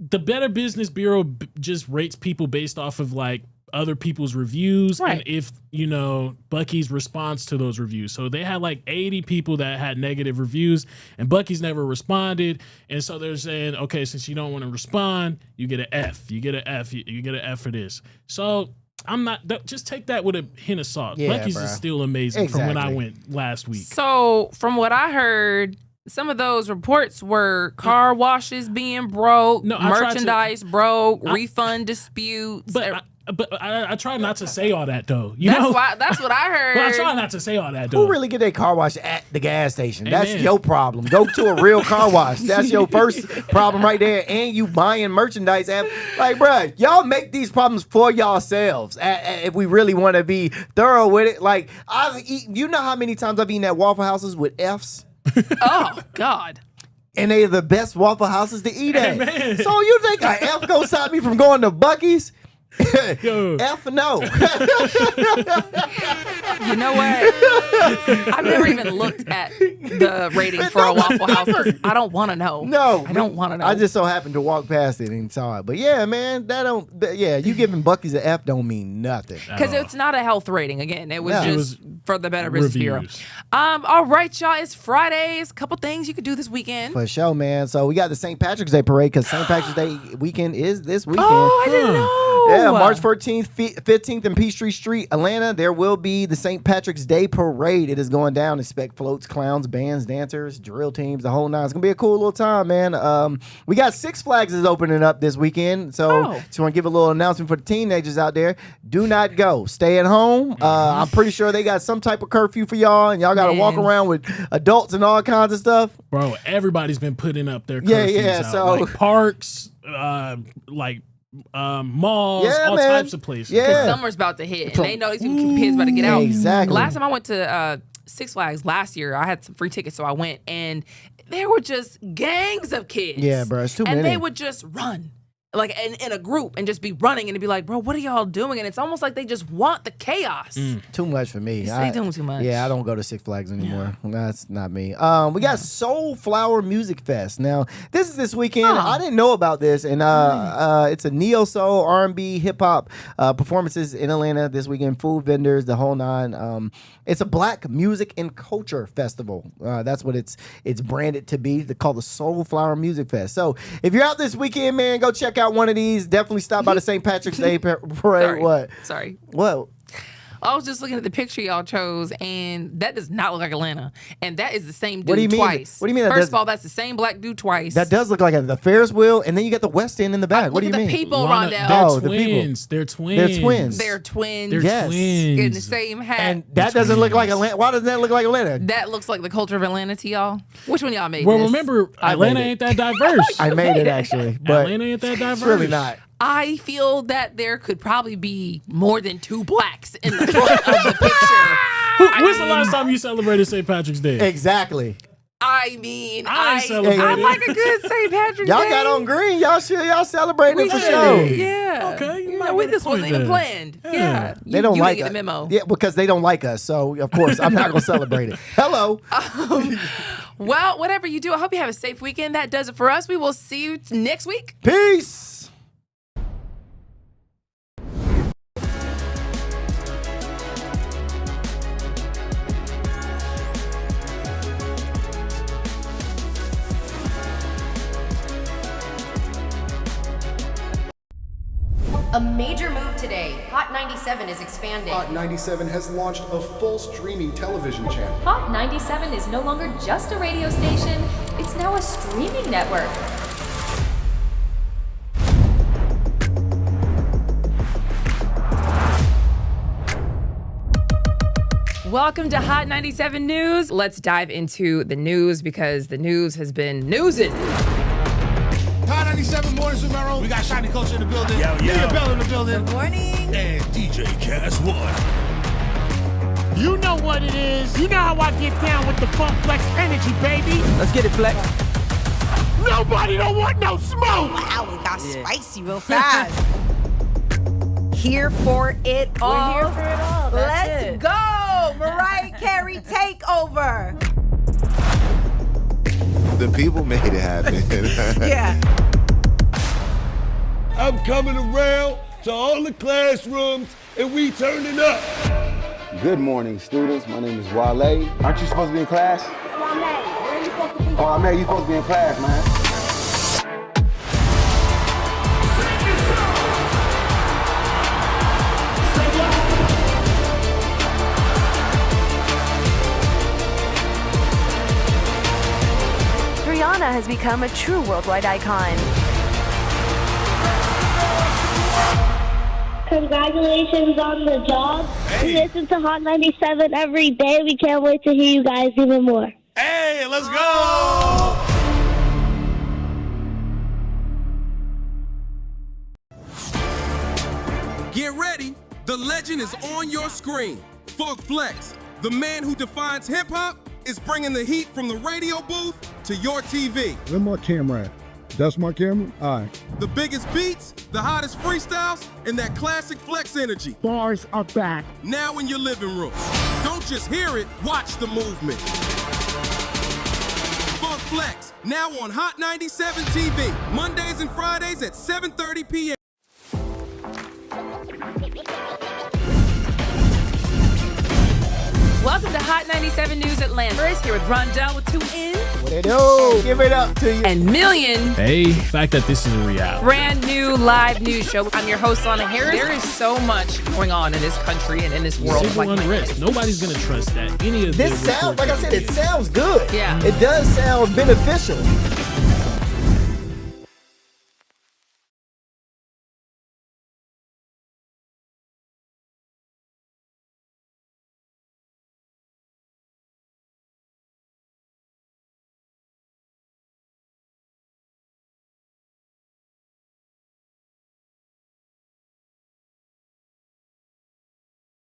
the Better Business Bureau just rates people based off of like other people's reviews and if Buc-ee's responds to those reviews. So they had like 80 people that had negative reviews and Buc-ee's never responded, and so they're saying, okay, since you don't want to respond, you get an F. You get an F. You get an F for this. So I'm not just take that with a hint of salt. Yeah, Buc-ee's bro. is still amazing from when I Exactly. went last week. So from what I heard, some of those reports were car washes being broke, No, I tried to- merchandise broke, refund disputes. But I try not to say all that though. That's what I heard. But I try not to say all that though. Who really get their car wash at the gas station? That's Amen. your problem. Go to a real car wash. That's your first problem right there. And you buying merchandise at, like, bruh, y'all make these problems for yourselves. If we really want to be thorough with it, like you know how many times I've eaten at Waffle Houses with Fs? Oh God. And they are the best Waffle Houses to eat at. Amen. So you think a F gonna stop me from going to Buc-ee's? F no. You know what? I've never even looked at the rating for a Waffle House. 'Cause I don't want to know. No, I don't want to know. I just so happened to walk past it and saw it. But yeah, man, you giving Buc-ee's an F don't mean nothing. Because it's not a health rating. Again, it was No. It just for the Better Business Bureau. Reviews. All right, y'all. It's Fridays. Couple things you could do this weekend. For sure, man. So we got the St. Patrick's Day parade because St. Patrick's Day weekend is this weekend. Oh, I didn't know. Yeah, March 14th, 15th, and Peachtree Street, Atlanta. There will be the St. Patrick's Day parade. It is going down. Expect floats, clowns, bands, dancers, drill teams, the whole nine. It's gonna be a cool little time, man. We got Six Flags is opening up this weekend, so just want to give a little announcement for the teenagers out there. Do not go. Stay at home. I'm pretty sure they got some type of curfew for y'all, and y'all got to walk around with adults and all kinds of stuff. Bro, everybody's been putting up their Yeah, curfews yeah, out. so- like parks, malls, Yeah, all man. types of places. Yeah. Because summer's about to hit, and they know these kids about to get out. Exactly. Last time I went to Six Flags last year, I had some free tickets, so I went, and there were just gangs of kids. Yeah, bro, it's too and many. they would just run. Like in a group and just be running and it'd be like, bro, what are y'all doing? And it's almost like they just want the chaos. Too much for me. They doing too much. Yeah, I don't go to Six Flags anymore. That's not me. We got Soul Flower Music Fest. Now, this is this weekend. I didn't know about this, and it's a neo soul, R&B, hip hop performances in Atlanta this weekend. Food vendors, the whole nine. It's a Black music and culture festival. That's what it's branded to be. They call the Soul Flower Music Fest. So if you're out this weekend, man, go check out one of these. Definitely stop by the St. Patrick's Day parade. What? Sorry. What? I was just looking at the picture y'all chose, and that does not look like Atlanta. And that is the same dude What do you mean? twice. What do you mean that First does- of all, that's the same black dude twice. That does look like the Ferris wheel, and then you got the West End in the back. What do you Look at mean? the people, Lana, Rondell. they're Oh, the people. twins. They're twins. They're twins. They're twins. They're Yes. twins. In the same hat. And that doesn't look like Atlanta. Why doesn't that look like Atlanta? That looks like the culture of Atlanta to y'all. Which one y'all made Well, this? remember, I Atlanta made it. ain't that diverse. I made it actually, but Atlanta ain't that diverse. it's really not. I feel that there could probably be more than two blacks in the front of the picture. When's the last time you celebrated St. Patrick's Day? Exactly. I mean, I ain't celebrated. I like a good St. Patrick's Y'all Day. got on green. Y'all celebrating We it for did. sure. Yeah. Okay, you You might know, get a this wasn't point even there. planned. Yeah. Yeah. They don't you like didn't us. get the memo. Yeah, because they don't like us. So of course I'm not gonna celebrate it. Hello. Well, whatever you do, I hope you have a safe weekend. That does it for us. We will see you next week. Peace. A major move today. Hot 97 is expanding. Hot 97 has launched a full streaming television channel. Hot 97 is no longer just a radio station, It's now a streaming network. Welcome to Hot 97 News. Let's dive into the news because the news has been newsing. Hot 97 mornings with Merrill. We got Shiny Culture in the building. Leah Bell in the building. Good morning. And DJ Cass One. You know what it is. You know how I get down with the Funk Flex energy, baby. Let's get it, Flex. Nobody don't want no smoke. Wow, it got spicy real fast. Here for it all. We're here for it all. That's Let's it. go. Mariah Carey takeover. The people made it happen. Yeah. I'm coming around to all the classrooms and we turning up. Good morning, students. My name is Wale. Aren't you supposed to be in class? Wale, where are you supposed to be? Oh, man, you supposed to be in class, man. Rihanna has become a true worldwide icon. Congratulations on the job. We listen to Hot 97 every day. We can't wait to hear you guys even more. Hey, let's go. Get ready. The legend is on your screen. Funk Flex, the man who defines hip-hop, is bringing the heat from the radio booth to your TV. Where my camera at? That's my camera? All right. The biggest beats, the hottest freestyles, and that classic Flex energy. Bars are back. Now in your living room. Don't just hear it, watch the movement. Funk Flex, now on Hot 97 TV, Mondays and Fridays at 7:30 p.m. Welcome to Hot 97 News Atlanta. Here with Rondell with 2 N's. What they do? Give it up to you. And Million. Hey, the fact that this is a reality. Brand new live news show. I'm your host, Lana Harris. There is so much going on in this country and in this world. Civil unrest. Nobody's gonna trust that. Any of This sounds, like I said, it sounds good. Yeah. It does sound beneficial.